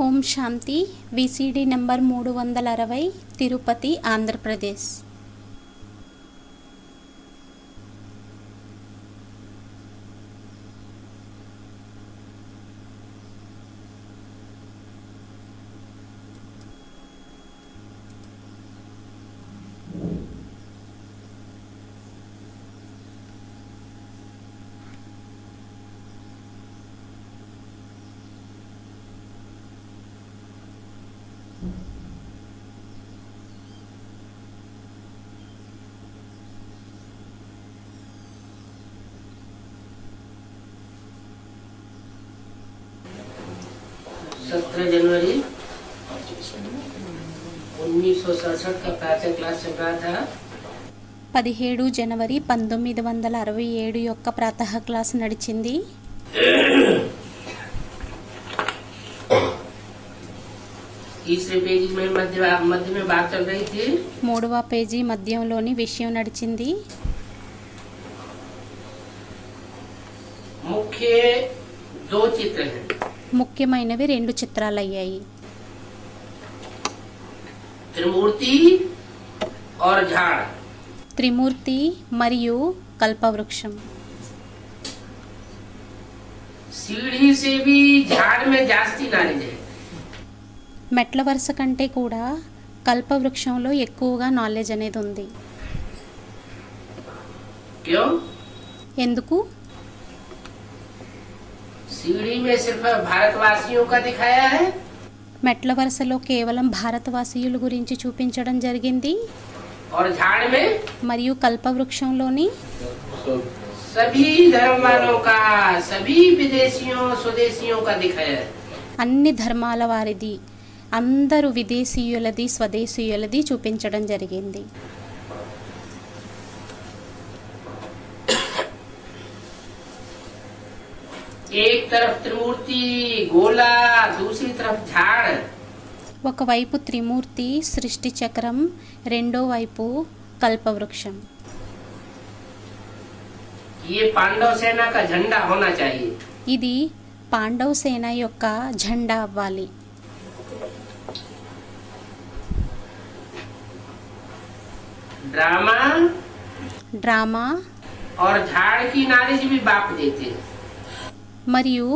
ఓం Shanti. VCD number 360, Tirupati, Andhra Pradesh. जनवरी 1967 का प्रातः क्लास चल रहा था। 17 జనవరి 1967 యొక్క ప్రాతः క్లాస్ నడిచింది. तीसरे पेज में मध्य में बात चल रही थी। 3వ పేజీ మధ్యంలోని విషయం నడిచింది. मुख्य दो चित्र हैं। ముఖ్యమైనవి 2 చిత్రాలయ్యాయి. त्रिमूर्ति और झाड़। త్రిమూర్తి మరియు కల్పవృక్షం. सीढ़ी से भी झाड़ में जास्ती नालेज है। మెట్ల వరుస కంటే కూడా కల్పవృక్షంలో ఎక్కువగా నాలెడ్జ్ అనేది ఉంది. क्यों? ఎందుకు? सीढ़ी में सिर्फ भारतवासियों का दिखाया है మెట్ల వరుసలో కేవలం భారతవాసీయుల గురించి చూపించడం జరిగింది. और झाड़ में మరియు కల్పవృక్షంలోని सभी धर्म वालों का, सभी विदेशियों स्वदेशियों का दिखाया है। అన్ని ధర్మాల వారిది, అందరూ విదేశీయులది, స్వదేశీయులది చూపించడం జరిగింది. एक तरफ त्रिमूर्ति गोला, दूसरी तरफ झाड़। ఒకవైపు త్రిమూర్తి సృష్టి చక్రం, రెండో వైపు కల్పవృక్షం. ये पांडव सेना का झंडा होना चाहिए। ఇది పాండవ సేన యొక్క జెండా అవ్వాలి. ड्रामा డ్రామా और झाड़ की नॉलेज भी बाप देते हैं। మరియు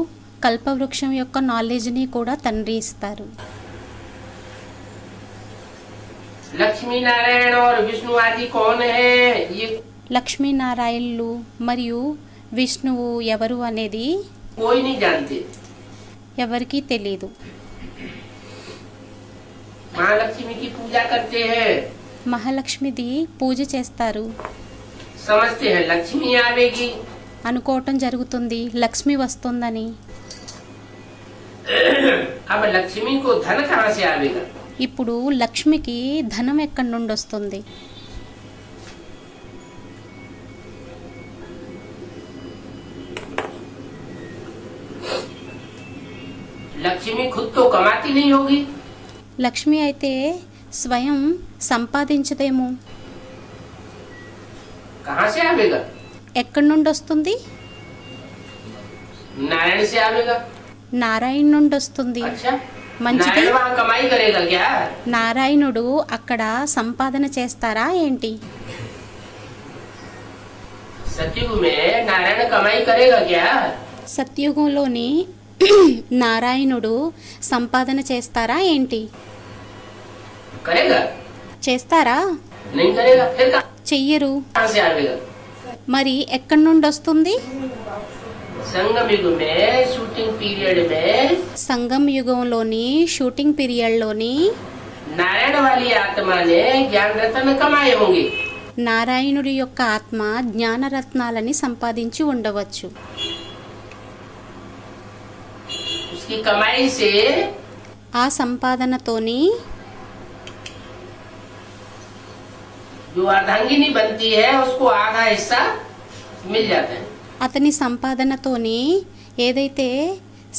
కల్పవృక్షం యొక్క నాలెడ్జ్ని కూడా తండ్రి ఇస్తారు. लक्ष्मी नारायण और विष्णु आदि कौन है? ये లక్ష్మీనారాయణులు మరియు విష్ణువు ఎవరు అనేది कोई नहीं जानते। ఎవరికీ తెలియదు. महालक्ष्मी की पूजा करते हैं, మహాలక్ష్మిది పూజ చేస్తారు, समझते हैं लक्ष्मी आवेगी। అనుకోవటం జరుగుతుంది లక్ష్మి వస్తుందని. अब लक्ष्मी को धन कहाँ से आवेगा? ఇప్పుడు లక్ష్మికి ధనం ఎక్కడి నుండి వస్తుంది? लक्ष्मी खुद तो कमाती नहीं होगी। లక్ష్మి అయితే స్వయం సంపాదించదేమో. कहाँ से आवेगा? ఎక్కడి నుండి వస్తుంది? नारायण से आवेगा। నారాయణ నుండి వస్తుంది. अच्छा, మంచిది. नारायण वहाँ कमाई करेगा क्या? నారాయణుడు అక్కడ సంపాదన చేస్తారా ఏంటి? सतयुग में नारायण कमाई करेगा क्या? సత్యుగంలోని నారాయణుడు సంపాదన చేస్తారా ఏంటి? करेगा? చేస్తారా? नहीं करेगा। फिर చెయ్యరు. कहाँ से आवेगा? మరి ఎక్కడి నుండి వస్తుంది? संगम युग में शूटिंग पीरियड में సంగం యుగంలోని షూటింగ్ పీరియడ్లోని नारायण वाली आत्मा ने ज्ञान रत्न कमाए होंगे। నారాయణుడి యొక్క ఆత్మ జ్ఞానరత్నాలని సంపాదించి ఉండవచ్చు. उसकी कमाई से ఆ సంపాదనతోని जो अर्धांगिनी बनती है उसको आधा हिस्सा मिल जाता है। అతని సంపాదనతోని ఏదైతే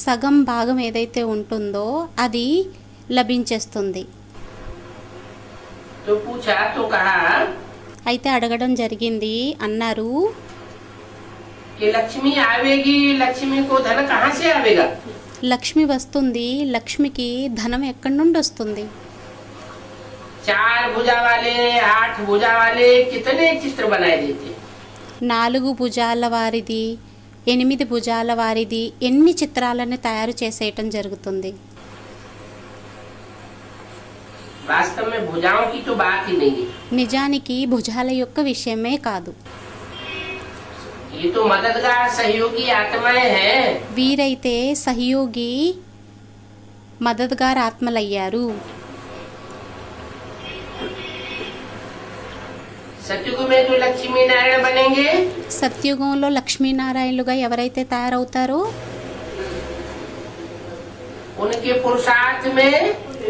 సగం భాగం ఏదైతే ఉంటుందో అది లభించేస్తుంది. तो पूछा तो कहा అయితే అడగడం జరిగింది, అన్నారు कि लक्ष्मी आवेगी, लक्ष्मी को धन कहाँ से आवेगा? లక్ష్మి వస్తుంది, లక్ష్మికి ధనం ఎక్కడి నుండి వస్తుంది? 4 भुजा वाले 8 भुजा वाले कितने चित्र बनाए देते। 4 భుజాల వారిది, 8 భుజాల వారిది ఎన్ని చిత్రాలను తయారు చేసేయటం జరుగుతుంది? वास्तव में भुजाओं की तो बात ही नहीं है। నిజానికి భుజాల యొక్క విషయమే కాదు. ये तो मददगार सहयोगी आत्माएं हैं। వీరైతే సహయోగి మదద్గార్ ఆత్మలయ్యారు. सतयुग में जो लक्ष्मी नारायण बनेंगे, సత్యుగంలో లక్ష్మీనారాయణులుగా ఎవరైతే తయారవుతారో उनके पुरुषार्थ में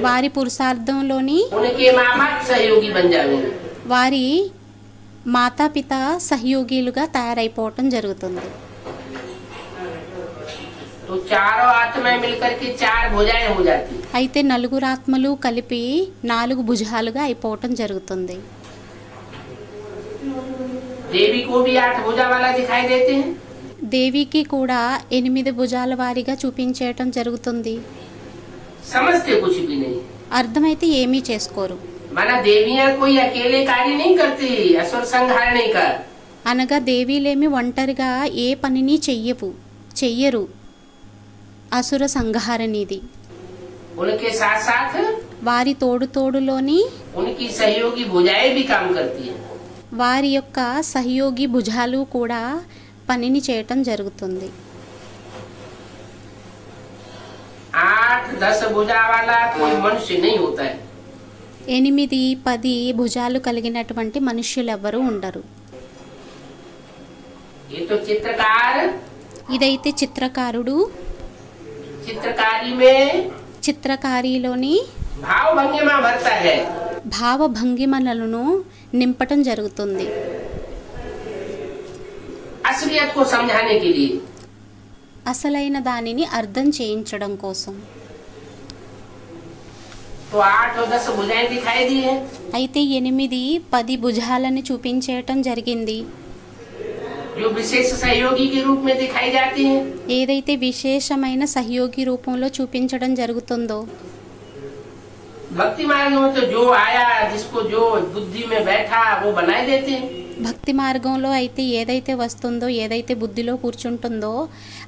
వారి పురుషార్థంలోని उनके माँ बाप सहयोगी बन जाएंगे। వారి మాతాపిత సహయోగిలుగా తయారైపోవటం జరుగుతుంది. तो चारों आत्माएं मिलकर के 4 भुजाएं हो जाती। అయితే 4 ఆత్మలు కలిపి 4 భుజాలుగా అయిపోవటం జరుగుతుంది. देवी को भी 8 भुजा वाला दिखाई देते हैं। దేవికి కూడా 8 భుజాల వారిగా చూపించేయటం జరుగుతుంది. समझते कुछ भी नहीं। అర్థమైతే ఏమీ చేసుకోరు. माना देवियां कोई अकेले कार्य नहीं करती, असुर संहार नहीं कर। అనగా దేవీలేమి ఒంటరిగా ఏ పనిని చెయ్యరు. అసుర సంహారనిది. उनके साथ साथ వారి తోడులోని उनकी सहयोगी भुजाएं भी काम करती है। వారి యొక్క సహయోగి భుజాలు కూడా పనిని చేయటం జరుగుతుంది. 8-10 भुजा वाला कोई मनुष्य नहीं होता है। 8-10 భుజాలు కలిగినటువంటి మనుష్యులెవ్వరూ ఉండరు. ये तो चित्रकार ఇదైతే చిత్రకారుడు चित्रकारी में చిత్రకారిలోని भाव भंगिमा भरता है। భావభంగిమలను నింపటం జరుగుతుంది. असलियत को समझाने के लिए। అసలైన దానిని అర్థం చేయించడం కోసం. तो 8 और 10 भुजाएं दिखाई दी है। అయితే 8-10 భుజాలని చూపించేయటం జరిగింది. जो विशेष सहयोगी के रूप में दिखाई जाती है। ఏదైతే విశేషమైన సహయోగి రూపంలో చూపించడం జరుగుతుందో, भक्ति मार्ग में तो जो आया जिसको जो बुद्धि में बैठा वो बनाए देते हैं। భక్తి మార్గంలో అయితే ఏదైతే వస్తుందో, ఏదైతే బుద్ధిలో కూర్చుంటుందో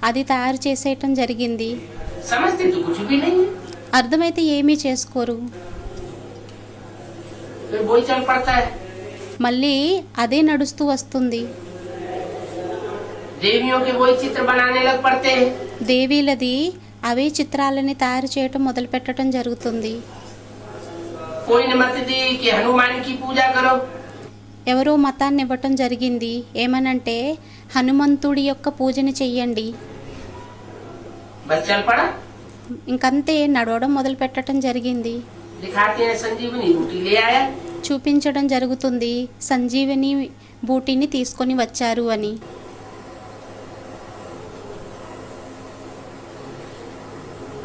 అది తయారు చేసేయటం జరిగింది. समझते तो कुछ भी नहीं है। అర్థమైతే ఏమీ చేసుకోరు. फिर वही चल पड़ता है। మళ్ళీ అదే నడుస్తూ వస్తుంది. देवियों के वही चित्र बनाने लग पड़ते हैं। దేవీలది అవే చిత్రాలని తయారు చేయటం మొదలు పెట్టడం జరుగుతుంది. कोई ने मत दी कि हनुमान की पूजा करो। ఎవరో మతాన్ని ఇవ్వటం జరిగింది. ఏమనంటే హనుమంతుడి యొక్క పూజని చెయ్యండి. बस चल पड़ा। ఇంకంతే నడవడం మొదలు పెట్టడం జరిగింది. दिखाते हैं संजीवनी बूटी ले आया। చూపించడం జరుగుతుంది సంజీవని బూటిని తీసుకొని వచ్చారు అని.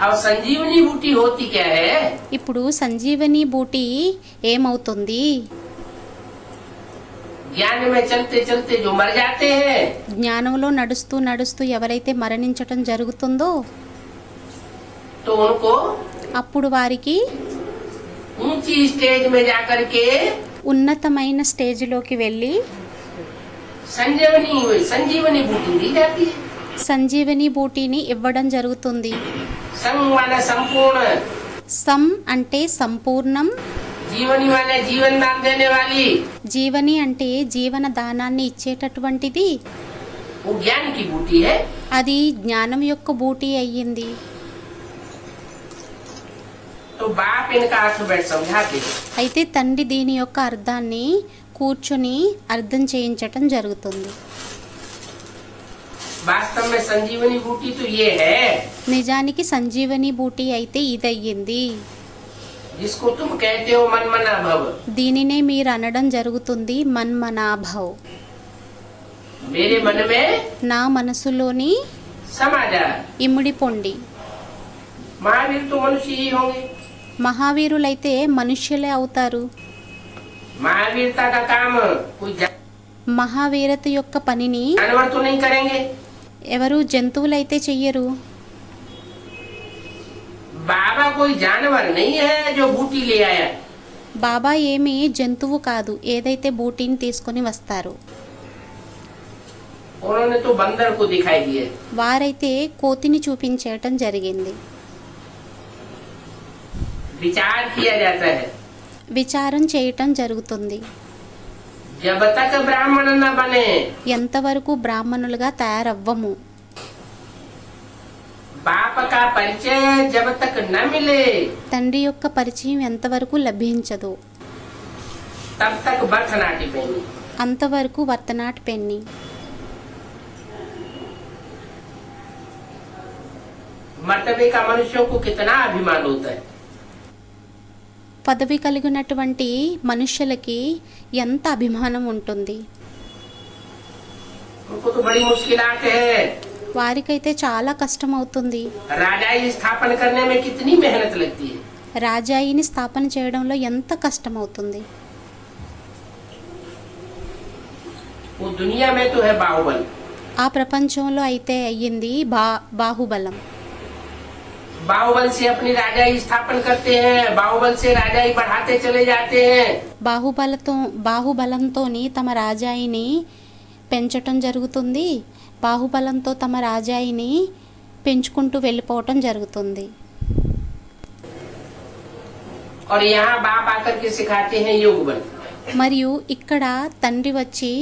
अब संजीवनी बूटी होती क्या है? ఇప్పుడు సంజీవని బూటి ఏమవుతుంది? ज्ञान में चलते चलते जो मर जाते हैं, జ్ఞానంలో నడుస్తూ ఎవరైతే మరణించటం జరుగుతుందో तो उनको అప్పుడు వారికి ऊंची स्टेज में जाकर के ఉన్నతమైన స్టేజ్లోకి వెళ్ళి संजीवनी बूटी दी जाती है। సంజీవని బూటిని ఇవ్వడం జరుగుతుంది. संग माना संपूर्ण, సం అంటే సంపూర్ణం, जीवनी माने जीवन दान देने वाली, జీవని అంటే జీవన దానాన్ని ఇచ్చేటటువంటిది. वो ज्ञान की बूटी है। అది జ్ఞానం యొక్క బూటి అయ్యింది. तो बाप इनका अर्थ बैठ समझाते हैं। అయితే తండ్రి దీని యొక్క అర్థాన్ని కూర్చొని అర్థం చేయించటం జరుగుతుంది. वास्तव में संजीवनी बूटी तो ये है నిజానికి సంజీవని బూటి అయితే ఇదయ్యింది. जिसको तुम कहते हो मन मना भव। దీనినే మీరు అనడం జరుగుతుంది మన్మనాభవ్. मेरे मन में నా మనసులోని समा जा। ఇమిడి పొండి. महावीर तो मनुष्य ही होंगे। మహావీరులైతే మనుష్యులే అవుతారు. महावीरता का काम कोई మహావీరత యొక్క పనిని जानवर तो नहीं करेंगे। ఎవరు జంతువులైతే చెయ్యరు. बाबा कोई जानवर नहीं है जो बूटी ले आया। బాబా ఏమీ జంతువు కాదు ఏదైతే బూటీని తీసుకొని వస్తారు. उन्होंने तो बंदर को दिखाई दिए। వారైతే కోతిని చూపించటం జరిగింది. विचार किया जाता है విచారం చేయటం జరుగుతుంది. जब तक ब्राह्मण न बने, ఎంతవరకు బ్రాహ్మణులుగా తయారవ్వము, बाप का परिचय जब तक न मिले, తండ్రి యొక్క పరిచయం ఎంతవరకు లభించదు, तब तक भरतनाट्य पेनी। అంతవరకు వర్తనాట్ పెన్ని. मर्तबे का मनुष्यों को कितना अभिमान होता है। పదవి కలిగినటువంటి మనుష్యులకి ఎంత అభిమానం ఉంటుంది. उनको तो बड़ी मुश्किलात है। వారికైతే చాలా కష్టం అవుతుంది. राजाई स्थापन करने में कितनी मेहनत लगती है। రాజాయిని స్థాపన చేయడంలో ఎంత కష్టం అవుతుంది. वो दुनिया में तो है बाहुबल। ఆ ప్రపంచంలో అయితే అయ్యింది బాహుబలం. बाहुबल से अपनी राजाई स्थापन करते हैं, बाहुबल से राजाई बढ़ाते चले जाते हैं। బాహుబలంతోని తమ రాజాయిని పెంచటం జరుగుతుంది. బాహుబలంతో తమ రాజాయిని పెంచుకుంటూ వెళ్ళిపోవటం జరుగుతుంది. और यहाँ बाप आकर के सिखाते हैं योग बल। మరియు ఇక్కడ తండ్రి వచ్చి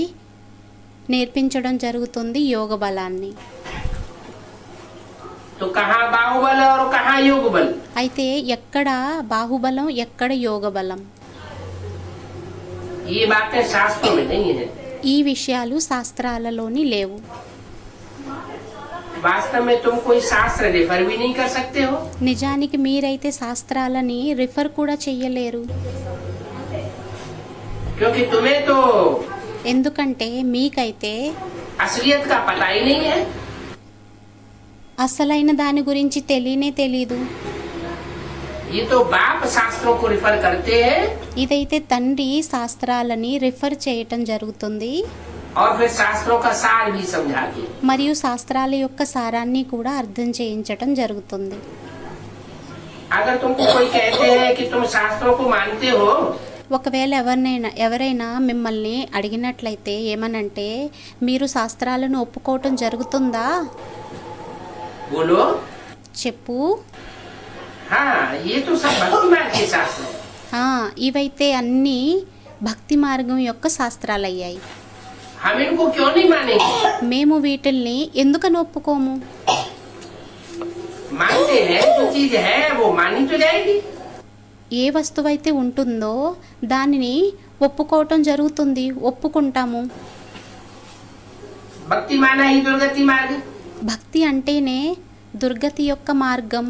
నేర్పించడం జరుగుతుంది యోగ బలాన్ని. तो कहाँ बाहुबल और कहाँ योग बल। అయితే ఎక్కడ బాహుబలం ఎక్కడ యోగ బలం, ये बातें शास्त्रों में नहीं है। ఈ విషయాలు శాస్త్రాలలోని లేవు. वास्तव में तुम कोई शास्त्र रेफर भी नहीं कर सकते हो। నిజానికి మీరైతే శాస్త్రాలని రిఫర్ కూడా చెయ్యలేరు. क्योंकि तुम्हें तो ఎందుకంటే మీకైతే असलियत का पता ही नहीं है। అసలైన దాని గురించి తెలియనే తెలీదు. ये तो बाप शास्त्रों को रिफर करते हैं ఇదైతే తండ్రి శాస్త్రాలని రిఫర్ చేయటం జరుగుతుంది. और फिर शास्त्रों का सार भी समझाते हैं। మరియు శాస్త్రాల యొక్క సారాన్ని కూడా అర్థం చేయించటం జరుగుతుంది. अगर तुमको कोई कहते हैं कि तुम शास्त्रों को मानते हो, ఒకవేళ ఎవరైనా మిమ్మల్ని అడిగినట్లయితే ఏమనంటే మీరు శాస్త్రాలను ఒప్పుకోవటం జరుగుతుందా बोलो చెప్పు. हाँ, ये तो सब भक्ति मार्ग के शास्त्र है। ఇవైతే అన్నీ భక్తి మార్గం యొక్క శాస్త్రాలయ్యాయి. हम इनको क्यों नहीं मानेंगे। మేము వీటిల్ని ఎందుకని ఒప్పుకోము. मानते हैं जो चीज है वो मानी तो जाएगी। ఏ వస్తువైతే ఉంటుందో దానిని ఒప్పుకోవటం జరుగుతుంది, ఒప్పుకుంటాము. भक्ति माना ही दुर्गति मार्ग। భక్తి అంటేనే దుర్గతి యొక్క మార్గం.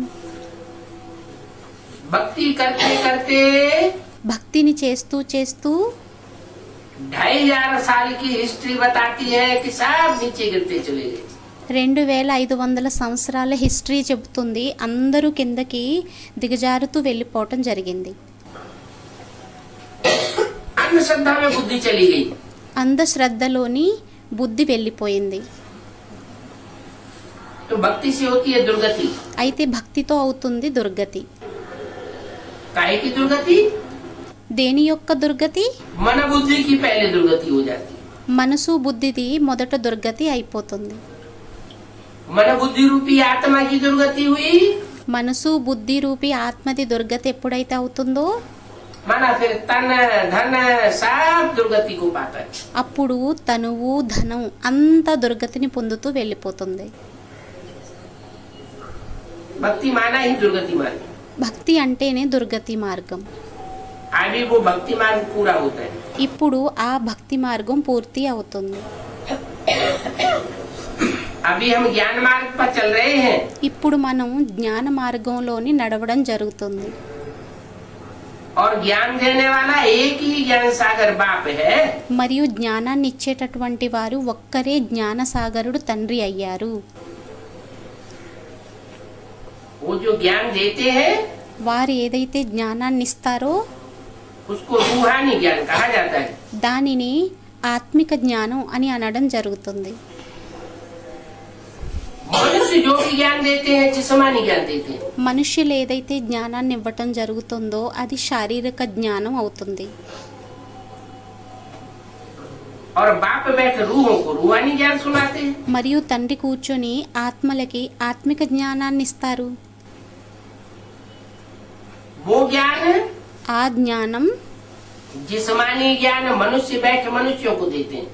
भक्ति करते करते భక్తిని చేస్తూ చేస్తూ 2500 साल की हिस्ट्री बताती है कि सब नीचे गिरते चले गए। 2500 సంవత్సరాల హిస్టరీ చెబుతుంది అందరూ కిందకి దిగజారుతూ వెళ్ళిపోవటం జరిగింది. अंधश्रद्धा में बुद्धि चली गई। అంధశ్రద్ధలోని బుద్ధి వెళ్ళిపోయింది. तो भक्ति से होती है दुर्गति। అయితే భక్తితో అవుతుంది దుర్గతి. काहे की दुर्गति। దేని యొక్క దుర్గతి? मन बुद्धि की पहले दुर्गति हो जाती है। మనసు బుద్ధిది మొదట దుర్గతి అయిపోతుంది. मन बुद्धि रूपी आत्मा की दुर्गति हुई। మనసు బుద్ధి రూపి ఆత్మది దుర్గతి ఎప్పుడైతే అవుతుందో माना फिर तन धन सब दुर्गति को पाता है। అప్పుడు తనువు ధనం అంత దుర్గతిని పొందుతూ వెళ్ళిపోతుంది. भक्ति माना ही दुर्गति मार्ग। భక్తి అంటేనే దుర్గతి మార్గం. अभी वो भक्ति मार्ग पूरा होता है। ఇప్పుడు ఆ భక్తి మార్గం పూర్తి అవుతుంది. अभी हम ज्ञान मार्ग पर चल रहे हैं। ఇప్పుడు మనం జ్ఞాన మార్గంలోని నడవడం జరుగుతుంది. और ज्ञान देने वाला एक ही ज्ञान सागर बाप है। మరియు జ్ఞానాన్ని ఇచ్చేటటువంటి వారు ఒక్కరే జ్ఞాన సాగరుడు తండ్రి అయ్యారు. वो जो ज्ञान देते हैं వారు ఏదైతే జ్ఞానాన్ని ఇస్తారో उसको रूहानी ज्ञान कहा जाता है। దానిని ఆత్మిక జ్ఞానం అని అనడం జరుగుతుంది. मनुष्य मनुष्य जो भी ज्ञान देते हैं जिस्मानी ज्ञान देते हैं। మనుష్యులు ఏదైతే జ్ఞానాన్ని ఇవ్వటం జరుగుతుందో అది శారీరక జ్ఞానం అవుతుంది. और बाप बैठ रूहों को रूहानी ज्ञान सुनाते हैं। మరియు తండ్రి కూర్చొని ఆత్మలకి ఆత్మిక జ్ఞానాన్ని ఇస్తారు. वो ज्ञान ఆ జ్ఞానం जिस्मानी ज्ञान मनुष्य बैठ मनुष्यों को देते हैं।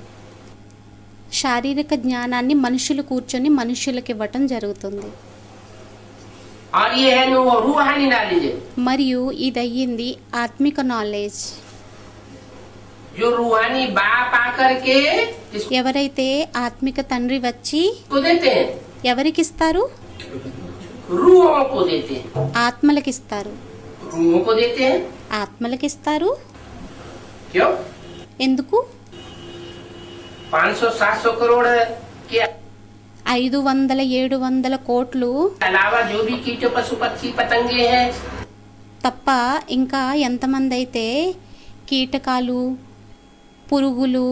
శారీరక జ్ఞానాన్ని మనుషులు కూర్చొని మనుషులకు ఇవ్వటం జరుగుతుంది. और ये है वो रूहानी नॉलेज మరియు ఇదయ్యింది ఆత్మిక నాలెడ్జ్. जो रूहानी बाप आकर के इसको ఎవరైతే ఆత్మిక తండ్రి వచ్చి देते हैं, ఎవరికి ఇస్తారు? रूहों को देते हैं। ఆత్మలకు ఇస్తారు. रूहों को देते हैं ఆత్మలకు ఇస్తారు. क्यों? ఎందుకు? 500-700 करोड़ के 500-700 కోట్లు अलावा जो भी कीट पशु पक्षी पतंगे हैं తప్ప ఇంకా ఎంతమంది అయితే కీటకాలు, పురుగులు,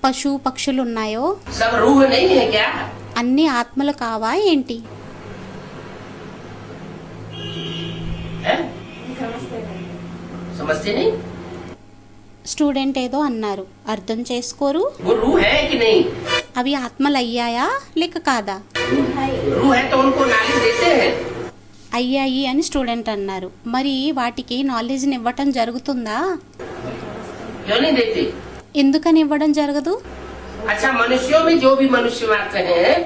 పశు పక్షులు ఉన్నాయో सब रूह नहीं है क्या? అన్ని ఆత్మలు కావా ఏంటి? है? समझते नहीं? స్టూడెంట్ ఏదో అన్నారు, అర్థం చేసుకోరు. वो रूह है कि नहीं? అవి ఆత్మలు అయ్యాయా లేక కాదా? रूह है तो उनको नॉलेज देते हैं। అయ్యాయి అని స్టూడెంట్ అన్నారు. మరి వాటికి నాలెడ్జ్ని ఇవ్వటం జరుగుతుందా? क्यों नहीं देते? ఎందుకని ఇవ్వడం జరగదు? अच्छा, मनुष्यों में जो भी मनुष्य मात्र हैं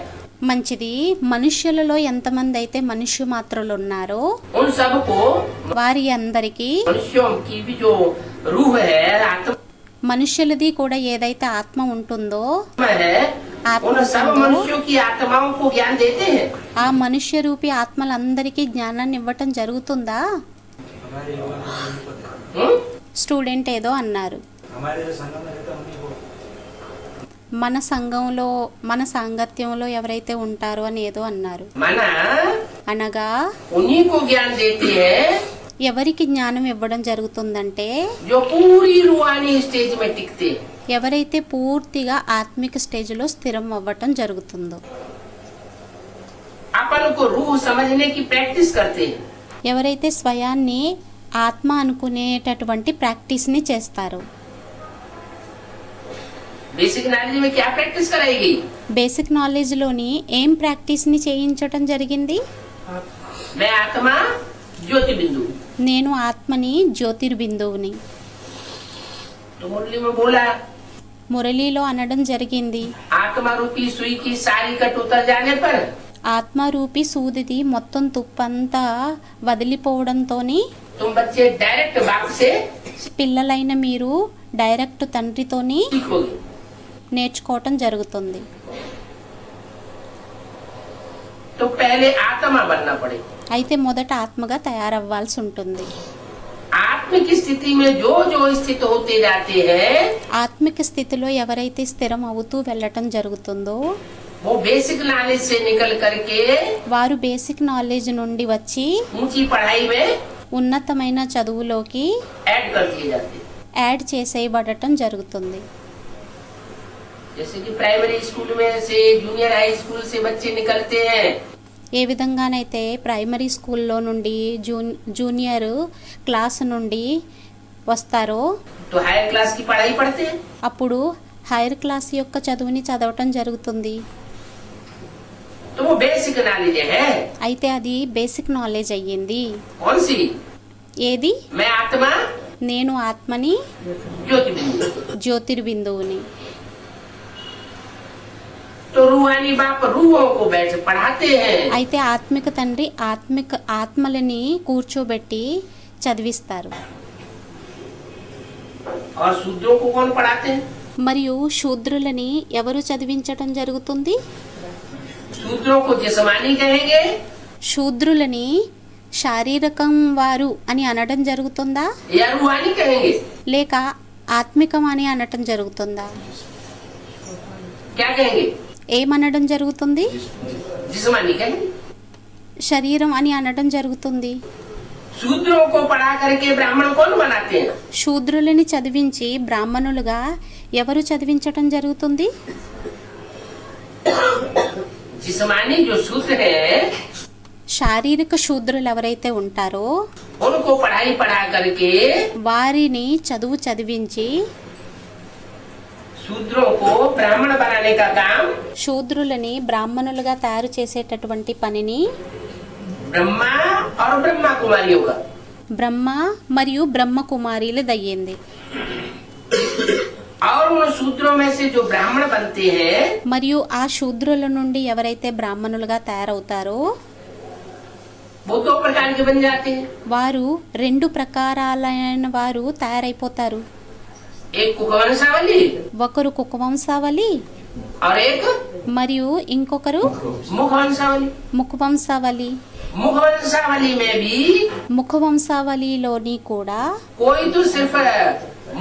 మంచిది, మనుష్యులలో ఎంతమంది అయితే మనుష్య మాత్రలు ఉన్నారో उन सबको వారి అందరికీ मनुष्यों की भी जो रूह है आत्मा మనుష్యులది కూడా ఏదైతే ఆత్మ ఉంటుందో है उन सब मनुष्यों की आत्माओं को ज्ञान देते हैं। ఆ మనుష్య రూపీ ఆత్మలందరికీ జ్ఞానాన్ని ఇవ్వటం జరుగుతుందా? हम्म? స్టూడెంట్ ఏదో అన్నారు, మన సంఘంలో మన సాంగత్యంలో ఎవరైతే ఉంటారో అని ఏదో అన్నారు. माना అనగా उन्हीं को ज्ञान देते हैं ఎవరికి జ్ఞానం ఇవ్వడం జరుగుతుందంటే जो पूरी रूहानी स्टेज में टिकते हैं। ఎవరైతే పూర్తిగా ఆత్మిక స్టేజ్లో స్థిరం అవ్వటం జరుగుతుందో, अपन को रूह समझने की प्रैक्टिस करते हैं। ఎవరైతే స్వయాన్ని ఆత్మ అనుకునేటటువంటి ప్రాక్టీస్ని చేస్తారో. बेसिक नॉलेज में क्या प्रैक्टिस कराएगी? బేసిక్ నాలెడ్జ్లోని ఏం ప్రాక్టీస్ని చేయించటం జరిగింది? मैं आत्मा ज्योति बिंदु। నేను ఆత్మని జ్యోతిర్బిందువుని. तो मुरली में बोला మురళీలో అనడం జరిగింది, आत्मा रूपी सुई की सारी कट उतर जाने पर ఆత్మరూపి సూదిది మొత్తం తుప్పంతా వదిలిపోవడంతోని तुम बच्चे डायरेक्ट बाप से పిల్లలైన మీరు డైరెక్ట్ తండ్రితోని सीखोगे। నేర్చుకోవటం జరుగుతుంది. तो पहले आत्मा बनना पड़ेगा। అయితే మొదట ఆత్మగా తయారవ్వాల్సి ఉంటుంది. आत्मिक स्थिति में जो जो स्थित होते जाते हैं ఆత్మిక స్థితిలో ఎవరైతే స్థిరం అవుతూ వెళ్ళటం జరుగుతుందో वो बेसिक नॉलेज से निकल करके వారు బేసిక్ నాలెడ్జ్ నుండి వచ్చి ऊंची पढ़ाई में ఉన్నతమైన చదువులోకి ऐड कर दिए जाते हैं। యాడ్ చేసేయబడటం జరుగుతుంది. जैसे कि प्राइमरी स्कूल में से जूनियर हाई स्कूल से बच्चे निकलते हैं, ఏ విధంగానైతే ప్రైమరీ స్కూల్లో నుండి జూనియర్ క్లాస్ నుండి వస్తారో तो हायर क्लास की पढ़ाई पढ़ते हैं। అప్పుడు హైయర్ క్లాస్ యొక్క చదువుని చదవటం జరుగుతుంది. तो वो बेसिक नॉलेज है। అయితే అది బేసిక్ నాలెడ్జ్ అయ్యింది. कौन सी? ఏది? मैं आत्मा నేను ఆత్మని ज्योति बिंदु। జ్యోతిర్బిందువుని. तो रूहानी बाप रूहों को बैठ पढ़ाते हैं। అయితే ఆత్మిక తండ్రి ఆత్మలని కూర్చోబెట్టి చదివిస్తారు. और शूद्रों को कौन पढ़ाते हैं? మరియు శూద్రులని ఎవరు చదివించటం జరుగుతుంది? शूद्रों को जिस्मानी कहेंगे శూద్రులని శారీరకం వారు అని అనడం జరుగుతుందా या रूहानी कहेंगे? లేక ఆత్మికం అని అనటం జరుగుతుందా? क्या कहेंगे? ఏమనడం జరుగుతుంది? जिस्मानी कहेंगे। శరీరం అని అనడం జరుగుతుంది. शूद्रों को पढ़ा करके ब्राह्मण कौन बनाते हैं? శూద్రులని చదివించి బ్రాహ్మణులుగా ఎవరు చదివించటం జరుగుతుంది? जिस्मानी जो शूद्र है శారీరక శూద్రులు ఎవరైతే ఉంటారో उनको पढ़ाई पढ़ा करके వారిని చదువు చదివించి शूद्रों को ब्राह्मण बनाने का काम శూద్రులని బ్రాహ్మణులుగా తయారు చేసేటటువంటి పనిని ब्रह्मा और ब्रह्मा कुमारियों का బ్రహ్మ మరియు బ్రహ్మ కుమారీలు దయ్యింది. और उन शूद्रों में से जो ब्राह्मण बनते हैं మరియు ఆ శూద్రుల నుండి ఎవరైతే బ్రాహ్మణులుగా తయారవుతారో वो दो प्रकार के बन जाते हैं. వారు రెండు ప్రకారాలైన వారు తయారైపోతారు. एक कुकवंशावली ఒకరు కుకవంశావళి और एक మరియు ఇంకొకరు मुखवंशावली. ముఖవంశావళి. मुखवंशावली में भी ముఖవంశావళిలోని కూడా कोई तो सिर्फ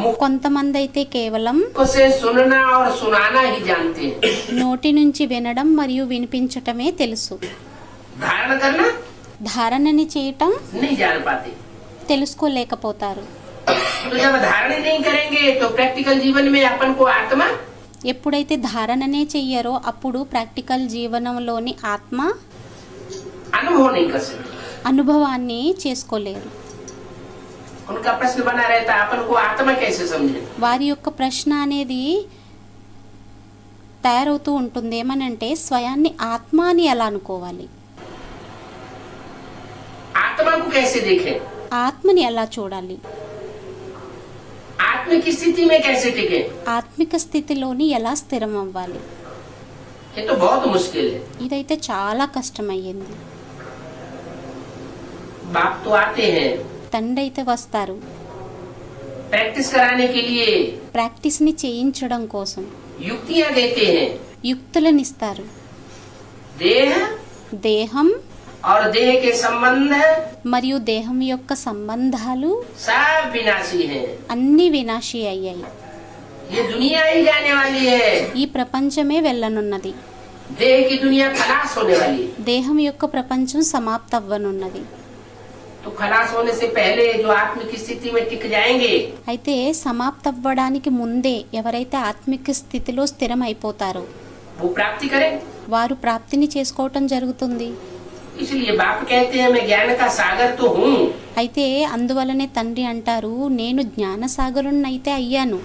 मुख కొంతమంది అయితే కేవలం से सुनना और सुनाना ही जानते हैं. నోటి నుంచి వినడం మరియు వినిపించటమే తెలుసు. धारण करना ధారణని చేయటం नहीं जान पाते. తెలుసుకోలేకపోతారు. तो जब धारण नहीं करेंगे तो प्रैक्टिकल जीवन में अपन को आत्मा ఎప్పుడైతే ధారణనే చెయ్యరో అప్పుడు ప్రాక్టికల్ జీవనంలోని ఆత్మ अनुभव नहीं कर सकते. అనుభవాన్ని చేసుకోలేరు. उनका प्रश्न बना रहता है अपन को आत्मा कैसे समझे. వారి యొక్క ప్రశ్న అనేది తయారవుతూ ఉంటుంది. ఏమనంటే స్వయాన్ని ఆత్మ అని ఎలా అనుకోవాలి, आत्मा को कैसे देखें, ఆత్మని ఎలా చూడాలి, आत्मा की स्थिति में कैसे टिके. ఆత్మిక స్థితిలోని ఎలా స్థిరం అవ్వాలి. ये तो बहुत मुश्किल है. ఇదైతే చాలా కష్టమయ్యింది. बाप तो आते हैं తండ్రి అయితే వస్తారు प्रैक्टिस कराने के लिए, ప్రాక్టీస్ని చేయించడం కోసం, युक्तियां देते हैं. యుక్తులనిస్తారు. देह దేహం और देह के संबंध మరియు దేహం యొక్క సంబంధాలు सब विनाशी हैं. అన్ని వినాశీ అయ్యాయి. ये दुनिया ही जाने वाली है. ఈ ప్రపంచమే వెళ్ళనున్నది. देह की दुनिया खलास होने वाली है. దేహం యొక్క ప్రపంచం సమాప్తవ్వనున్నది. तो खलास होने से पहले जो आत्म की स्थिति में टिक जाएंगे అయితే సమాప్తవ్వడానికి ముందే ఎవరైతే ఆత్మిక స్థితిలో స్థిరం అయిపోతారో वो प्राप्ति करें. వారు ప్రాప్తిని చేసుకోవటం జరుగుతుంది. इसलिए बाप कहते हैं मैं ज्ञान का सागर तो हूँ, అయితే అందువలనే తండ్రి అంటారు, నేను జ్ఞానసాగరుణ్ణైతే అయ్యాను,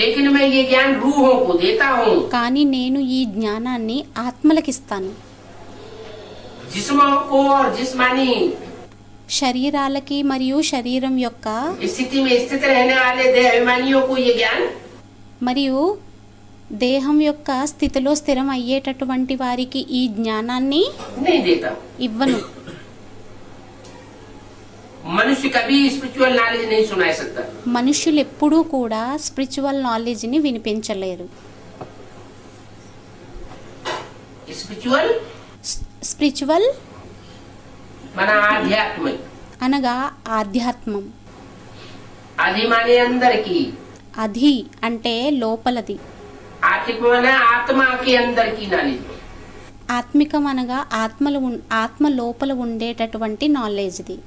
लेकिन मैं ये ज्ञान रूहों को देता हूँ. కానీ నేను ఈ జ్ఞానాన్ని ఆత్మలకిస్తాను. जिस्मों को और जिस्मानी శరీరాలకి మరియు శరీరం యొక్క स्थिति में स्थित रहने वाले देह अभिमानियों को ये ज्ञान మరియు దేహం యొక్క స్థితిలో స్థిరం అయ్యేటటువంటి వారికి ఈ జ్ఞానాన్ని नहीं देता. ఇవ్వను. मनुष्य कभी स्पिरिचुअल नॉलेज नहीं सुना सकता. మనుషులు ఎప్పుడూ కూడా స్పిరిచువల్ నాలెడ్జ్ని వినిపించలేరు. स्पिरिचुअल స్పిరిచువల్ माना आध्यात्मिक. అనగా ఆధ్యాత్మం. आदि माने अंदर की, అధి అంటే లోపలది, आत्मिक माना आत्मा के अंदर की नॉलेज. ఆత్మికం అనగా ఆత్మ లోపల ఉండేటటువంటి నాలెడ్జ్ది.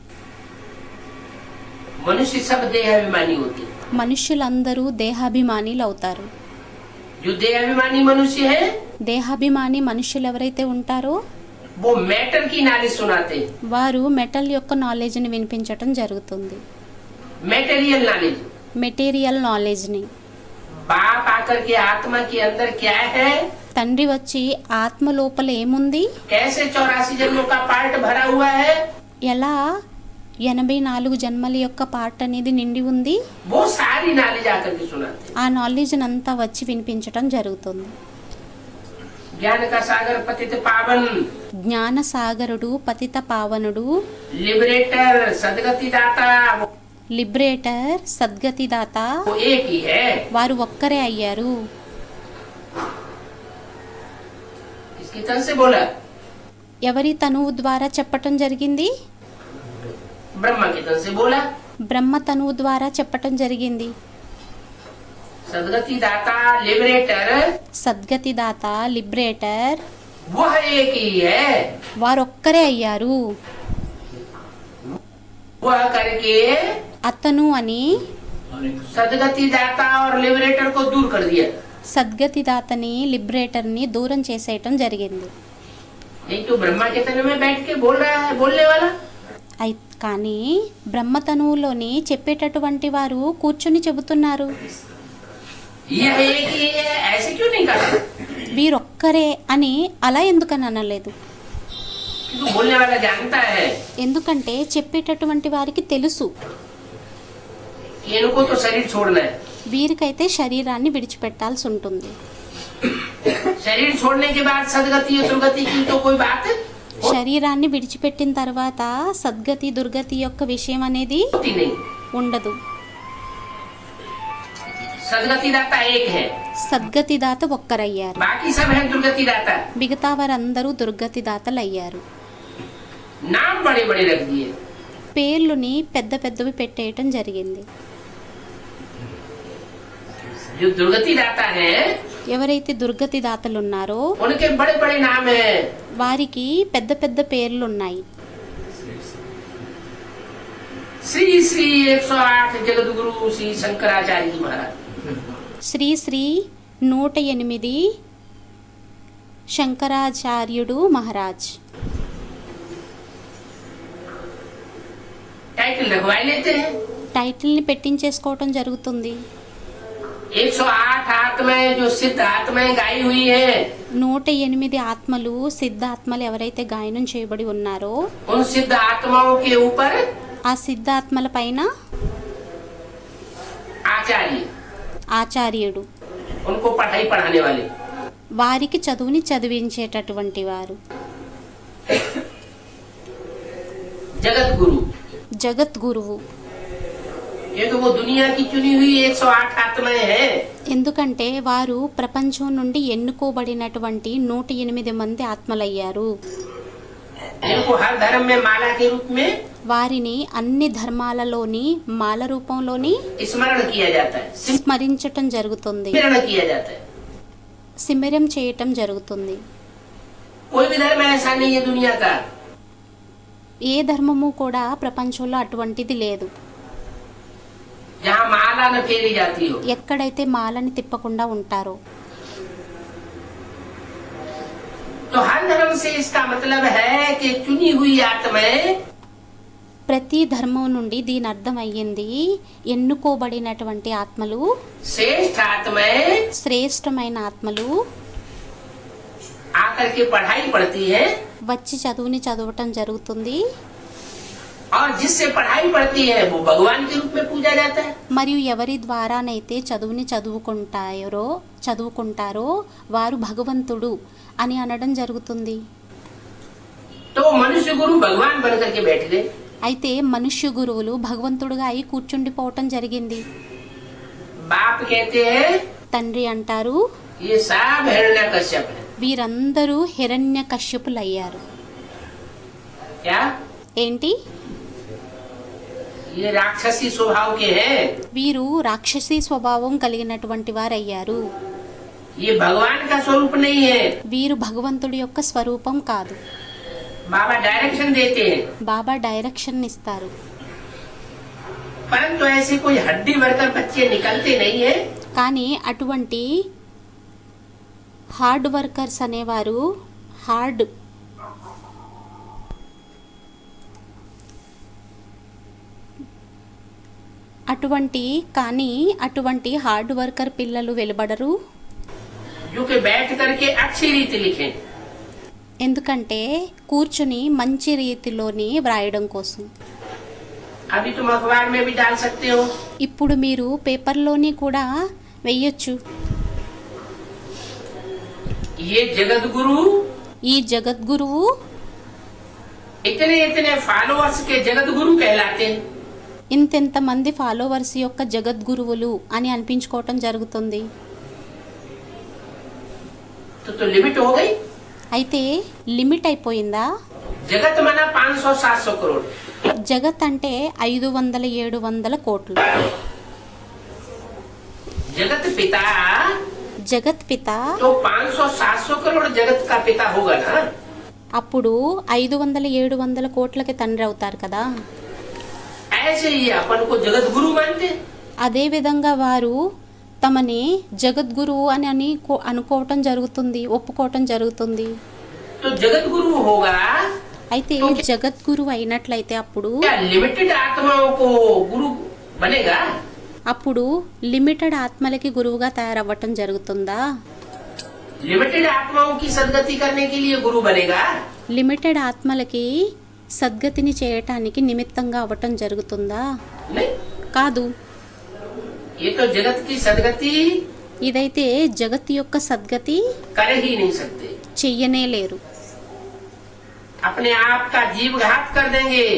मनुष्य सब देह अभिमानी होते हैं. మనుషులందరూ దేహాభిమానిలు అవుతారు. जो देह अभिमानी मनुष्य है దేహాభిమాని మనుషులు ఎవరైతే ఉంటారో वो मैटर की नॉलेज सुनाते हैं. వారు మెటల్ యొక్క నాలెడ్జ్ని వినిపించటం జరుగుతుంది. Material knowledge. మెటీరియల్ నాలెడ్జ్ని. बाप आकर के आत्मा के अंदर क्या है, తండ్రి వచ్చి ఆత్మ లోపల ఏముంది, कैसे 84 जन्मों का पार्ट भरा हुआ है, ఎలా 84 జన్మల యొక్క పార్ట్ అనేది నిండి ఉంది, वो सारी नॉलेज आकर के सुनाते हैं. ఆ నాలెడ్జ్ అంతా వచ్చి వినిపించటం జరుగుతుంది. ज्ञान का सागर पतित पावन, జ్ఞాన సాగరుడు పతిత పావనుడు, लिबरेटर सदगति दाता, లిబరేటర్ సద్గతి దాత, वो एक ही है. వారు ఒక్కరే అయ్యారు. इसकी तन से बोला ఎవరి తనువు ద్వారా చెప్పటం జరిగింది, ब्रह्मा की तन से बोला. బ్రహ్మ తనువు ద్వారా చెప్పటం జరిగింది. सदगति दाता लिबरेटर సద్గతి దాత లిబరేటర్ वह एक ही है. వారొక్కరే అయ్యారు. वह करके అతను అని सदगति दाता और लिबरेटर को दूर कर दिया. సద్గతి దాతని లిబరేటర్ని దూరం చేసేయటం జరిగింది. नहीं तो ब्रह्मा के तन में बैठ के बोल रहा है बोलने वाला। కానీ బ్రహ్మతనువులోని చెప్పేటటువంటి వారు కూర్చొని చెబుతున్నారు. यह एक ही है, ऐसे क्यों नहीं कहा? వీరొక్కరే అని అలా ఎందుకని అనలేదు. क्योंकि बोलने वाला जानता है ఎందుకంటే చెప్పేటటువంటి వారికి తెలుసు कि इनको तो शरीर छोड़ना है। వీరికైతే శరీరాన్ని విడిచిపెట్టాల్సి ఉంటుంది. शरीर छोड़ने के बाद सदगति और दुर्गति की तो कोई बात శరీరాన్ని విడిచిపెట్టిన తర్వాత సద్గతి దుర్గతి యొక్క విషయం అనేది होती नहीं। ఉండదు. सदगति दाता एक है, సద్గతి దాత ఒక్కరయ్యారు, बाकी सब है दुर्गति दाता। మిగతా వారందరూ దుర్గతి దాతలు అయ్యారు. नाम बड़े बड़े रख दिए। పేర్లుని పెద్ద పెద్దవి పెట్టేయటం జరిగింది. जो दुर्गति दाता है ఎవరైతే దుర్గతి దాతలు ఉన్నారో उनके बड़े बड़े नाम है। వారికి పెద్ద పెద్ద పేర్లు ఉన్నాయి. श्री श्री 108 जगत गुरु श्री शंकराचार्य जी महाराज। శ్రీ శ్రీ 108 శంకరాచార్యుడు మహారాజ్. टाइटल रखवा लेते हैं। టైటిల్ని పెట్టించేసుకోవటం జరుగుతుంది. 108 आत्माएं जो सिद्ध आत्माएं गाई हुई है, 108 ఆత్మలు సిద్ధాత్మలు ఎవరైతే గాయనం చేయబడి ఉన్నారో उन सिद्ध आत्माओं के ऊपर ఆ సిద్ధాత్మల పైన आचार्य, ఆచార్యుడు, उनको पढ़ाई पढ़ाने वाले, వారికి చదువుని చదివించేటటువంటి వారు, जगत गुरु। జగద్గురువు. क्योंकि वो दुनिया की चुनी हुई 108 आत्माएं हैं। ఎందుకంటే వారు ప్రపంచం నుండి ఎన్నుకోబడినటువంటి 108 మంది ఆత్మలయ్యారు. इनको हर धर्म में माला के रूप में వారిని అన్ని ధర్మాలలోని మాల రూపంలోని स्मरण किया जाता है, స్మరించటం జరుగుతుంది, स्मरण किया जाता है। సిమరం చేయటం జరుగుతుంది. कोई भी धर्म ऐसा नहीं है दुनिया का ఏ ధర్మము కూడా ప్రపంచంలో అటువంటిది లేదు जहाँ माला न फेरी जाती हो। ఎక్కడైతే మాలని తిప్పకుండా ఉంటారో. तो हर धर्म से इसका मतलब है कि चुनी हुई आत्माएं ప్రతి ధర్మం నుండి దీని అర్థం అయ్యింది ఎన్నుకోబడినటువంటి ఆత్మలు, श्रेष्ठ आत्माएं శ్రేష్టమైన ఆత్మలు आकर के पढ़ाई पढ़ती है, వచ్చి చదువుని చదవటం జరుగుతుంది. और जिससे पढ़ाई पढ़ती है वो भगवान के रूप में पूजा जाता है। మరియు ఎవరి ద్వారానైతే చదువుని చదువుకుంటారో వారు భగవంతుడు అని అనడం జరుగుతుంది. तो मनुष्य गुरु भगवान बन करके बैठ गए। అయితే మనుష్య గురువులు భగవంతుడుగా అయి కూర్చుండిపోవటం జరిగింది. बाप कहते हैं తండ్రి అంటారు ये सब हिरण्यकश्यप है। వీరందరూ హిరణ్య కశ్యపులయ్యారు. क्या ఏంటి? ये राक्षसी स्वभाव के हैं, వీరు రాక్షసీ స్వభావం కలిగినటువంటి వారయ్యారు. ये भगवान का स्वरूप नहीं है। వీరు భగవంతుడి యొక్క స్వరూపం కాదు. बाबा डायरेक्शन देते हैं, బాబా డైరెక్షన్ ఇస్తారు. परंतु ऐसे कोई हड्डी भरकर बच्चे निकलते नहीं है। కానీ అటువంటి హార్డ్ వర్కర్స్ అనేవారు అటువంటి హార్డ్ వర్కర్ పిల్లలు వెలువడరు. जो कि बैठ करके अच्छी रीति लिखें। ఎందుకంటే కూర్చుని మంచి రీతిలోని వ్రాయడం కోసం. अभी तुम अखबार में भी डाल सकते हो। ఇప్పుడు మీరు పేపర్లోని కూడా వెయ్యొచ్చు. ये जगत गुरु ఈ జగద్గురువు इतने इतने फॉलोअर्स के जगत गुरु कहलाते हैं। ఇంతెంత మంది ఫాలోవర్స్ యొక్క జగద్గురువులు అని అనిపించుకోవటం జరుగుతుంది. तो लिमिट हो गई। అయితే లిమిట్ అయిపోయిందా? जगत माना 500-700 करोड़। జగత్ అంటే 500-700 కోట్లు. जगत पिता జగత్ పిత तो 500-700 करोड़ जगत का पिता होगा ना। అప్పుడు 500-700 కోట్లకి తండ్రి అవుతారు కదా. ऐसे ही अपन को जगत गुरु मानते। అదే విధంగా వారు తమని జగద్గురువు అని అనుకోవటం జరుగుతుంది, ఒప్పుకోవటం జరుగుతుంది. तो जगत गुरु होगा అయితే జగద్గురువు అయినట్లయితే అప్పుడు क्या लिमिटेड आत्माओं को गुरु बनेगा? అప్పుడు లిమిటెడ్ ఆత్మలకి గురువుగా తయారవ్వటం జరుగుతుందా? लिमिटेड आत्माओं की सदगति करने के लिए गुरु बनेगा? లిమిటెడ్ ఆత్మలకి సద్గతిని చేయటానికి నిమిత్తంగా అవ్వటం జరుగుతుందా? नहीं, కాదు. ये तो जगत की सदगति ఇదైతే జగత్ యొక్క సద్గతి कर ही नहीं सकते। చెయ్యనే లేరు. अपने आप का जीव घात कर देंगे।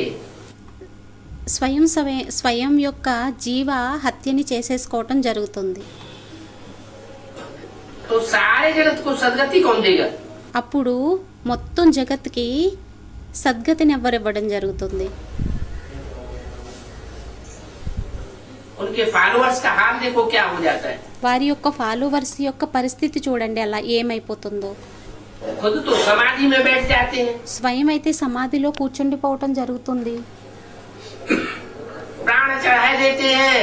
స్వయం యొక్క జీవ హత్యని చేసేసుకోవటం జరుగుతుంది. तो सारे जगत को सदगति कौन देगा? అప్పుడు మొత్తం జగత్కి సద్గతిని ఎవరివ్వడం జరుగుతుంది? उनके फॉलोअर्स का हाल देखो क्या हो जाता है। వారి యొక్క ఫాలోవర్స్ యొక్క పరిస్థితి చూడండి అలా ఏమైపోతుందో. खुद तो समाधि में बैठ जाते हैं, స్వయం అయితే సమాధిలో కూర్చుండిపోవటం జరుగుతుంది. प्राण चढ़ा देते हैं,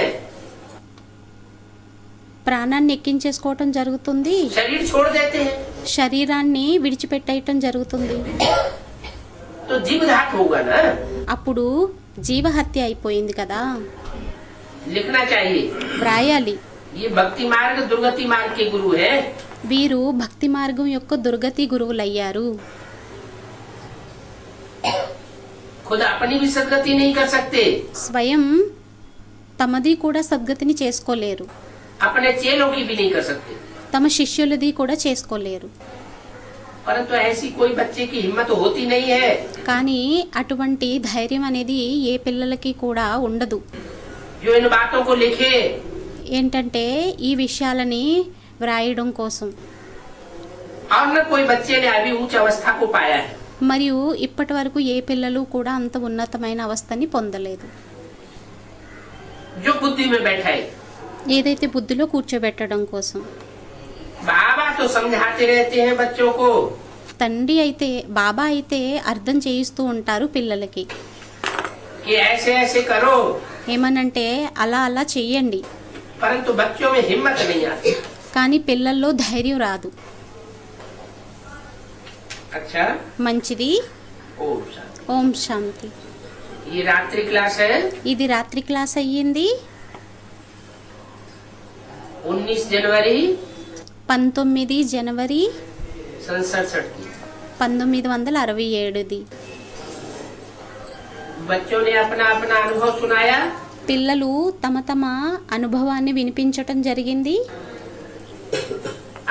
ప్రాణాన్ని ఎక్కించేసుకోవటం జరుగుతుంది. शरीर छोड़ देते हैं, శరీరాన్ని విడిచిపెట్టేయటం జరుగుతుంది. तो जीव घात होगा ना। అప్పుడు జీవహత్య అయిపోయింది కదా. लिखना चाहिए, వ్రాయాలి. ये भक्ति मार्ग दुर्गति मार्ग के गुरु है। వీరు భక్తి మార్గం యొక్క దుర్గతి గురువులయ్యారు. खुद अपनी भी सदगति नहीं कर सकते, స్వయం తమది కూడా సద్గతిని చేసుకోలేరు. अपने चेलों की भी नहीं कर सकते। తమ శిష్యులది కూడా చేసుకోలేరు. परंतु ऐसी कोई बच्चे की हिम्मत होती नहीं है కానీ అటువంటి ధైర్యం అనేది ఏ పిల్లలకి కూడా ఉండదు. जो इन बातों को लिखे। ఏంటంటే ఈ విషయాలని వ్రాయడం కోసం. और न कोई बच्चे ने अभी उच्च अवस्था को पाया है। మరియు ఇప్పటి వరకు ఏ పిల్లలు కూడా అంత ఉన్నతమైన అవస్థని పొందలేదు. जो बुद्धि में बैठा है, ఏదైతే బుద్ధిలో కూర్చోబెట్టడం కోసం. बाबा तो समझाते रहते हैं बच्चों को తండ్రి అయితే బాబా అయితే అర్థం చేయిస్తూ ఉంటారు పిల్లలకి. कि ऐसे ऐसे करो, ఏమనంటే అలా అలా చెయ్యండి. परंतु बच्चों में हिम्मत नहीं आती। కానీ పిల్లల్లో ధైర్యం రాదు. अच्छा, మంచిది. ओम शांति। ఓం శాంతి. ये रात्रि क्लास है, ఇది రాత్రి క్లాస్ అయ్యింది. 19 जनवरी 19 జనవరి 67 की। 1967ది. बच्चों ने अपना अपना अनुभव सुनाया। పిల్లలు తమ తమ అనుభవాన్ని వినిపించటం జరిగింది.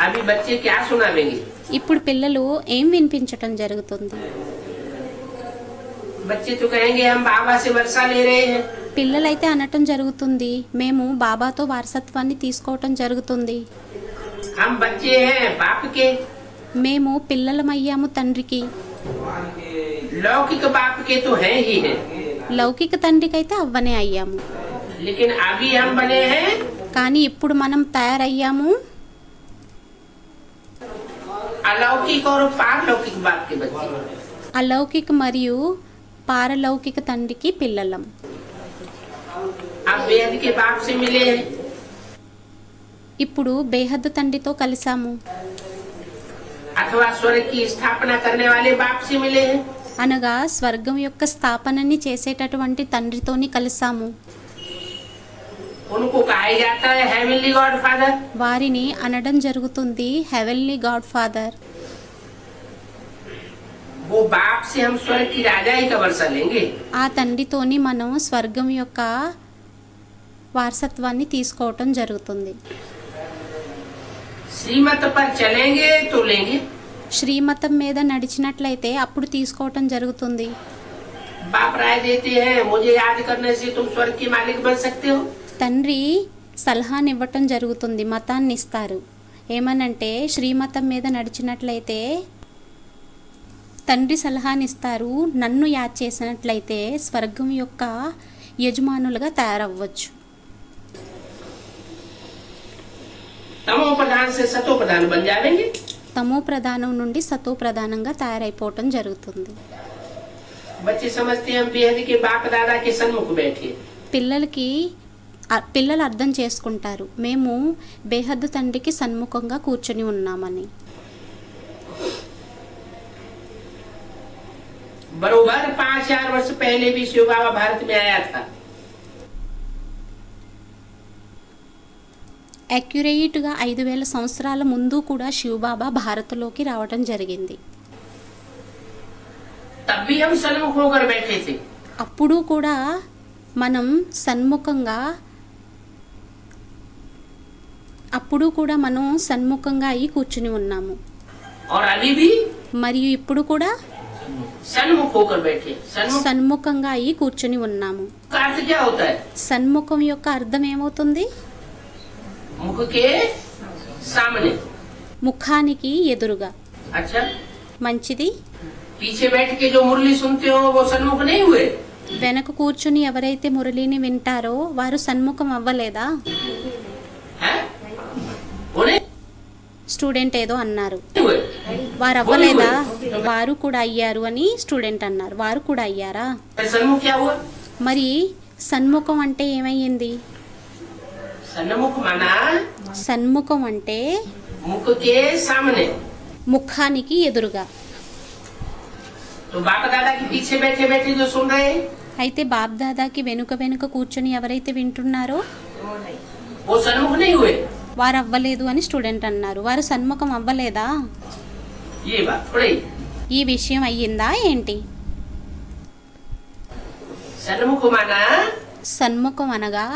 अभी बच्चे क्या सुनावेंगे? ఇప్పుడు పిల్లలు ఏం వినిపించటం జరుగుతుంది? बच्चे तो कहेंगे हम बाबा से वर्षा ले रहे हैं। పిల్లలైతే అనటం జరుగుతుంది మేము బాబాతో వారసత్వాన్ని తీసుకోవటం జరుగుతుంది. हम बच्चे हैं बाप के, మేము పిల్లలమయ్యాము తండ్రికి. लौकिक बाप के तो हैं ही हैं, లౌకిక తండ్రికైతే అవ్వనే అయ్యాము. लेकिन अभी हम बने हैं కానీ ఇప్పుడు మనం తయారయ్యాము अलौकिक और पारलौकिक बाप के बच्चे। అలౌకిక మరియు పారలౌకిక తండ్రికి పిల్లలం. आप वेद के बाप से मिले हैं, ఇప్పుడు బేహద్దు తండ్రితో కలిసాము. अथवा स्वर्ग की स्थापना करने वाले बाप से मिले हैं। అనగా స్వర్గం యొక్క స్థాపనని చేసేటటువంటి తండ్రితోని కలిసాము. उनको कहा जाता है हेवनली गॉड फादर। వారిని అనడం జరుగుతుంది హెవెన్లీ గాడ్ ఫాదర్. वो बाप से हम स्वर्ग की राजाई का वर्षा लेंगे। ఆ తండ్రితోని మనం స్వర్గం యొక్క వారసత్వాన్ని తీసుకోవటం జరుగుతుంది. श्रीमत पर चलेंगे तो लेंगे। శ్రీమతం మీద నడిచినట్లయితే అప్పుడు తీసుకోవటం జరుగుతుంది. बाप राय देते हैं मुझे याद करने से तुम स्वर्ग के मालिक बन सकते हो। తండ్రి సలహానివ్వటం జరుగుతుంది, మతాన్ని ఇస్తారు. ఏమనంటే శ్రీమతం మీద నడిచినట్లయితే తండ్రి సలహానిస్తారు, నన్ను యాద్ చేసినట్లయితే స్వర్గం యొక్క యజమానులుగా తయారవ్వచ్చు. तमो प्रधान से सतो प्रधान बन जाएंगे। తమో ప్రధానం నుండి సతో ప్రధానంగా తయారైపోవటం జరుగుతుంది. बच्चे समझते हैं हम बेहद के बाप दादा के सन्मुख बैठे। పిల్లలు అర్థం చేసుకుంటారు మేము బేహద్దు తండ్రికి సన్ముఖంగా కూర్చొని ఉన్నామని. बरोबर 5000 वर्ष पहले भी शिव बाबा भारत में आया था। యాక్యురేట్గా 5000 సంవత్సరాల ముందు కూడా శివబాబా భారత్లోకి రావడం జరిగింది. तब भी हम सन्मुख होकर बैठे थे। అప్పుడు కూడా మనం సన్ముఖంగా అయి కూర్చుని ఉన్నాము. और अभी भी మరియు ఇప్పుడు కూడా सन्मुख होकर बैठे। సన్ముఖంగా అయి కూర్చుని ఉన్నాము. का अर्थ क्या होता है? సన్ముఖం యొక్క అర్థం ఏమవుతుంది? मुख के सामने। ముఖానికి ఎదురుగా. अच्छा, మంచిది. पीछे बैठ के जो मुरली सुनते हो वो सन्मुख नहीं हुए? వెనక కూర్చుని ఎవరైతే మురళిని వింటారో వారు సన్ముఖం అవ్వలేదా? हैं? वो नहीं స్టూడెంట్ ఏదో అన్నారు, हुए। వారు అవ్వలేదా? వారు కూడా అయ్యారు అని స్టూడెంట్ అన్నారు. వారు కూడా అయ్యారా? सन्मुख क्या हुआ? మరి సన్ముఖం అంటే ఏమయ్యింది? सन्मुख माना సన్ముఖం అంటే मुख के सामने। ముఖానికి ఎదురుగా. तो बाप दादा के पीछे बैठे बैठे जो सुन रहे हैं అయితే బాప్ దాదాకి వెనుక కూర్చొని ఎవరైతే వింటున్నారో वो सन्मुख नहीं हुए। వారు అవ్వలేదు అని స్టూడెంట్ అన్నారు. వారు సన్ముఖం అవ్వలేదా? ये बात थोड़ी। ఈ విషయం అయ్యిందా ఏంటి? सन्मुख माना సన్ముఖం అనగా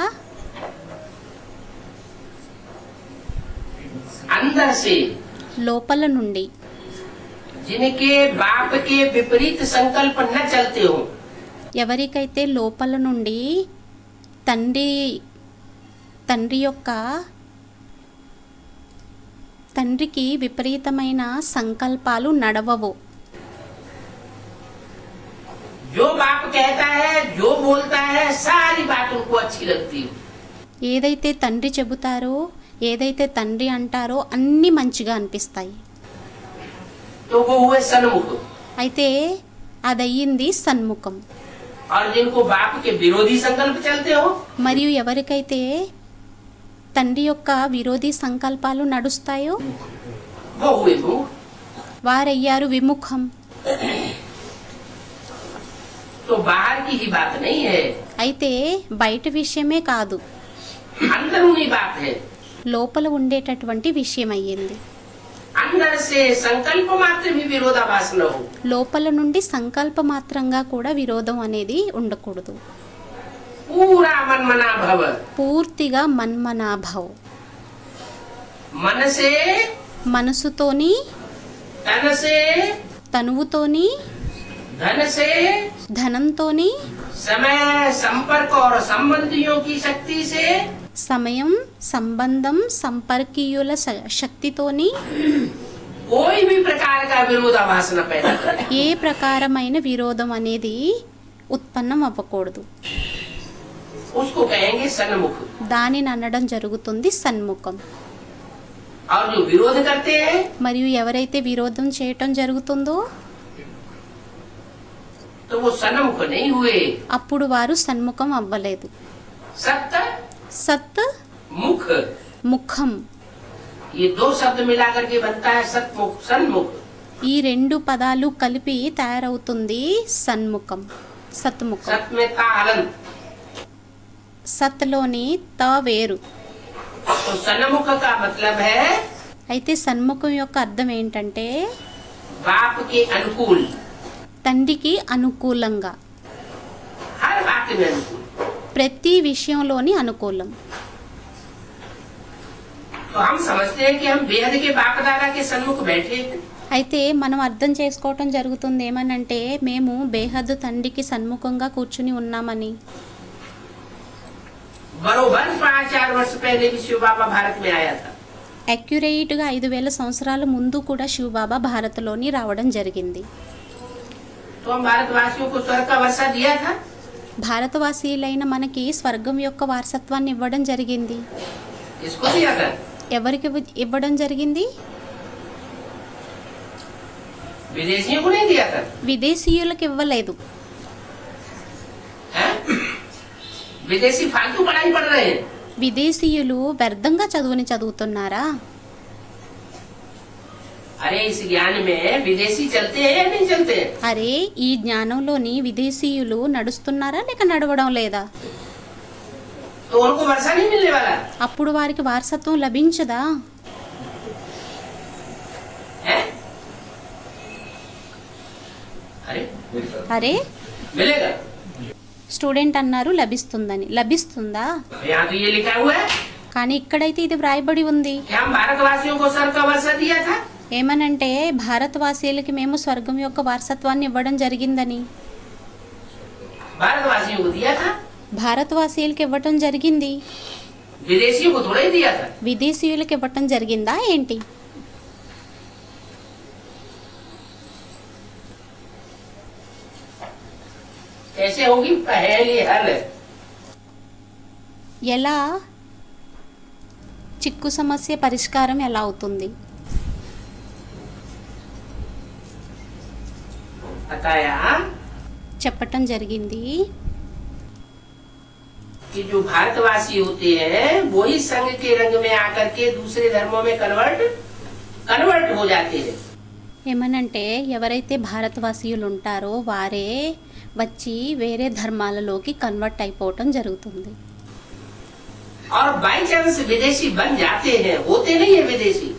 अंदर से లోపల నుండి, जिनके बाप के विपरीत संकल्प न चलते हो। ఎవరికైతే లోపల నుండి తండ్రికి విపరీతమైన సంకల్పాలు నడవవు. जो बाप कहता है, जो बोलता है, सारी बात उनको अच्छी लगती है। ఏదైతే తండ్రి చెబుతారో, ఏదైతే తండ్రి అంటారో అన్నీ మంచిగా అనిపిస్తాయి. तो वो हुए सन्मुख। అయితే అదయ్యింది సన్ముఖం. और जिनको बाप के विरोधी संकल्प चलते हो మరియు ఎవరికైతే తండ్రి యొక్క విరోధీ సంకల్పాలు నడుస్తాయో वो हुए मुख। వారయ్యారు విముఖం. तो बाहर की ही बात नहीं है, అయితే బయట విషయమే కాదు, अंदरूनी बात है। లోపల ఉండేటటువంటి విషయం అయ్యింది. अंदर से संकल्प मात्र भी विरोधाभास न हो। లోపల నుండి సంకల్ప మాత్రంగా కూడా విరోధం అనేది ఉండకూడదు. पूरा मन मना भव। పూర్తిగా మన్మనాభవ్, मन से, మనసుతోని, तन से, తనువుతోని, धन से, ధనంతోని, समय, संपर्क और संबंधियों की शक्ति से, సమయం, సంబంధం, సంపర్కీయుల శక్తితోని कोई भी प्रकार का विरोधाभास न पैदा करे। ఏ ప్రకారమైన విరోధం అనేది ఉత్పన్నం అవ్వకూడదు. उसको कहेंगे सन्मुख। దానిని అనడం జరుగుతుంది సన్ముఖం. और जो विरोध करते हैं మరియు ఎవరైతే విరోధం చేయటం జరుగుతుందో तो वो सन्मुख नहीं हुए। అప్పుడు వారు సన్ముఖం అవ్వలేదు. सत्य సత్, मुख, ముఖం, ये दो शब्द मिला करके बनता है सतमुख, सन्मुख। ఈ రెండు పదాలు కలిపి తయారవుతుంది సన్ముఖం, సత్ముఖం. सत में ता हलंत। సత్లోని త వేరు. तो सन्मुख का मतलब है అయితే సన్ముఖం యొక్క అర్థం ఏంటంటే बाप के अनुकूल, తండ్రికి అనుకూలంగా, हर बात में अनुकूल। ప్రతి విషయంలోని అనుకూలం. तो हम समझते हैं कि हम बेहद के बाप दादा के सन्मुख बैठे हैं। అయితే మనం అర్థం చేసుకోవటం జరుగుతుంది ఏమనంటే మేము బేహద్దు తండ్రికి సన్ముఖంగా కూర్చుని ఉన్నామని. बरोबर 5000 वर्ष पहले भी शिव बाबा भारत में आया था। యాక్యురేట్గా 5000 సంవత్సరాల ముందు కూడా శివబాబా భారత్లోని రావడం జరిగింది. तो हम भारतवासियों को स्वर्ग का वर्षा दिया था। భారతవాసీలైన మనకి స్వర్గం యొక్క వారసత్వాన్ని ఇవ్వడం జరిగింది. इसको दिया था। ఎవరికి ఇవ్వడం జరిగింది? विदेशियों को नहीं दिया था। విదేశీయులకు ఇవ్వలేదు. हैं? विदेशी फालतू पढ़ाई पढ़ रहे हैं। విదేశీయులు వ్యర్థంగా చదువుతున్నారా? अरे इस ज्ञान में विदेशी चलते हैं या नहीं चलते हैं? అరే ఈ జ్ఞానంలోని విదేశీయులు నడుస్తున్నారా లేక నడవడం లేదా? तो उनको वर्षा नहीं मिलने वाला అప్పుడు వారికి వారసత్వం లభించదా? है? अरे అరే मिलेगा। స్టూడెంట్ అన్నారు లభిస్తుందని. లభిస్తుందా? यहाँ तो ये लिखा हुआ है కానీ ఇక్కడైతే ఇది వ్రాయబడి ఉంది. कि हम भारतवासियों को स्वर्ग का वर्षा दिया था। ఏమనంటే భారతవాసీలకి మేము స్వర్గం యొక్క వారసత్వాన్ని ఇవ్వడం జరిగిందని. भारतवासियों को दिया था, భారతవాసీలకి ఇవ్వటం జరిగింది, विदेशियों को थोड़ा ही दिया था। విదేశీయులకి ఇవ్వటం జరిగిందా ఏంటి? कैसे होगी पहली हल? ఎలా చిక్కు సమస్య పరిష్కారం ఎలా అవుతుంది? बताया చెప్పటం జరిగింది कि जो भारतवासी होते हैं वही संघ के रंग में आकर के दूसरे धर्मों में कन्वर्ट हो जाते हैं। ఏమనంటే ఎవరైతే భారతవాసీయులు ఉంటారో వారే వచ్చి వేరే ధర్మాలలోకి కన్వర్ట్ అయిపోవటం జరుగుతుంది. और बाई चांस विदेशी बन जाते हैं, होते नहीं है विदेशी।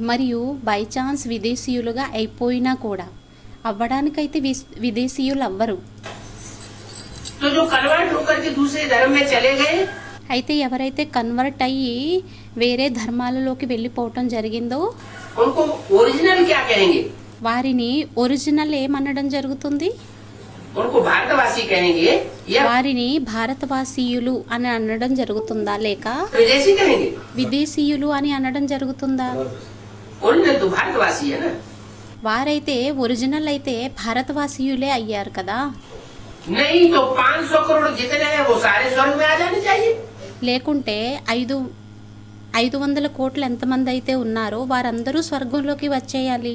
మరియు బై ఛాన్స్ విదేశీయులుగా అయిపోయినా కూడా అవ్వడానికైతే విదేశీయులు అవ్వరు. तो जो कन्वर्ट होकर के दूसरे धर्म में चले गए అయితే ఎవరైతే కన్వర్ట్ అయ్యి వేరే ధర్మాలలోకి వెళ్ళిపోవటం జరిగిందో उनको ओरिजिनल क्या कहेंगे? వారిని ఒరిజినల్ ఏమనడం జరుగుతుంది? उनको भारतवासी कहेंगे या వారిని భారతవాసీయులు అని అనడం జరుగుతుందా లేక विदेशी कहेंगे? విదేశీయులు అని అనడం జరుగుతుందా? ओरिजिनल तो भारतवासी है ना। వారైతే ఒరిజినల్ అయితే భారతవాసీయులే అయ్యారు కదా. नहीं तो 500 करोड़ जितने हैं वो सारे स्वर्ग में आ जाने चाहिए। లేకుంటే 500 కోట్లు ఎంతమంది అయితే ఉన్నారో వారందరూ స్వర్గంలోకి వచ్చేయాలి.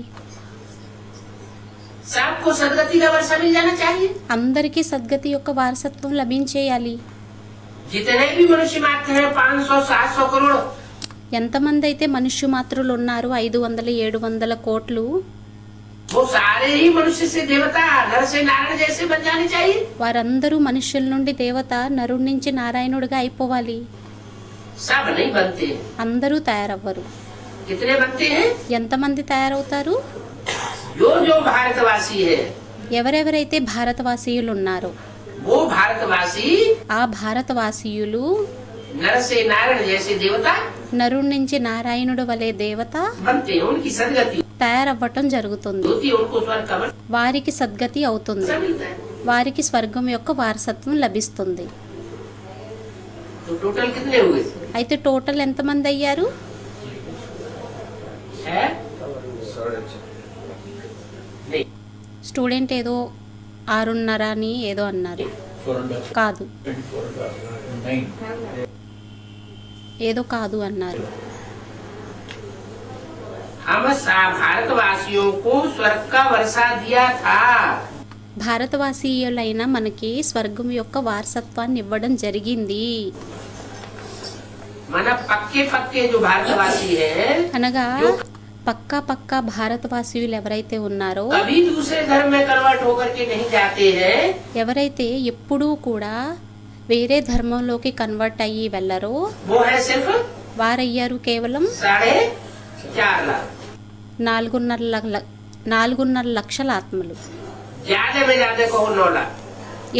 सबको सदगति का वर्षा मिल जाना चाहिए। అందరికీ సద్గతి యొక్క వారసత్వం లభించేయాలి. जितने भी मनुष्य मात्र हैं 500 700 करोड़ ఎంతమంది అయితే మనుష్య మాత్రులు ఉన్నారు 500 700 కోట్లు वो सारे ही मनुष्य से देवता नर से नारायण जैसे बन जाने चाहिए। వారందరూ మనుష్యుల నుండి దేవత, నరుడి నుంచి నారాయణుడిగా అయిపోవాలి. सब नहीं बनते, అందరూ తయారవ్వరు. कितने बनते हैं? ఎంతమంది తయారవుతారు? जो जो भारतवासी है ఎవరెవరైతే భారతవాసీయులు ఉన్నారో वो भारतवासी ఆ భారతవాసీయులు नर से नारायण जैसे देवता నరుడి నుంచి నారాయణుడు వలె దేవత बनते हैं। उनकी सदगति తయారవ్వటం జరుగుతుంది. होती है, उनको स्वर्ग का वर्षा వారికి సద్గతి అవుతుంది. मिलता है। వారికి స్వర్గం యొక్క వారసత్వం లభిస్తుంది. तो टोटल कितने हुए అయితే టోటల్ ఎంతమంది అయ్యారు? है? नहीं, స్టూడెంట్ ఏదో 6.5 అని ఏదో అన్నారు. కాదు, ఏదో కాదు అన్నారు. हम भारतवासियों को स्वर्ग का वर्षा दिया था। భారతవాసీయులైన మనకి స్వర్గం యొక్క వారసత్వాన్ని ఇవ్వడం జరిగింది. माना पक्के पक्के जो भारतवासी है అనగా పక్కా భారతవాసీయులు ఎవరైతే ఉన్నారో कभी दूसरे धर्म में कन्वर्ट होकर के नहीं जाते हैं। ఎవరైతే ఎప్పుడూ కూడా వేరే ధర్మంలోకి కన్వర్ట్ అయ్యి వెళ్ళరో वो है सिर्फ వారయ్యారు కేవలం 4.5 लाख। 4.5 లక్షల ఆత్మలు. ज्यादा में ज्यादा कहो 9 लाख।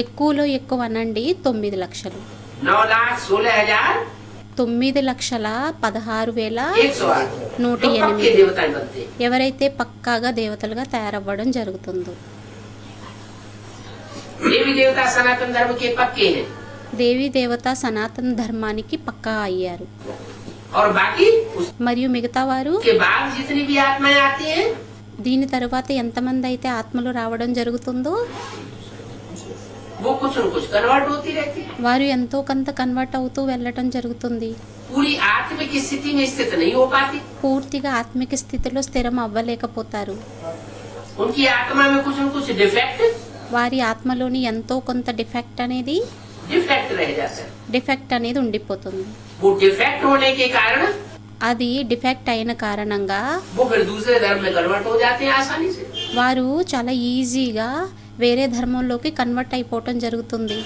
ఎక్కువలో ఎక్కువ అనండి 9 లక్షలు. 9,16,108 9,16,16,108 पक्के देवता बनते। ఎవరైతే పక్కాగా దేవతలుగా తయారవ్వడం జరుగుతుందో देवी देवता सनातन धर्म के पक्के हैं దేవీ దేవత సనాతన ధర్మానికి పక్కా అయ్యారు. और बाकी మరియు మిగతా వారు उसके बाद जितनी भी आत्माएं आती हैं దీని తరువాత ఎంతమంది అయితే ఆత్మలు రావడం జరుగుతుందో वो कुछ न कुछ कन्वर्ट होती रहती है। వారు ఎంతో కొంత కన్వర్ట్ అవుతూ వెళ్ళటం జరుగుతుంది. पूरी आत्मिक स्थिति में स्थित नहीं हो पाती। పూర్తిగా ఆత్మిక స్థితిలో స్థిరం అవ్వలేకపోతారు. उनकी आत्मा में कुछ न कुछ डिफेक्ट వారి ఆత్మలోని ఎంతో కొంత డిఫెక్ట్ అనేది रह जाता है। డిఫెక్ట్ అనేది ఉండిపోతుంది. वो डिफेक्ट होने के कारण అది డిఫెక్ట్ అయిన కారణంగా वो फिर दूसरे धर्म में कन्वर्ट हो जाते हैं आसानी से। వారు చాలా ఈజీగా వేరే ధర్మంలోకి కన్వర్ట్ అయిపోవటం జరుగుతుంది.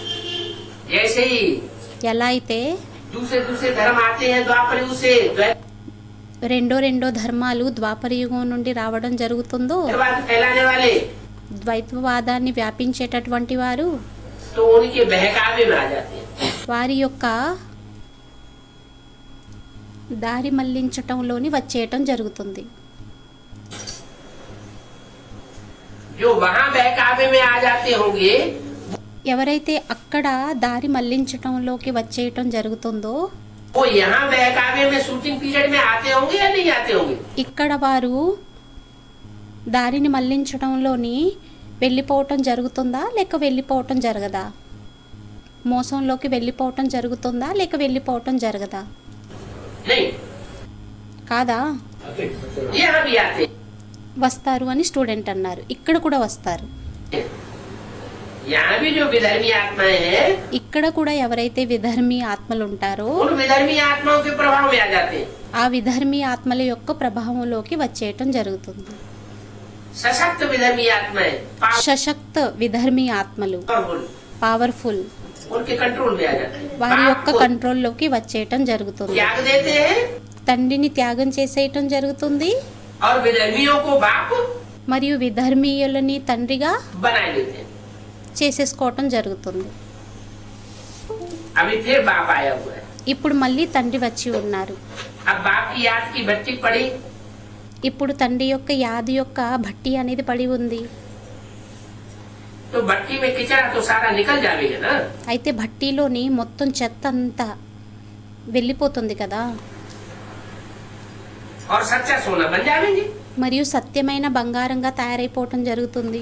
जैसे ही ఎలా అయితే दूसरे दूसरे धर्म आते हैं द्वापर युग से, రెండో ధర్మాలు ద్వాపర యుగం నుండి రావడం జరుగుతుందో, द्वैतवाद फैलाने वाले ద్వైతవాదాన్ని వ్యాపించేటటువంటి వారు तो उनके बहकावे में आ जाते हैं। వారి యొక్క దారి మళ్లించటంలోని వచ్చేయటం జరుగుతుంది. जो वहाँ बहकावे में आ जाते होंगे, ఎవరైతే అక్కడ దారి మళ్లించటంలోకి వచ్చేయటం జరుగుతుందో वो यहाँ बहकावे में शूटिंग पीरियड में आते होंगे या नहीं आते होंगे? ఇక్కడ వారు దారిని మళ్లించడంలోని వెళ్ళిపోవటం జరుగుతుందా లేక వెళ్ళిపోవటం జరగదా? మోసంలోకి వెళ్ళిపోవటం జరుగుతుందా లేక వెళ్ళిపోవటం జరగదా? नहीं, కాదా? यहाँ भी आते వస్తారు అని స్టూడెంట్ అన్నారు. ఇక్కడ కూడా వస్తారు. हैं। यहाँ भी जो विधर्मी आत्माएं हैं, ఇక్కడ కూడా ఎవరైతే విధర్మీ ఆత్మలు ఉంటారో उन विधर्मी आत्माओं के प्रभाव में आ जाते हैं। ఆ విధర్మీ ఆత్మల యొక్క ప్రభావంలోకి వచ్చేయటం జరుగుతుంది. सशक्त विधर्मी आत्माएं సశక్త విధర్మీ ఆత్మలు पावरफुल, పవర్ఫుల్ उनके कंट्रोल में आ जाते हैं। వారి बाप యొక్క को కంట్రోల్లోకి వచ్చేయటం జరుగుతుంది. त्याग देते हैं తండ్రిని త్యాగం చేసేయటం జరుగుతుంది और विधर्मियों को बाप మరియు విధర్మీయులని తండ్రిగా बना लेते हैं। చేసేసుకోవటం జరుగుతుంది. अभी फिर बाप आया हुआ है। ఇప్పుడు మళ్ళీ తండ్రి వచ్చి ఉన్నారు. अब बाप की याद की भट्टी पड़ी, ఇప్పుడు తండ్రి యొక్క యాది యొక్క భట్టి అనేది పడి ఉంది. तो भट्टी में किचड़ा तो सारा निकल जाएगा ना। అయితే భట్టీలోని మొత్తం చెత్త అంతా వెళ్ళిపోతుంది కదా, और सच्चा सोना बन जाएंगे। మరియు సత్యమైన బంగారంగా తయారైపోవటం జరుగుతుంది.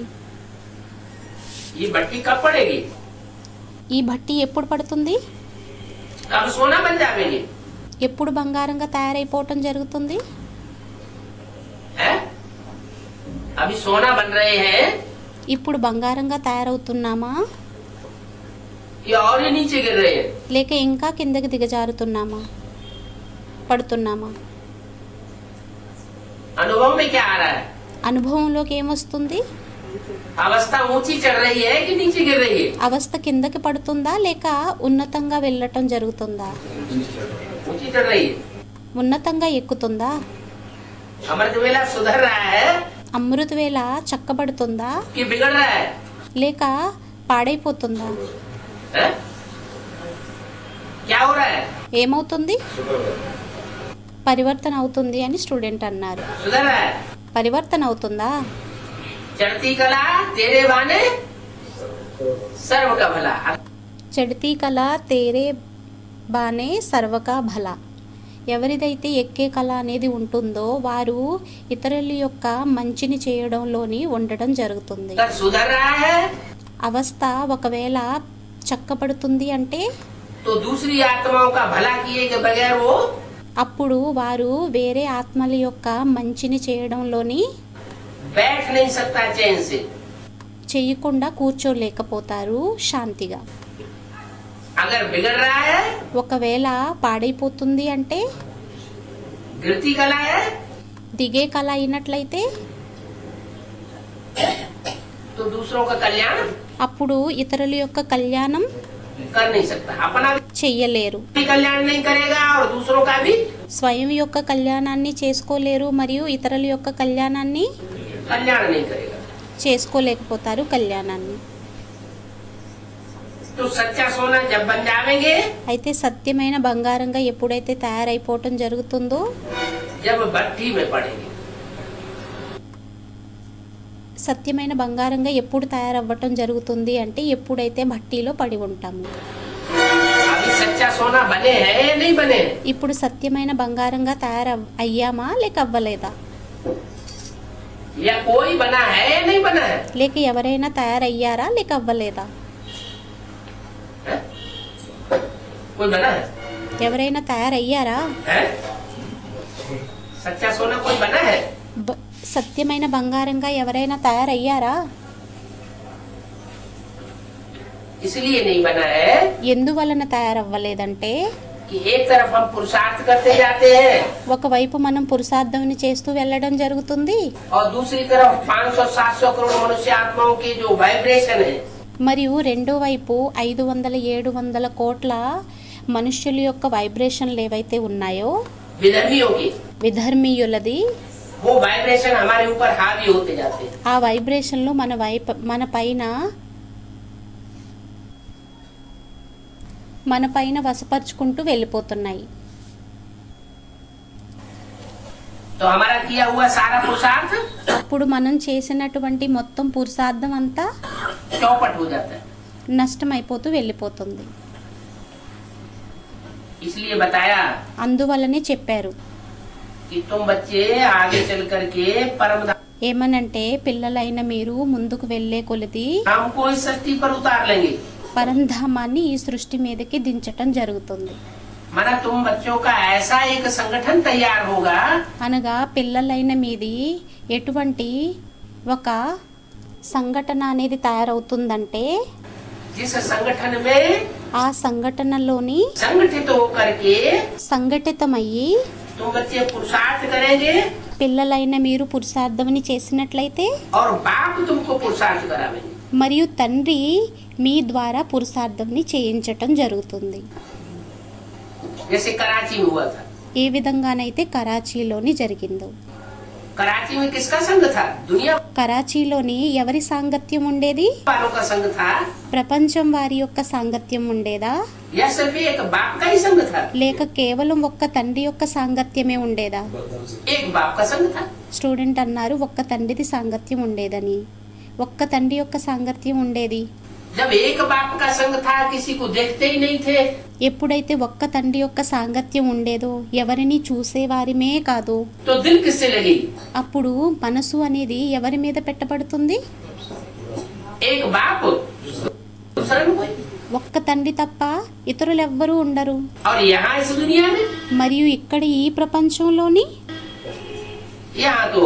ये भट्टी कब पड़ेगी? ఈ భట్టి ఎప్పుడు పడుతుంది? कब सोना बन जाएंगे? ఎప్పుడు బంగారంగా తయారైపోవటం జరుగుతుంది? हैं? अभी सोना बन रहे हैं ఇప్పుడు బంగారంగా తయారవుతున్నామా या और ही नीचे गिर रहे हैं? లేక ఇంకా కిందకి దిగజారుతున్నామా, పడుతున్నామా? अनुभव में क्या आ रहा है? అనుభవంలోకి ఏమొస్తుంది? अवस्था ऊंची चढ़ रही है कि नीचे गिर रही है? అవస్థ కిందకి పడుతుందా లేక ఉన్నతంగా వెళ్ళటం జరుగుతుందా? ऊंची चढ़ रही है। ఉన్నతంగా ఎక్కుతుందా? अमृत वेला सुधर रहा है అమృత వేళ చక్కబడుతుందా कि बिगड़ रहा है? లేక పాడైపోతుందా? हैं? क्या हो रहा है? ఏమవుతుంది? పరివర్తన అవుతుంది అని స్టూడెంట్ అన్నారు. सुधर रहा है। పరివర్తన అవుతుందా? चढ़ती कला तेरे बाने सर्व का भला। చెడితీ కళ తేరే బానే సర్వకా భల. ఎవరిదైతే ఎక్కే కళ అనేది ఉంటుందో వారు ఇతరుల యొక్క మంచిని చేయడంలోని ఉండడం జరుగుతుంది. अगर सुधर रहा है అవస్థ ఒకవేళ చక్కబడుతుంది అంటే तो दूसरी आत्माओं का भला किए के बगैर वो అప్పుడు వారు వేరే ఆత్మల యొక్క మంచిని చేయడంలోని बैठ नहीं सकता चैन से। చేయకుండా కూర్చోలేకపోతారు శాంతిగా. अगर बिगड़ रहा है, ఒకవేళ పాడైపోతుంది అంటే गिरती कला है, దిగే కళ అయినట్లయితే तो दूसरों का कल्याण అప్పుడు ఇతరుల యొక్క కళ్యాణం कर नहीं सकता। अपना చెయ్యలేరు, भी कल्याण नहीं करेगा और दूसरों का भी స్వయం యొక్క కళ్యాణాన్ని చేసుకోలేరు మరియు ఇతరుల యొక్క కళ్యాణాన్ని कल्याण नहीं करेगा। చేసుకోలేకపోతారు కళ్యాణాన్ని. तो सच्चा सोना जब बन जाएंगे, అయితే సత్యమైన బంగారంగా ఎప్పుడైతే తయారైపోవటం జరుగుతుందో जब भट्टी में पड़ेंगे। సత్యమైన బంగారంగా ఎప్పుడు తయారవ్వటం జరుగుతుంది అంటే ఎప్పుడైతే భట్టీలో పడి ఉంటాము. अभी सच्चा सोना बने हैं या नहीं बने? ఇప్పుడు సత్యమైన బంగారంగా అయ్యామా లేక అవ్వలేదా? या कोई बना है या नहीं बना है? లేక ఎవరైనా తయారయ్యారా లేక అవ్వలేదా? हैं? कोई बना है? ఎవరైనా తయారయ్యారా? हैं? सच्चा सोना कोई बना है? సత్యమైన బంగారంగా ఎవరైనా తయారయ్యారా? इसलिए नहीं बना है ఎందువలన తయారవ్వలేదంటే कि एक तरफ हम पुरुषार्थ करते जाते हैं ఒకవైపు మనం పురుషార్థంని చేస్తూ వెళ్ళడం జరుగుతుంది, और दूसरी तरफ 500-700 करोड़ मनुष्य आत्माओं की जो वाइब्रेशन है మరియు రెండో వైపు 500-700 కోట్ల మనుష్యుల యొక్క వైబ్రేషన్లు ఏవైతే ఉన్నాయో विधर्मियों की, విధర్మీయులది, वो वाइब्रेशन हमारे ऊपर हावी होते जाते हैं। ఆ వైబ్రేషన్లు మన పైన వశపరుచుకుంటూ వెళ్ళిపోతున్నాయి. तो हमारा किया हुआ सारा पुरुषार्थ అప్పుడు మనం చేసినటువంటి మొత్తం పురుషార్థం అంతా चौपट हो जाता है। నష్టమైపోతూ వెళ్ళిపోతుంది. इसलिए बताया అందువల్లనే చెప్పారు कि तुम बच्चे आगे चल करके परम ఏమనంటే, పిల్లలైన మీరు ముందుకు వెళ్లే కొలది धाम को इस सृष्टि पर उतार लेंगे। పరంధామాన్ని ఈ సృష్టి మీదకి దించటం జరుగుతుంది. माना तुम बच्चों का ऐसा एक संगठन तैयार होगा అనగా పిల్లలైన మీది ఎటువంటి ఒక సంఘటన అనేది తయారవుతుందంటే, जिस संगठन में ఆ సంఘటనలోని संगठित होकर के సంఘటితమయ్యి तुम बच्चे पुरुषार्थ करेंगे పిల్లలైన మీరు పురుషార్థమని చేసినట్లయితే, और बाप तुमको पुरुषार्थ करावेंगे। మరియు తండ్రి మీ ద్వారా పురుషార్థంని చేయించటం జరుగుతుంది. जैसे कराची में हुआ था। ఏ విధంగానైతే కరాచీలోని జరిగిందో. कराची में किसका संघ था? दुनिया కరాచీలోని ఎవరి సాంగత్యం ఉండేది? वालों का संघ था ప్రపంచం వారి యొక్క సాంగత్యం ఉండేదా, या सिर्फ एक बाप का ही संघ था? లేక కేవలం ఒక్క తండ్రి యొక్క సాంగత్యమే ఉండేదా? एक बाप का संघ था। స్టూడెంట్ అన్నారు ఒక్క తండ్రిది సాంగత్యం ఉండేదని. ఒక్క తండ్రి యొక్క సాంగత్యం ఉండేది. जब एक बाप का संघ था किसी को देखते ही नहीं थे, ఎప్పుడైతే ఒక్క తండ్రి యొక్క సాంగత్యం ఉండేదో ఎవరిని చూసేవారిమే కాదు, तो दिल किससे लगेगी? అప్పుడు మనసు అనేది ఎవరి మీద పెట్టబడుతుంది? एक बाप दूसरा न कोई। ఒక్క తండ్రి తప్ప ఇతరులెవ్వరూ ఉండరు. और यहाँ इस दुनिया में మరియు ఇక్కడ ఈ ప్రపంచంలోని यहाँ तो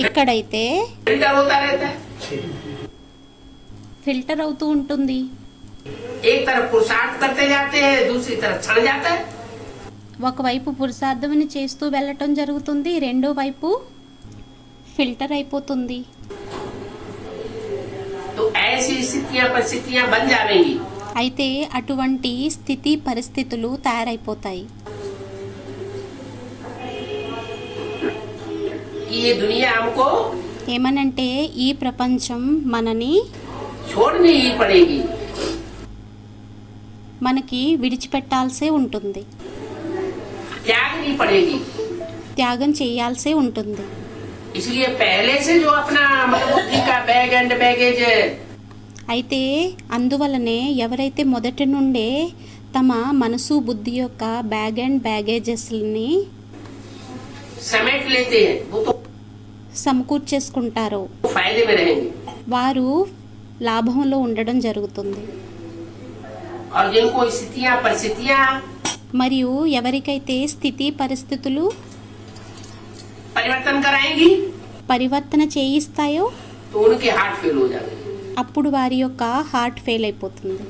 ఇక్కడైతే फिल्टर होता रहता है। ఫిల్టర్ అవుతూ ఉంటుంది. एक तरफ पुरुषार्थ करते जाते हैं, दूसरी तरफ छड़ जाता है। ఒకవైపు పురుషార్థమని చేస్తూ వెళ్ళటం జరుగుతుంది, రెండో వైపు ఫిల్టర్ అయిపోతుంది. तो ऐसी स्थितियां परिस्थितियां बन जाएंगी అయితే అటువంటి స్థితి పరిస్థితులు తయారైపోతాయి. कि ये दुनिया हमको ఏమనంటే, ఈ ప్రపంచం మనని छोड़नी ही पड़ेगी। మనకి విడిచిపెట్టాల్సే ఉంటుంది, त्यागनी पड़ेगी। త్యాగం చేయాల్సే ఉంటుంది. इसलिए पहले से जो अपना बुद्धि का बैग एंड बैगेज అయితే అందువలనే ఎవరైతే మొదటి నుండే తమ మనసు బుద్ధి యొక్క బ్యాగ్ అండ్ బ్యాగేజెస్ని समेट लेते हैं, वो तो సమకూర్చేసుకుంటారో फायदे में रहेंगे। వారు లాభంలో ఉండడం జరుగుతుంది. और जिनको स्थितियां परिस्थितियां మరియు ఎవరికైతే స్థితి పరిస్థితులు परिवर्तन कराएंगी పరివర్తన చేయిస్తాయో तो उनके हार्ट फेल हो जाएंगे। అప్పుడు వారి యొక్క హార్ట్ ఫెయిల్ అయిపోతుంది.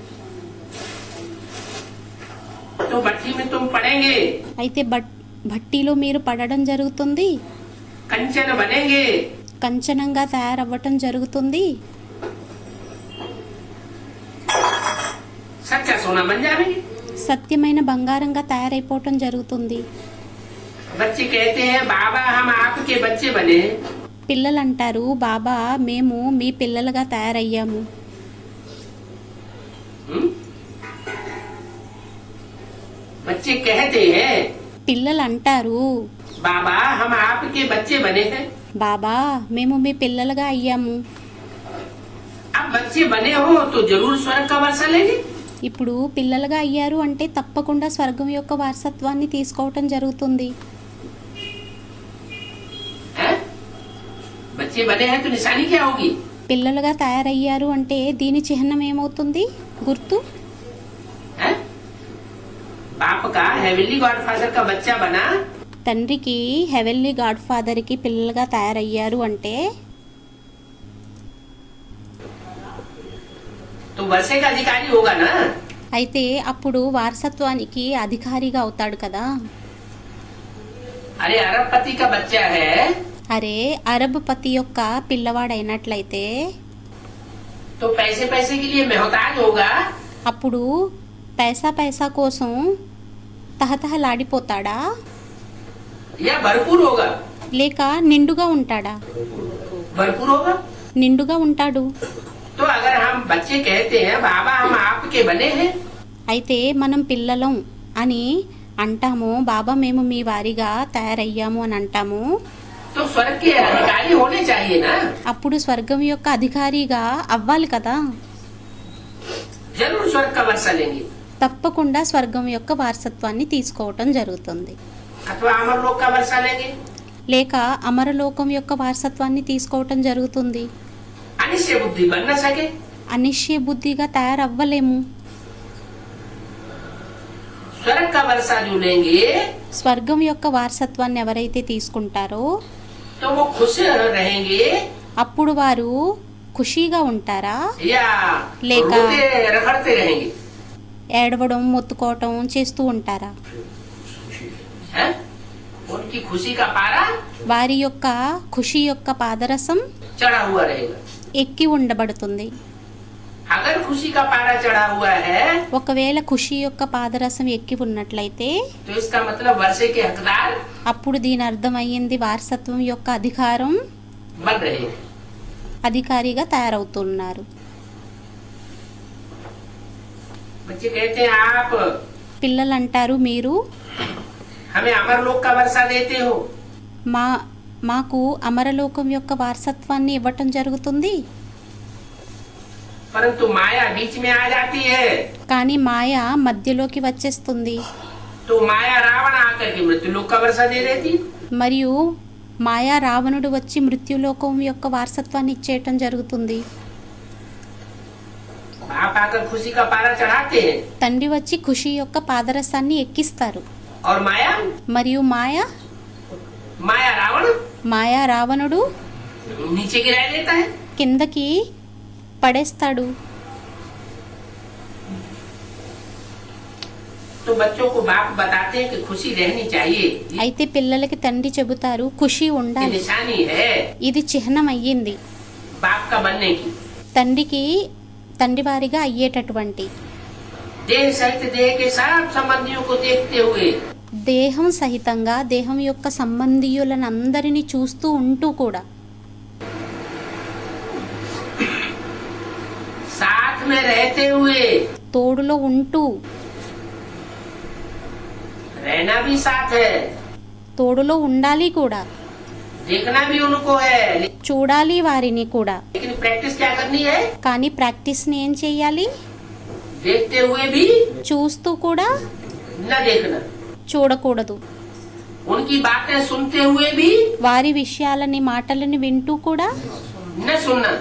तो भट्टी में तुम पड़ेंगे, అయితే భట్టీలో మీరు పడడం జరుగుతుంది, कंचन बनेंगे, కంచనంగా తయారవ్వటం జరుగుతుంది, सच्चा सोना बन जाएंगे। సత్యమైన బంగారంగా తయారైపోవటం జరుగుతుంది. बच्चे कहते हैं बाबा हम आपके बच्चे बने, పిల్లలు అంటారు, బాబా మేము మీ పిల్లలుగా తయారయ్యాము. बच्चे कहते हैं పిల్లలు అంటారు, बाबा हम आपके बच्चे बने हैं। బాబా మేము మీ పిల్లలుగా అయ్యాము. अब बच्चे बने हो तो जरूर स्वर्ग का वर्षा लेंगे। ఇప్పుడు పిల్లలుగా అయ్యారు అంటే తప్పకుండా స్వర్గం యొక్క వారసత్వాన్ని తీసుకోవటం జరుగుతుంది. हैं? बच्चे बने हैं तो निशानी क्या होगी? పిల్లలుగా తయారయ్యారు అంటే దీని చిహ్నం ఏమవుతుంది? గుర్తు हैं? बाप का हेवनली गॉडफादर का बच्चा बना తండ్రికి హెవెన్లీ గాడ్ ఫాదర్కి పిల్లలుగా తయారయ్యారు అంటే तो वर्षे का अधिकारी होगा ना। అయితే అప్పుడు వారసత్వానికి అధికారిగా అవుతాడు కదా. अरे अरबपति का बच्चा है అరే అరబ్ పతి యొక్క పిల్లవాడైనట్లయితే तो पैसे पैसे के लिए मोहताज होगा అప్పుడు పైసా కోసం తహతహలాడిపోతాడా, या भरपूर होगा? లేక నిండుగా ఉంటాడా? भरपूर होगा। నిండుగా ఉంటాడు. तो अगर हम बच्चे कहते हैं बाबा हम आपके बने हैं, అయితే మనం పిల్లలం అని అంటాము, బాబా మేము మీ వారిగా తయారయ్యాము అని అంటాము. तो स्वर्ग के अधिकारी होने चाहिए ना। అప్పుడు స్వర్గం యొక్క అధికారిగా అవ్వాలి కదా. जरूर स्वर्ग का वर्षा लेंगे తప్పకుండా స్వర్గం యొక్క వారసత్వాన్ని తీసుకోవటం జరుగుతుంది. अथवा अमर लोक का वर्षा लेंगे। లేక అమరలోకం యొక్క వారసత్వాన్ని తీసుకోవటం జరుగుతుంది. अनिश्चय बुद्धि बन न सके। అనిశ్చయ బుద్ధిగా తయారవ్వలేము. स्वर्ग का वर्षा जो लेंगे స్వర్గం యొక్క వారసత్వాన్ని ఎవరైతే తీసుకుంటారో तो वो खुश रहेंगे అప్పుడు వారు ఖుషీగా ఉంటారా, या लेका। रोते रखड़ते रहेंगे? ఏడవడం మొత్తుకోవటం చేస్తూ ఉంటారా? हैं? उनकी खुशी का पारा వారి యొక్క ఖుషి యొక్క పాదరసం चढ़ा हुआ रहेगा। ఎక్కి ఉండబడుతుంది. अगर खुशी का पारा चढ़ा हुआ है ఒకవేళ ఖుషి యొక్క పాదరసం ఎక్కి ఉన్నట్లయితే तो इसका मतलब वर्षे के हकदार అప్పుడు దీని అర్థమయ్యింది వారసత్వం యొక్క అధికారం बन रहे हैं। అధికారిగా తయారవుతున్నారు. बच्चे कहते हैं आप పిల్లలు అంటారు, మీరు हमें अमर लोक का वर्षा देते हो, మాకు అమరలోకం యొక్క వారసత్వాన్ని ఇవ్వటం జరుగుతుంది. परंतु माया बीच में आ जाती है కానీ మాయ మధ్యలోకి వచ్చేస్తుంది. तो माया रावण आकर के मृत्यु लोक का वर्षा दे देती। మరియు మాయా రావణుడు వచ్చి మృత్యులోకం యొక్క వారసత్వాన్ని ఇచ్చేయటం జరుగుతుంది. आप आकर खुशी का पारा चढ़ाते हैं తండ్రి వచ్చి ఖుషి యొక్క పాదరసాన్ని ఎక్కిస్తారు. और माया మరియు माया रावण మాయా రావణుడు नीचे गिरा देता है। కిందకి పడేస్తాడు. तो बच्चों को बाप बताते हैं कि खुशी रहनी चाहिए, అయితే పిల్లలకి తండ్రి చెబుతారు, ఖుషి ये ఉండాలి, निशानी है ఇది చిహ్నం అయ్యింది बाप का बनने की। తండ్రికి తండ్రి వారిగా అయ్యేటటువంటి. देह सहित देह के सब संबंधियों को देखते हुए దేహం సహితంగా దేహం యొక్క సంబంధీయులనందరినీ చూస్తూ ఉంటూ కూడా साथ में रहते हुए తోడులో ఉంటూ, रहना भी साथ है, తోడులో ఉండాలి కూడా, देखना भी उनको है, చూడాలి వారిని కూడా. लेकिन प्रैक्टिस क्या करनी है? కానీ ప్రాక్టీస్ని ఏం చేయాలి? देखते हुए भी చూస్తూ కూడా न देखना, చూడకూడదు. उनकी बातें सुनते हुए भी వారి విషయాలని మాటలని వింటూ కూడా न सुनना।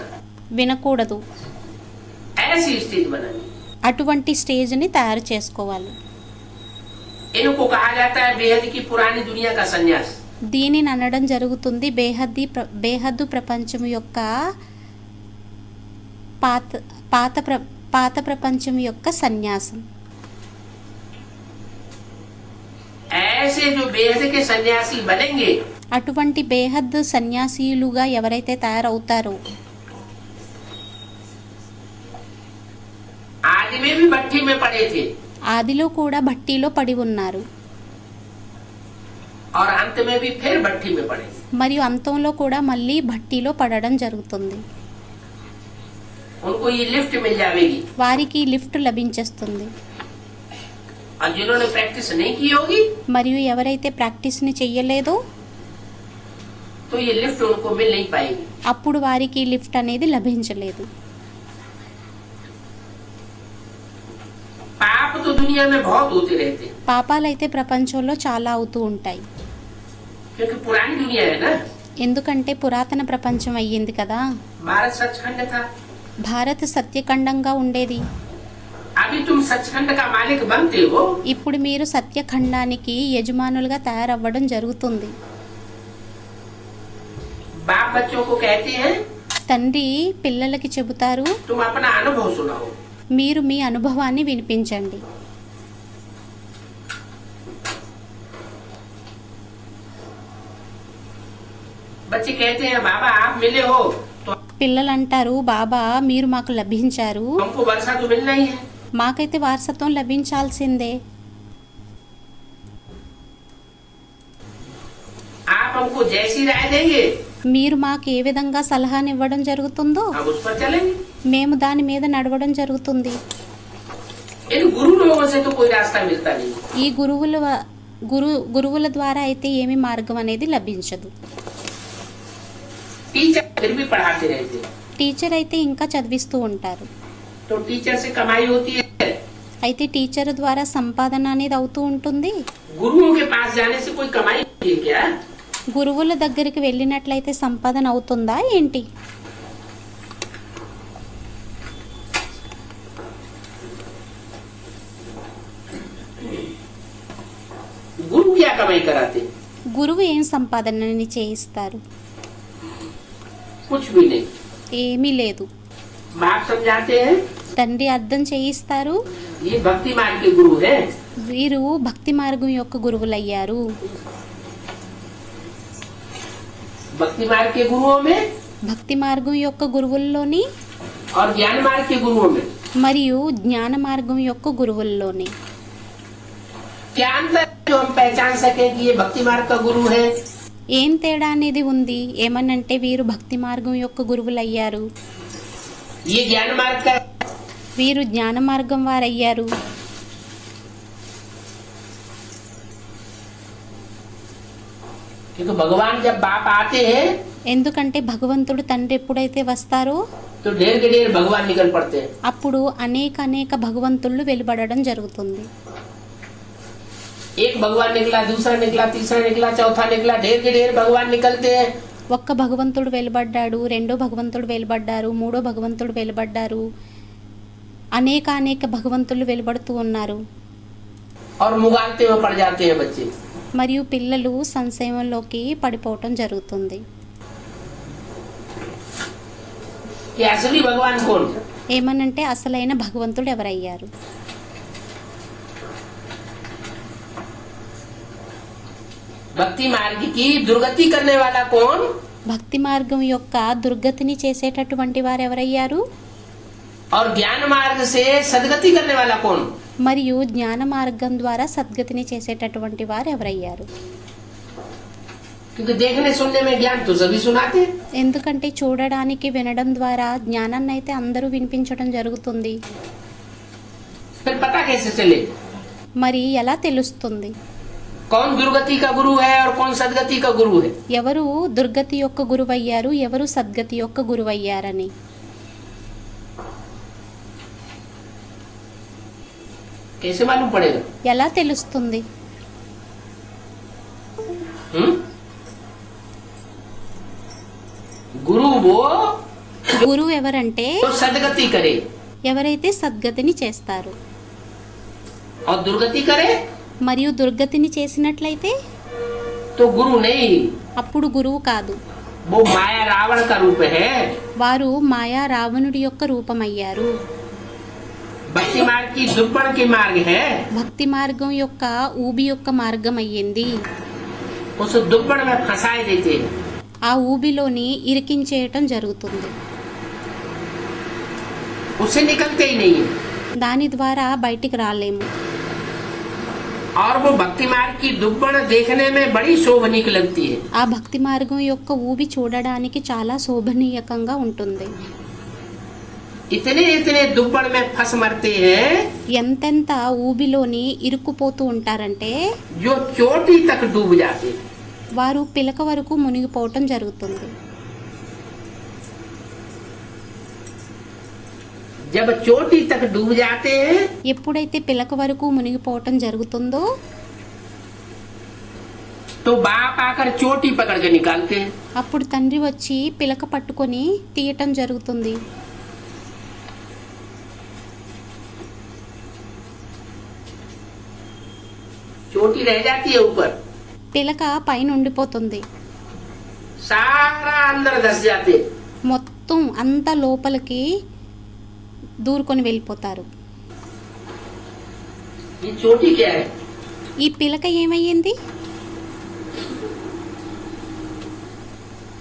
వినకూడదు. ऐसी स्थिति बनानी। అటువంటి స్టేజ్ని తయారు చేసుకోవాలి. इनको कहा जाता है बेहद की पुरानी दुनिया का संन्यास। దీనిని అనడం జరుగుతుంది బేహద్దు ప్రపంచం యొక్క పాత ప్రపంచం యొక్క సన్యాసం. ऐसे जो बेहद के सन्यासी बनेंगे అటువంటి బేహద్ సన్యాసీలుగా ఎవరైతే తయారవుతారో आदि में भी भट्टी में पड़े थे ఆదిలో కూడా భట్టీలో పడి ఉన్నారు, और अंत में भी फिर भट्टी में पड़े। మరియు అంతంలో కూడా మళ్ళీ భట్టీలో పడడం జరుగుతుంది. उनको ये लिफ्ट मिल जाएगी, వారికి లిఫ్ట్ లభించేస్తుంది. और जिन्होंने प्रैक्टिस नहीं की होगी మరియు ఎవరైతే ప్రాక్టీస్ని చెయ్యలేదో तो ये लिफ्ट उनको मिल नहीं पाएगी। అప్పుడు వారికి లిఫ్ట్ అనేది లభించలేదు. पाप तो दुनिया में बहुत होते रहते हैं, పాపాలైతే ప్రపంచంలో చాలా అవుతూ ఉంటాయి. क्योंकि पुरानी दुनिया है ना। ఎందుకంటే పురాతన ప్రపంచం అయ్యింది కదా. भारत सचखंड था, భారత్ సత్యఖండంగా ఉండేది. अभी तुम सचखंड का मालिक बनते हो। ఇప్పుడు మీరు సత్యఖండానికి యజమానులుగా తయారవ్వడం జరుగుతుంది. बाप बच्चों को कहते हैं తండ్రి పిల్లలకి చెబుతారు, तुम अपना अनुभव सुनाओ, మీరు మీ అనుభవాన్ని వినిపించండి. बच्चे कहते हैं बाबा आप मिले हो तो పిల్లలు అంటారు, బాబా మీరు మాకు లభించారు, हमको वर्षा तो मिलना ही है। మాకైతే వారసత్వం లభించాల్సిందే. आप हमको जैसी राय देंगे మీరు మాకు ఏ విధంగా సలహానివ్వడం జరుగుతుందో हम उस पर चलेंगे। మేము దాని మీద నడవడం జరుగుతుంది. इन गुरु लोगों से तो कोई रास्ता मिलता नहीं। ఈ గురువుల ద్వారా అయితే ఏమి మార్గం అనేది లభించదు. टीचर फिर भी पढ़ाते रहते हैं, టీచర్ అయితే ఇంకా చదివిస్తూ ఉంటారు. तो टीचर से कमाई होती है। అయితే టీచర్ ద్వారా సంపాదన అనేది అవుతూ ఉంటుంది. गुरुओं के पास जाने से कोई कमाई होती है क्या? గురువుల దగ్గరికి వెళ్ళినట్లయితే సంపాదన అవుతుందా ఏంటి? गुरु क्या कमाई कराते? గురువు ఏం సంపాదనని చేయిస్తారు? कुछ भी नहीं। ఏమీ లేదు. बाप समझाते हैं తండ్రి అర్థం చేయిస్తారు. ये भक्ति मार्ग के गुरु है। వీరు భక్తి మార్గం యొక్క గురువులయ్యారు. भक्ति मार्ग के गुरुओं में భక్తి మార్గం యొక్క గురువుల్లోని और ज्ञान मार्ग के गुरुओं में మరియు జ్ఞాన మార్గం యొక్క గురువుల్లోని क्या अंतर है जो हम पहचान सके कि ये भक्ति मार्ग का गुरु है? ఏం తేడా అనేది ఉంది? ఏమనంటే వీరు భక్తి మార్గం యొక్క గురువులయ్యారు, ये ज्ञान मार्ग का। వీరు జ్ఞాన మార్గం వారయ్యారు. क्योंकि भगवान जब बाप आते हैं ఎందుకంటే భగవంతుడు తండ్రి ఎప్పుడైతే వస్తారో तो ढेर के ढेर भगवान निकल पड़ते हैं। అప్పుడు అనేక భగవంతుళ్ళు వెలువడడం జరుగుతుంది. एक भगवान निकला, दूसरा निकला, तीसरा निकला, चौथा निकला, ढेर के ढेर भगवान निकलते हैं। ఒక్క భగవంతుడు వెలువడ్డాడు, రెండో భగవంతుడు వెలువడ్డారు, మూడో భగవంతుడు వెలువడ్డారు, అనేక భగవంతులు వెలువడుతూ ఉన్నారు. और मुगालते में पड़ जाते हैं बच्चे। మరియు పిల్లలు సంశయంలోకి పడిపోవటం జరుగుతుంది. कि असली भगवान कौन है? ఏమనంటే అసలైన భగవంతుడు ఎవరయ్యారు? भक्ति मार्ग की दुर्गति करने वाला कौन? భక్తి మార్గం యొక్క దుర్గతిని చేసేటటువంటి వారు ఎవరయ్యారు? और ज्ञान मार्ग से सदगति करने वाला कौन? మరియు జ్ఞాన మార్గం ద్వారా సద్గతిని చేసేటటువంటి వారు ఎవరయ్యారు? क्योंकि देखने सुनने में ज्ञान तो सभी सुनाते हैं। ఎందుకంటే చూడడానికి వినడం ద్వారా జ్ఞానాన్ని అయితే అందరూ వినిపించడం జరుగుతుంది. फिर पता कैसे चले మరి ఎలా తెలుస్తుంది कौन दुर्गति का गुरु है और कौन सदगति का गुरु है? ఎవరు దుర్గతి యొక్క గురువయ్యారు, ఎవరు సద్గతి యొక్క గురువయ్యారని? कैसे मालूम पड़ेगा? ఎలా తెలుస్తుంది? गुरु वो గురువు ఎవరంటే तो सदगति करे ఎవరైతే సద్గతిని చేస్తారు. और दुर्गति करे మరియు దుర్గతిని చేసినట్లయితే तो गुरु नहीं, అప్పుడు గురువు కాదు. वो माया रावण का रूप है। వారు మాయా రావణుడి యొక్క రూపమయ్యారు. भक्ति मार्ग की दुर्पण की मार्ग है। భక్తి మార్గం యొక్క ఊబి యొక్క మార్గం అయ్యింది. उस दुर्पण में फंसाए देते हैं। ఆ ఊబిలోని ఇరికించేయటం జరుగుతుంది. उससे निकलते ही नहीं है। దాని ద్వారా బయటికి రాలేము. और वो भक्ति मार्ग की दुर्पण देखने में बड़ी शोभनीय लगती है। ఆ భక్తి మార్గం యొక్క ఊబి చూడడానికి చాలా శోభనీయకంగా ఉంటుంది. इतने इतने दुर्पण में फंस मरते हैं ఎంతెంత ఊబిలోని ఇరుక్కుపోతూ ఉంటారంటే जो चोटी तक डूब जाते हैं। వారు పిలక వరకు మునిగిపోవటం జరుగుతుంది. जब चोटी तक डूब जाते हैं ఎప్పుడైతే పిలక వరకు మునిగిపోవటం జరుగుతుందో तो बाप आकर चोटी पकड़ के निकालते हैं। అప్పుడు తండ్రి వచ్చి పిలక పట్టుకొని తీయటం జరుగుతుంది. चोटी रह जाती है ऊपर, పిలక పైన ఉండిపోతుంది. सारा अंदर धस जाते हैं। మొత్తం అంత లోపలికి దూరుకొని వెళ్ళిపోతారు. ये चोटी क्या है? ఈ పిలక ఏమయ్యింది?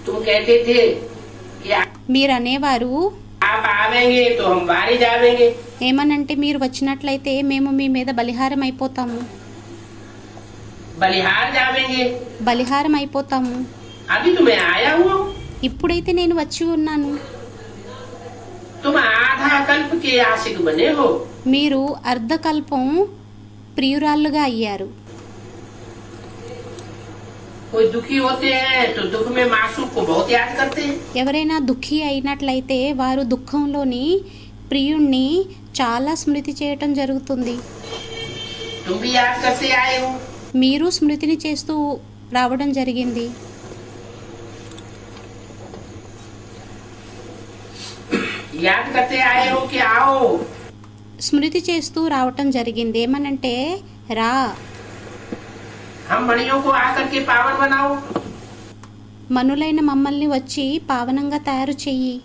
तुम कहते थे कि మీరు అనేవారు आप आवेंगे तो हम बाहर जावेंगे. ఏమనంటే, మీరు వచ్చినట్లయితే మేము మీ మీద బలిహారం అయిపోతాము, बलिहार जावेंगे. బలిహారం అయిపోతాము. अभी तो मैं आया हुआ हूँ. ఇప్పుడైతే నేను వచ్చి ఉన్నాను. तुम आधा कल्प के आशिक बने हो. మీరు అర్ధకల్పం ప్రియురాళ్ళుగా అయ్యారు. कोई दुखी होते हैं तो दुख में मासूम को बहुत याद करते हैं. ఎవరైనా దుఃఖీ అయినట్లయితే వారు దుఃఖంలోని ప్రియుణ్ణి చాలా స్మృతి చేయటం జరుగుతుంది. तुम भी याद करते आए हो. మీరు స్మృతిని చేస్తూ రావడం జరిగింది. याद करते आए हो कि आओ. స్మృతి చేస్తూ రావటం జరిగింది. ఏమనంటే, రా, हम मणियों को आकर के पावन बनाओ. మనులైన మమ్మల్ని వచ్చి పావనంగా తయారు చెయ్యి.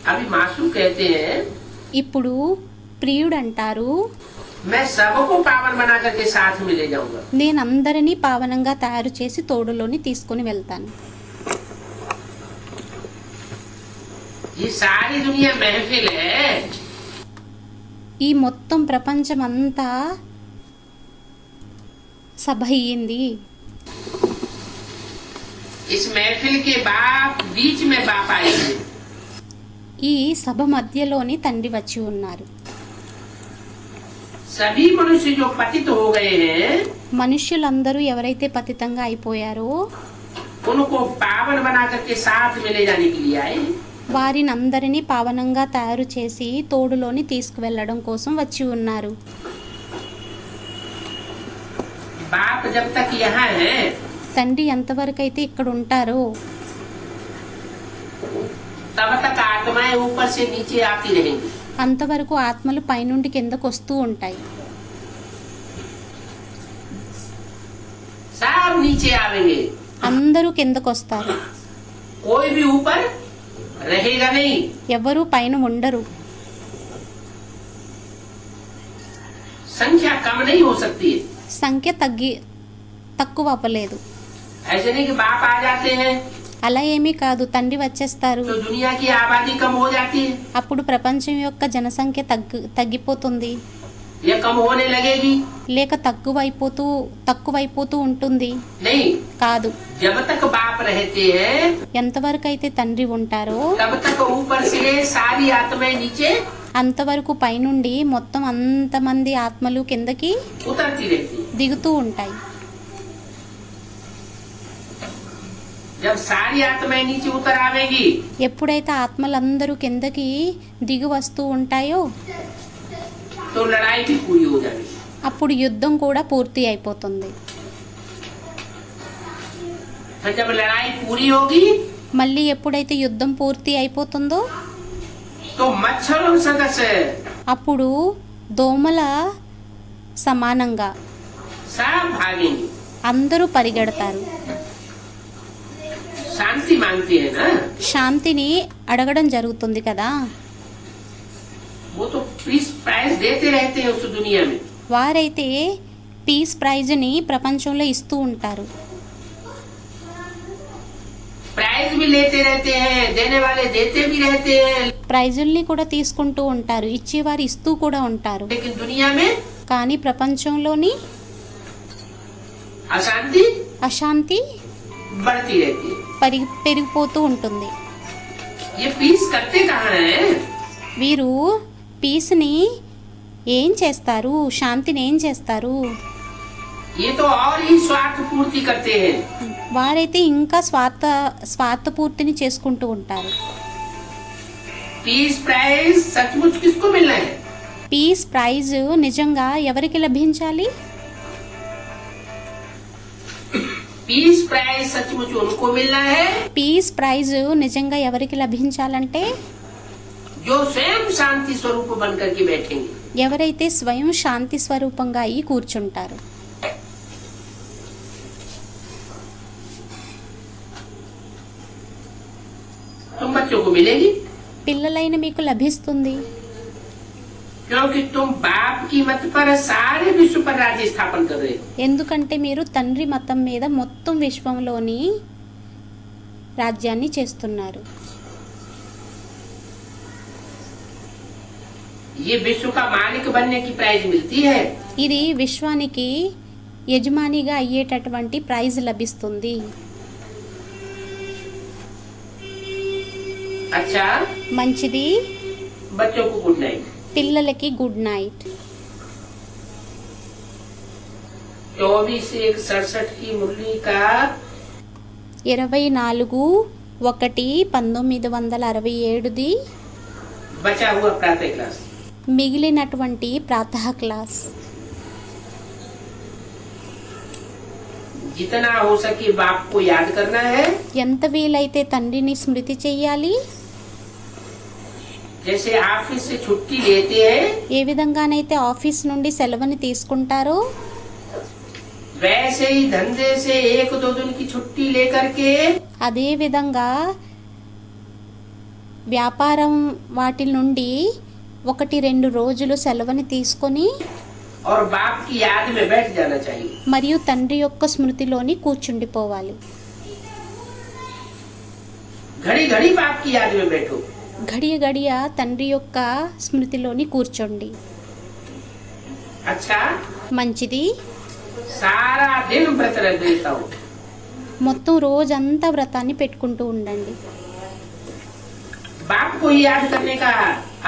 अभी मासूम कहते हैं ఇప్పుడు ప్రియుడు అంటారు, मैं सबको पावन बना करके साथ में ले जाऊंगा. నేనందరినీ పావనంగా తయారు చేసి తోడులోని తీసుకుని వెళ్తాను. ये सारी दुनिया महफिल है. ఈ మొత్తం ప్రపంచం అంతా సభ అయ్యింది. इस महफिल के बाप बीच में बाप आएंगे. ఈ సభ మధ్యలోని తండ్రి వచ్చి ఉన్నారు. सभी मनुष्य जो पतित हो गए हैं మనుష్యులందరూ ఎవరైతే పతితంగా అయిపోయారో उनको पावन बना करके साथ में ले जाने के लिए आए हैं. వారిని అందరినీ పావనంగా తయారు చేసి తోడులోని తీసుకువెళ్ళడం కోసం వచ్చి ఉన్నారు. बाप जब तक यहाँ है తండ్రి ఎంతవరకు అయితే ఇక్కడ ఉంటారో तब तक आत्माएं ऊपर से नीचे आती रहेंगी. అంతవరకు ఆత్మలు పైనుండి కిందకు వస్తూ ఉంటాయి. सब नीचे आवेंगे. అందరూ కిందకు వస్తారు. कोई भी ऊपर रहेगा नहीं. ఎవరు పైన ఉండరు. संख्या कम नहीं हो सकती है. సంఖ్య తక్కువ అవ్వలేదు. ऐसे नहीं कि बाप आ जाते हैं అలా ఏమీ కాదు, తండ్రి వచ్చేస్తారు. तो दुनिया की आबादी कम हो जाती है అప్పుడు ప్రపంచం యొక్క జనసంఖ్య తగ్గిపోతుంది, या कम होने लगेगी. లేక తక్కువైపోతూ ఉంటుంది. नहीं, కాదు, जब तक बाप रहते हैं ఎంతవరకు అయితే తండ్రి ఉంటారో तब तक ऊपर से सारी आत्माएं नीचे అంతవరకు పైనుండి మొత్తం అంతమంది ఆత్మలు కిందకి उतरती रहती है. దిగుతూ ఉంటాయి. जब सारी आत्माएं नीचे उतर आवेंगी ఎప్పుడైతే ఆత్మలందరూ కిందకి దిగి వస్తూ ఉంటాయో तो लड़ाई भी पूरी हो जाएगी. అప్పుడు యుద్ధం కూడా పూర్తి అయిపోతుంది. फिर जब लड़ाई पूरी होगी మళ్ళీ ఎప్పుడైతే యుద్ధం పూర్తి అయిపోతుందో तो मच्छरों सदस्य అప్పుడు దోమల సమానంగా सब भागेंगे. అందరూ పరిగెడతారు. शांति मांगते हैं ना. శాంతిని అడగడం జరుగుతుంది కదా. वो तो पीस प्राइज देते रहते हैं उस दुनिया में. వారైతే పీస్ ప్రైజ్ని ప్రపంచంలో ఇస్తూ ఉంటారు. प्राइज भी लेते रहते हैं, देने वाले देते भी रहते हैं. ప్రైజుల్ని కూడా తీసుకుంటూ ఉంటారు, ఇచ్చేవారు ఇస్తూ కూడా ఉంటారు. लेकिन दुनिया में కానీ ప్రపంచంలోని अशांति అశాంతి बढ़ती रहती है. పెరిగిపోతూ ఉంటుంది. ये पीस करते कहाँ हैं? వీరు పీస్ని ఏం చేస్తారు, శాంతిని ఏం చేస్తారు? ये तो और ही स्वार्थ पूर्ति करते हैं. వారైతే ఇంకా స్వార్థపూర్తిని చేసుకుంటూ ఉంటారు. पीस प्राइज सचमुच किसको मिलना है? పీస్ ప్రైజ్ నిజంగా ఎవరికి లభించాలి? पीस प्राइज सचमुच उनको मिलना है పీస్ ప్రైజ్ నిజంగా ఎవరికి లభించాలంటే जो स्वयं शांति स्वरूप बन करके बैठेंगे. ఎవరైతే స్వయం శాంతి స్వరూపంగా అయి కూర్చుంటారు. तुम मिलेगी, పిల్లలైన మీకు లభిస్తుంది. क्योंकि तुम बाप की मत पर सारे विश्व पर राज्य स्थापन कर रहे हो। ఎందుకంటే మీరు తండ్రి మతం మీద మొత్తం విశ్వంలోని రాజ్యాన్ని చేస్తున్నారు. ये विश्व का मालिक बनने की प्राइज मिलती है। ఇది విశ్వానికి యజమానిగా అయ్యేటటువంటి ప్రైజ్ లభిస్తుంది. अच्छा, మంచిది. बच्चों को गुड नाइट। పిల్లలకి గుడ్ నైట్. 24/1/67 की मुरली का 24/1/1967 बचा हुआ प्रातः क्लास। మిగిలినటువంటి ప్రాతः క్లాస్. जितना हो सके बाप को याद करना है। ఎంత వీలైతే తండ్రిని స్మృతి చెయ్యాలి. जैसे ऑफिस से छुट्टी लेते हैं, ఏ విధంగానైతే ఆఫీస్ నుండి సెలవుని తీసుకుంటారో वैसे ही धंधे से 1-2 दिन की छुट्टी लेकर के అదే విధంగా వ్యాపారం వాటి నుండి 1-2 రోజులు సెలవుని తీసుకొని और बाप की याद में बैठ जाना चाहिए। మరియు తండ్రి యొక్క స్మృతిలోని కూర్చుండిపోవాలి. घड़ी घड़ी बाप की याद में बैठो। గడియ గడియ తండ్రి యొక్క స్మృతిలోని కూర్చోండి. अच्छा, మంచిది. सारा दिन व्रत रख देता हूँ। మొత్తం రోజంతా వ్రతాన్ని పెట్టుకుంటూ ఉండండి. बाप को ही याद करने का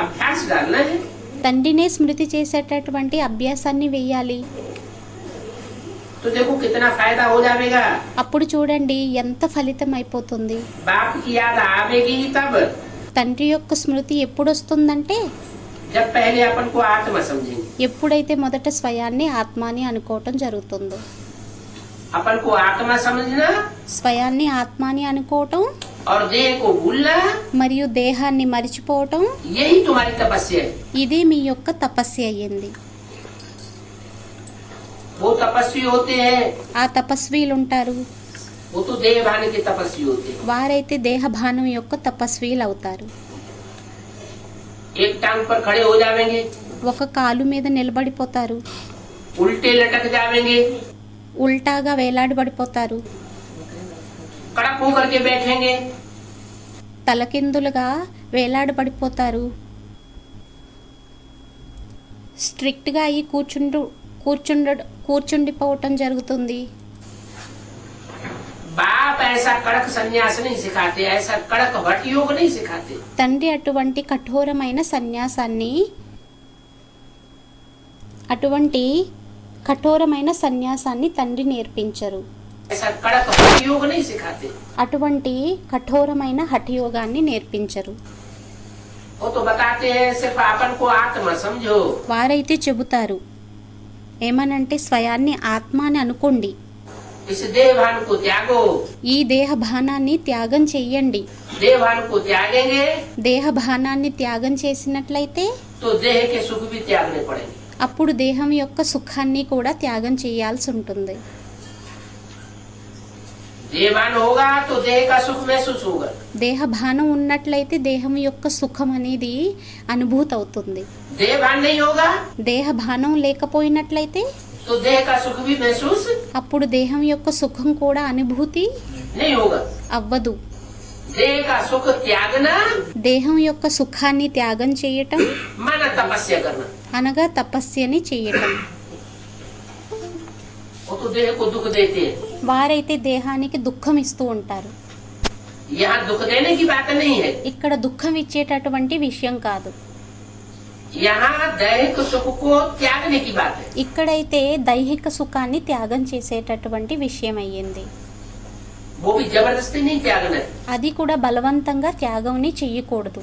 अभ्यास डालना है। తండ్రినే స్మృతి చేసేటటువంటి అభ్యాసాన్ని వేయాలి. तो देखो कितना फायदा हो जाएगा। అప్పుడు చూడండి ఎంత ఫలితం అయిపోతుంది. बाप की याद आवेगी ही तब తండ్రి యొక్క స్మృతి ఎప్పుడు వస్తుందంటే जब पहले अपन को आत्मा समझेंगे। ఎప్పుడైతే మొదట స్వయాన్ని ఆత్మ అని అనుకోవటం జరుగుతుందో. अपन को आत्मा समझना స్వయాన్ని ఆత్మ అని అనుకోవటం और देह को भूलना, మరియు దేహాన్ని మరిచిపోవటం, यही तुम्हारी तपस्या है। ఇదే మీ యొక్క తపస్య అయ్యింది. वो तपस्वी होते हैं, ఆ తపస్వీలు ఉంటారు. वो तो देह भान के तपस्वी होते हैं। వారైతే దేహభానం యొక్క తపస్వీలు అవుతారు. एक टांग पर खड़े हो जाएंगे, ఒక కాలు మీద నిలబడిపోతారు. उल्टे लटक जाएंगे, ఉల్టాగా వేలాడబడిపోతారు. कड़क होकर के बैठेंगे, తలకిందులుగా వేలాడబడిపోతారు. స్ట్రిక్ట్గా అయ్యి కూర్చుండిపోవటం జరుగుతుంది. बाप ऐसा कड़क संन्यास नहीं सिखाते, ऐसा कड़क भट्ट योग नहीं सिखाते। తండ్రి అటువంటి కఠోరమైన సన్యాసాన్ని తండ్రి నేర్పించరు. ऐसा कड़क भट्ट योग नहीं सिखाते। అటువంటి కఠోరమైన హఠయోగాన్ని నేర్పించరు. वो तो बताते हैं सिर्फ अपन को आत्मा समझो। వారైతే చెబుతారు ఏమనంటే స్వయాన్ని ఆత్మ అని అనుకోండి. इस देह भान को त्यागो। ఈ దేహభానాన్ని త్యాగం చెయ్యండి. देह भान को त्यागेंगे దేహభానాన్ని త్యాగం చేసినట్లయితే तो देह के सुख भी त्यागने पड़ेंगे। అప్పుడు దేహం యొక్క సుఖాన్ని కూడా త్యాగం చేయాల్సి ఉంటుంది. देहभान होगा तो देह का सुख महसूस होगा। దేహభానం ఉన్నట్లయితే దేహం యొక్క సుఖం అనేది అనుభూతి అవుతుంది. देहभान नहीं होगा దేహభానం లేకపోయినట్లయితే तो देह का सुख भी महसूस అప్పుడు దేహం యొక్క సుఖం కూడా అనుభూతి नहीं होगा। అవ్వదు. देह का सुख त्यागना దేహం యొక్క సుఖాన్ని త్యాగం చేయటం माना तपस्या करना। అనగా తపస్యని చేయటం. वो तो देह को दुख देते हैं। వారైతే దేహానికి దుఃఖం ఇస్తూ ఉంటారు. यहाँ दुख देने की बात नहीं है, ఇక్కడ దుఃఖం ఇచ్చేటటువంటి విషయం కాదు. यहाँ दैहिक सुख को त्यागने की बात है। ఇక్కడైతే దైహిక సుఖాన్ని త్యాగం చేసేటటువంటి విషయం అయ్యింది. वो भी जबरदस्ती नहीं त्यागना है। అది కూడా బలవంతంగా త్యాగంని చెయ్యకూడదు.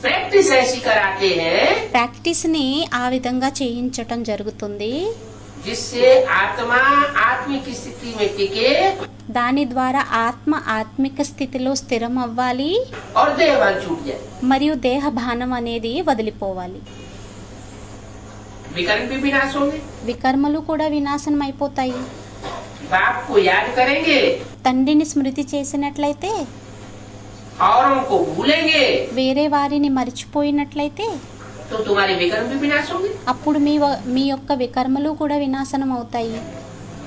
प्रैक्टिस ऐसी कराते हैं ప్రాక్టీస్ ని ఆ విధంగా చేయించటం జరుగుతుంది. जिससे आत्मा आत्मिक स्थिति में टिके దాని ద్వారా ఆత్మ ఆత్మిక స్థితిలో స్థిరం అవ్వాలి और देहभान छूट जाए। మరియు దేహభానం అనేది వదిలిపోవాలి. विकर्म भी विनाश होंगे। వికర్మలు కూడా వినాశనం అయిపోతాయి. बाप को याद करेंगे తండ్రిని స్మృతి చేసినట్లయితే औरों को भूलेंगे వేరే వారిని మరిచిపోయినట్లయితే तो तुम्हारे विकर्म भी विनाश होंगे। అప్పుడు మీ యొక్క వికర్మలు కూడా వినాశనం అవుతాయి.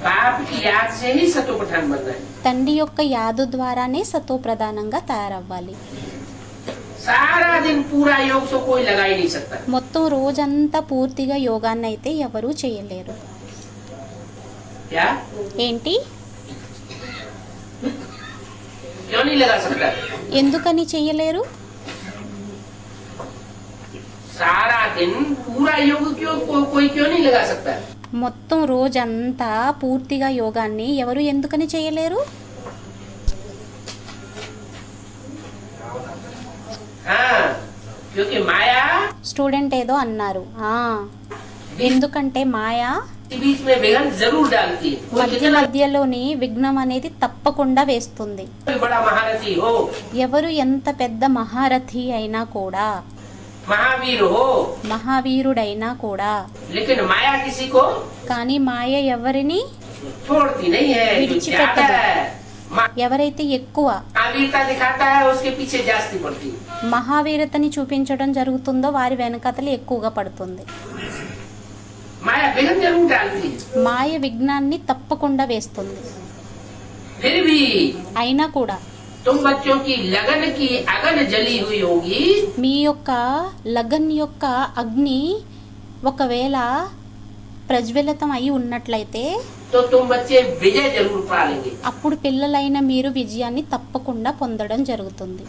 बाप की याद से ही सतो प्रधान बनना है। తండ్రి యొక్క యాదు ద్వారానే సతో ప్రధానంగా తయారవ్వాలి. सारा दिन पूरा योग तो कोई लगा ही नहीं सकता। మొత్తం రోజంతా పూర్తిగా యోగాన్ని అయితే ఎవరూ చేయలేరు. क्या ఏంటి? क्यों नहीं लगा सकता? ఎందుకని చేయలేరు? सारा दिन पूरा योग क्यों कोई क्यों नहीं लगा सकता? మొత్తం రోజంతా పూర్తిగా యోగాన్ని ఎవరు ఎందుకని చేయలేరు? हाँ, क्योंकि माया స్టూడెంట్ ఏదో అన్నారు. ఎందుకంటే మాయ के बीच में विघ्न जरूर डालती है। कोई మధ్య कितना మధ్యలోని విఘ్నం అనేది తప్పకుండా వేస్తుంది. भी बड़ा महारथी हो, ఎవరు ఎంత పెద్ద మహారథి అయినా కూడా, महावीर हो, మహావీరుడైనా కూడా, लेकिन माया किसी को కానీ మాయ ఎవరిని छोड़ती नहीं है। जो विडिचिपट्टదు. ज्यादा है ఎవరైతే ఎక్కువ महावीरता दिखाता है उसके पीछे जास्ती पड़ती है। మహావీరతని చూపించడం జరుగుతుందో వారి వెనకతలు ఎక్కువగా పడుతుంది. माया विघ्न जरूर डालती है, మాయ విఘ్నాన్ని తప్పకుండా వేస్తుంది. फिर भी అయినా కూడా तुम बच्चों की लगन की अगन जली हुई होगी మీ యొక్క లగన్ యొక్క అగ్ని ఒకవేళ ప్రజ్వలితం అయి ఉన్నట్లయితే तो तुम बच्चे विजय जरूर पा लेंगे। అప్పుడు పిల్లలైన మీరు విజయాన్ని తప్పకుండా పొందడం జరుగుతుంది.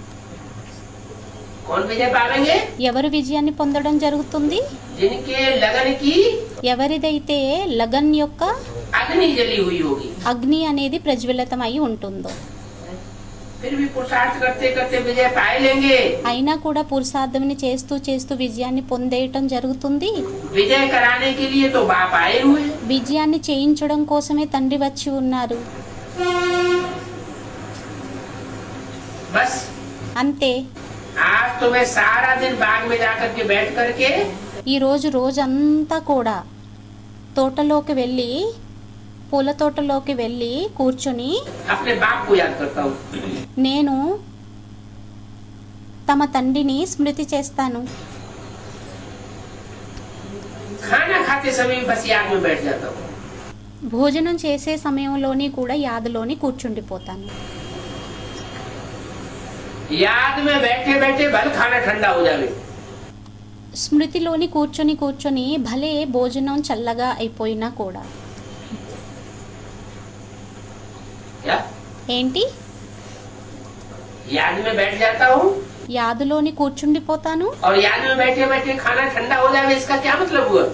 कौन विजय पालेंगे? ఎవరు విజయాన్ని పొందడం జరుగుతుంది? जिनके लगन की ఎవరిదైతే లగన్ యొక్క अग्नि जली हुई होगी। అగ్ని అనేది ప్రజ్వలితం అయి ఉంటుందో. फिर भी पुरुषार्थ करते करते विजय पाए लेंगे। అయినా కూడా పురుషార్థమని చేస్తూ చేస్తూ విజయాన్ని పొందేయటం జరుగుతుంది. विजय कराने के लिए तो बाप आए हुए हैं। విజయాన్ని చేయించడం కోసమే తండ్రి వచ్చి ఉన్నారు. बस అంతే. आज तुम्हें सारा दिन बाग में जाकर के बैठ करके ఈ రోజంతా కూడా తోటలోకి వెళ్ళి పూల తోటలోకి వెళ్ళి కూర్చొని अपने बाप को याद करता हूँ। నేను తమ తండ్రిని స్మృతి చేస్తాను. खाना खाते समय बस याद में बैठ जाता हूँ। భోజనం చేసే సమయంలోని కూడా యాదలోని కూర్చుండిపోతాను. याद में बैठे बैठे भल खाना ठंडा हो जावे। స్మృతిలోని కూర్చొని భలే భోజనం చల్లగా అయిపోయినా కూడా क्या ఏంటి? याद में बैठ जाता हूँ యాదులోని కూర్చుండిపోతాను. और याद में बैठे बैठे खाना ठंडा हो जावे, इसका क्या मतलब हुआ?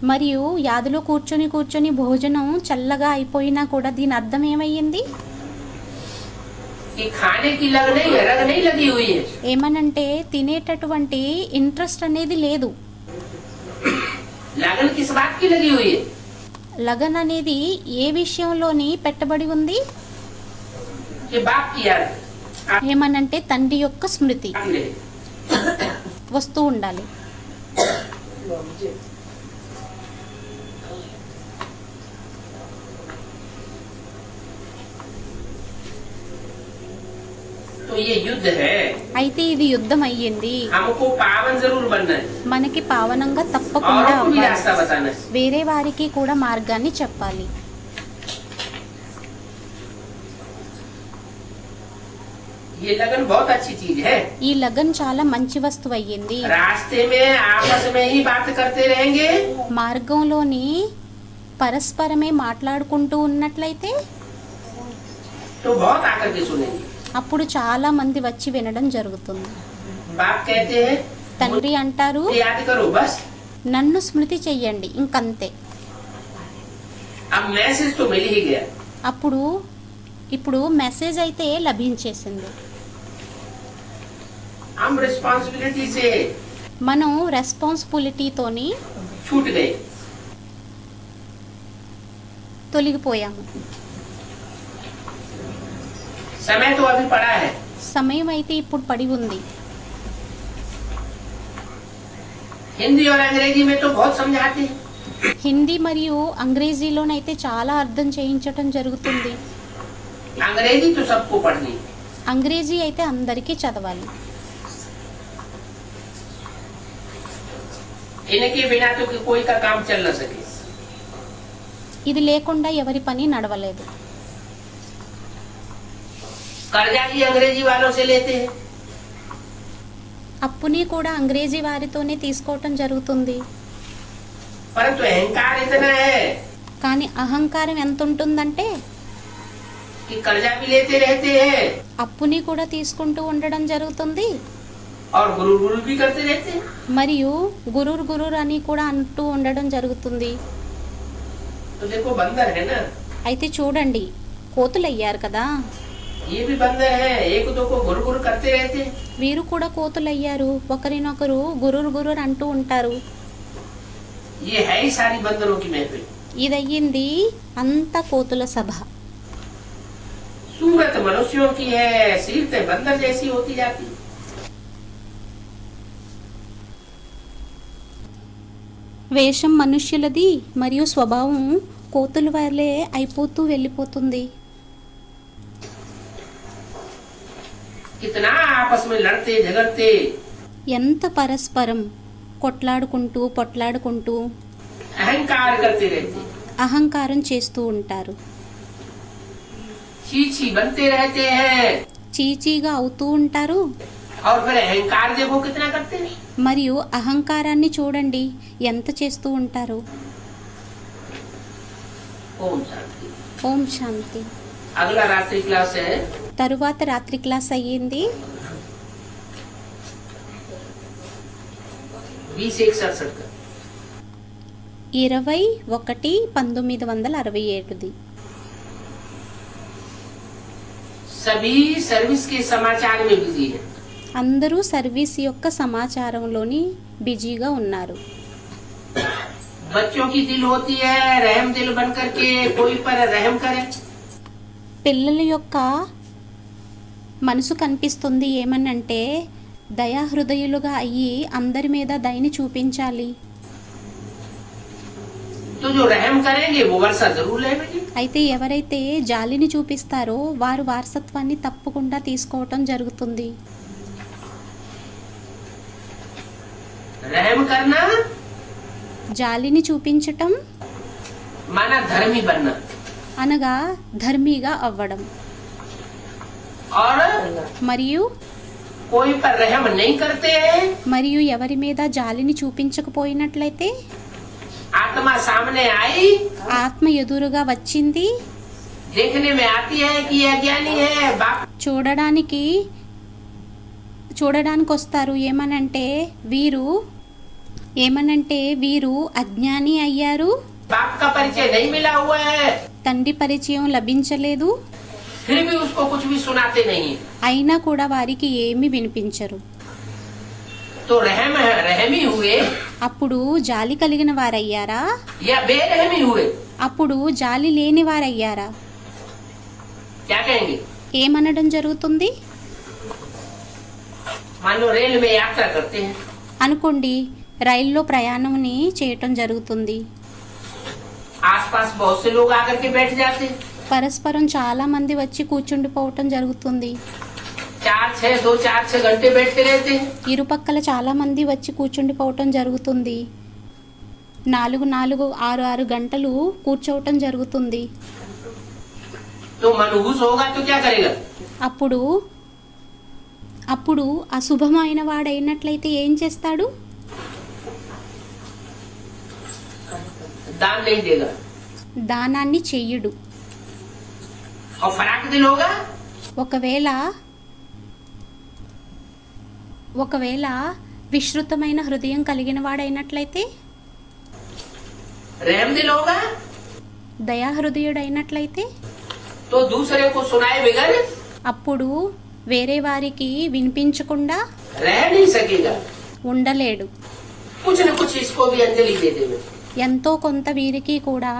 మరియు యాదులో కూర్చొని భోజనం చల్లగా అయిపోయినా కూడా దీని అర్థం ఏమయ్యింది? कि खाने की लग नहीं है, रग नहीं लगी हुई है। ఏమనంటే తినేటటువంటి ఇంట్రెస్ట్ అనేది లేదు. लगन किस बात की लगी हुई है? లగన్ అనేది ఏ విషయంలోని పెట్టబడి ఉంది? कि बाप की याद ఏమనంటే తండ్రి యొక్క స్మృతి आती रहे। వస్తూ ఉండాలి. तो ये युद्ध है, అయితే ఇది యుద్ధం అయ్యింది. हमको पावन जरूर बनना है మనకి పావనంగా తప్పకుండా और को भी అవ్వాలి. रास्ता बताना है। వేరే వారికి కూడా మార్గాన్ని చెప్పాలి. ये लगन बहुत अच्छी चीज है। ఈ లగన్ చాలా మంచి వస్తువు అయ్యింది. रास्ते में आपस में ही बात करते रहेंगे మార్గంలోని పరస్పరమే మాట్లాడుకుంటూ ఉన్నట్లయితే तो बहुत आकर के सुनेंगे। అప్పుడు చాలా మంది వచ్చి వినడం జరుగుతుంది. बाप कहते हैं తండ్రి అంటారు, मुझे याद करो बस। నన్ను స్మృతి చెయ్యండి, ఇంకంతే. अब मैसेज तो मिल ही गया। ఇప్పుడు మెసేజ్ అయితే లభించేసింది. हम रिस्पॉन्सिबिलिटी से మనం రెస్పాన్సిబిలిటీతోని छूट गए। తొలగిపోయాము. समय तो अभी पड़ा है। సమయం అయితే ఇప్పుడు పడి ఉంది. हिंदी और अंग्रेजी में तो बहुत समझाते हैं। హిందీ మరియు అంగ్రేజీలోనైతే చాలా అర్థం చేయించటం జరుగుతుంది. अंग्रेजी तो सबको पढ़नी। అంగ్రేజీ అయితే అందరికీ చదవాలి. इनके बिना तो कोई का काम चल न सके. ఇది లేకుండా ఎవరి పని నడవలేదు. कर्जा भी अंग्रेजी वालों से लेते हैं. అప్పుని కూడా అంగ్రేజీ వారితోనే తీసుకోవటం జరుగుతుంది. परंतु अहंकार इतना है కానీ అహంకారం ఎంత ఉంటుందంటే कि कर्जा भी लेते रहते हैं అప్పుని కూడా తీసుకుంటూ ఉండడం జరుగుతుంది. और गुरु गुरु भी करते रहते हैं. మరియు గురుర్ అని కూడా అంటూ ఉండడం జరుగుతుంది. तो देखो बंदर है ना, అయితే చూడండి, కోతులయ్యారు కదా, ये भी बंदर है, एक दो को गुरु गुरु करते रहते हैं. వీరు కూడా కోతులయ్యారు, ఒకరినొకరు గురుర్ అంటూ ఉంటారు. ये है ही सारी बंदरों की महफिल. ఇదయ్యింది అంత కోతుల సభ. सूरत मनुष्यों की है, सीरतें बंदर जैसी होती जाती. వేషం మనుష్యులది మరియు స్వభావం కోతుల వలె అయిపోతూ వెళ్ళిపోతుంది. कितना आपस में लड़ते झगड़ते, ఎంత పరస్పరం కొట్లాడుకుంటూ పొట్లాడుకుంటూ अहंकार करते रहते, అహంకారం చేస్తూ ఉంటారు. चीची बनते रहते हैं. చీచీగా అవుతూ ఉంటారు. और फिर अहंकार देखो कितना करते हैं. మరియు అహంకారాన్ని చూడండి ఎంత చేస్తూ ఉంటారు. ओम शांति. ఓం శాంతి. अगला रात्रि क्लास है తరువాత రాత్రి క్లాస్ అయ్యింది 2067 का. 21/1967. सभी सर्विस के समाचार में बिजी है. అందరూ సర్వీస్ యొక్క సమాచారంలోని బిజీగా ఉన్నారు. बच्चों की दिल होती है रहम दिल बन करके कोई पर रहम करे. పిల్లల యొక్క మనసు కనిపిస్తుంది ఏమనంటే దయాహృదయులుగా అయ్యి అందరి మీద దయని చూపించాలి. तो जो रहम करेंगे वो वर्षा जरूर लेंगे. అయితే ఎవరైతే జాలిని చూపిస్తారో వారు వారసత్వాన్ని తప్పకుండా తీసుకోవటం జరుగుతుంది. रहम करना జాలిని చూపించటం माना धर्मी बनना. అనగా ధర్మిగా అవ్వడం. और మరియు कोई पर रहम नहीं करते మరియు ఎవరి మీద జాలిని చూపించకపోయినట్లయితే आत्मा सामने आई, ఆత్మ ఎదురుగా వచ్చింది, देखने में आती है कि ये अज्ञानी है, बाप చూడడానికి వస్తారు. ఏమనంటే వీరు అజ్ఞాని అయ్యారు, बाप का परिचय नहीं मिला हुआ है, తండ్రి పరిచయం లభించలేదు, फिर भी उसको कुछ भी सुनाते नहीं. అయినా కూడా వారికి ఏమీ వినిపించరు. तो रहमी हुए అప్పుడు జాలి కలిగిన వారయ్యారా, या बेरहमी हुए, అప్పుడు జాలి లేని వారయ్యారా? क्या कहेंगे. ఏమనడం జరుగుతుంది? मान लो रेल में यात्रा करते हैं, అనుకోండి, రైల్లో ప్రయాణంని చేయటం జరుగుతుంది. आसपास बहुत से लोग आकर के बैठ जाते हैं. పరస్పరం చాలా మంది వచ్చి కూర్చుండిపోవటం జరుగుతుంది. 4-6 घंटे बैठते रहते हैं. ఇరుపక్కల చాలా మంది వచ్చి కూర్చుండిపోవటం జరుగుతుంది. 4-6 గంటలు కూర్చోవటం జరుగుతుంది. तो मनहूस होगा तो क्या करेगा. అప్పుడు అశుభమైన వాడైనట్లయితే ఏం చేస్తాడు? दान नहीं देगा. దానాన్ని చెయ్యడు. और फराक दिल होगा, ఒకవేళ విశ్రుతమైన హృదయం కలిగిన వాడైనట్లయితే, रहम दिल होगा, దయాహృదయుడైనట్లయితే तो दूसरे को सुनाए बगैर అప్పుడు వేరే వారికి వినిపించకుండా रह नहीं सकेगा. ఉండలేడు. कुछ न कुछ इसको भी अंजलि दे देवे. ఎంతో కొంత వీరికి కూడా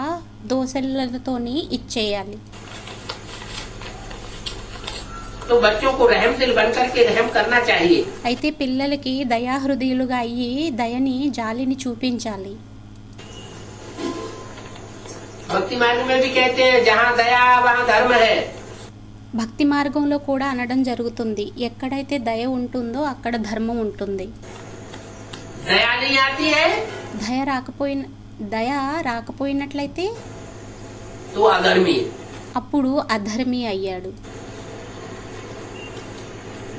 దోసలతోని ఇచ్చేయాలి. तो बच्चों को रहम दिल बन करके रहम करना चाहिए. అయితే పిల్లలకి దయాహృదయులుగా అయ్యి దయని జాలిని చూపించాలి. भक्ति मार्ग में भी कहते हैं जहाँ दया वहाँ धर्म है. భక్తి మార్గంలో కూడా అనడం జరుగుతుంది, ఎక్కడైతే దయ ఉంటుందో అక్కడ ధర్మం ఉంటుంది. दया नहीं आती है దయ రాకపోయినట్లయితే तो अधर्मी है. అప్పుడు అధర్మి అయ్యాడు.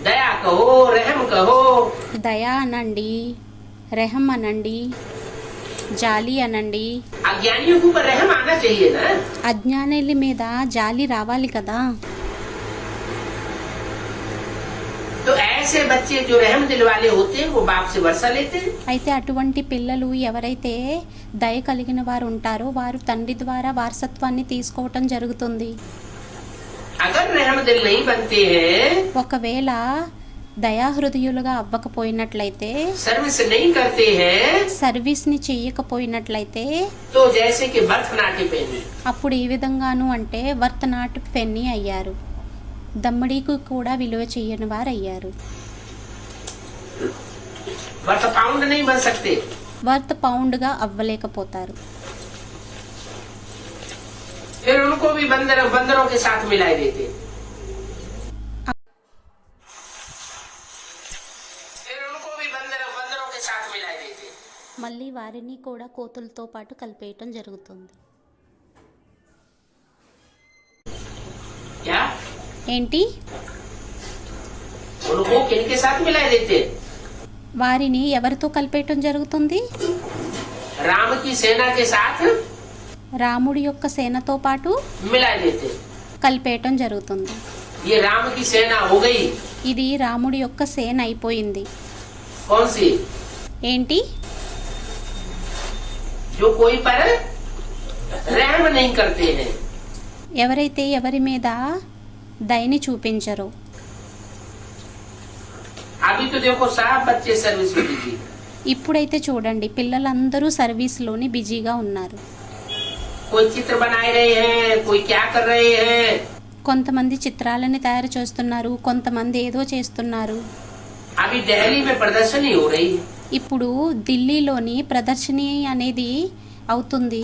दया कहो, रहम कहो, దయ అనండి, రెహం అనండి, జాలి అనండి. अज्ञानियों के ऊपर रहम आना चाहिए ना. అజ్ఞానుల మీద జాలి రావాలి కదా. तो ऐसे बच्चे जो रहम दिल वाले होते हैं वो बाप से वर्षा लेते हैं. అయితే అటువంటి పిల్లలు ఎవరైతే దయ కలిగిన వారు ఉంటారో వారు తండ్రి ద్వారా వారసత్వాన్ని తీసుకోవటం జరుగుతుంది. अगर रहम दिल नहीं बनते हैं, ఒకవేళ దయాహృదయులుగా అవ్వకపోయినట్లయితే, सर्विस नहीं करते हैं, సర్వీస్ ని చెయ్యకపోయినట్లయితే, तो जैसे कि बर्थ नाटे पेनी. అప్పుడు ఏ విధంగాను అంటే వర్త్ నాట్ పెన్నీ అయ్యారు, దమ్మడికి కూడా విలువ చెయ్యని వారు అయ్యారు. वर्थ पाउंड नहीं बन सकते. వర్త్ పౌండ్ గా అవ్వలేకపోతారు. फिर उनको भी बंदरों के साथ मिलाए देते. फिर उनको भी बंदरों के साथ मिलाए देते. మళ్ళీ వారిని కూడా కోతులతో పాటు కలిపేయటం జరుగుతుంది. क्या? ఏంటి? उनको किनके साथ मिलाए देते? వారిని ఎవరితో కలిపేయటం జరుగుతుంది? राम की सेना के साथ రాముడి యొక్క సేనతో పాటు मिलाए देते. కలిపేయటం జరుగుతుంది. ये राम की सेना हो गई. ఇది రాముడి యొక్క సేన అయిపోయింది. कौन सी? ఏంటి? जो कोई पर रहम नहीं करते हैं. ఎవరైతే ఎవరి మీద దయని చూపించరో. अभी तो देखो साहब बच्चे सर्विस में बिजी. ఇప్పుడైతే చూడండి పిల్లలందరూ సర్వీస్లోని బిజీగా ఉన్నారు. कोई चित्र बनाए रहे हैं, कोई क्या कर रहे हैं. కొంతమంది చిత్రాలని తయారు చేస్తున్నారు, కొంతమంది ఏదో చేస్తున్నారు. अभी दिल्ली में प्रदर्शनी हो रही है. ఇప్పుడు ఢిల్లీలోని ప్రదర్శని అనేది అవుతుంది.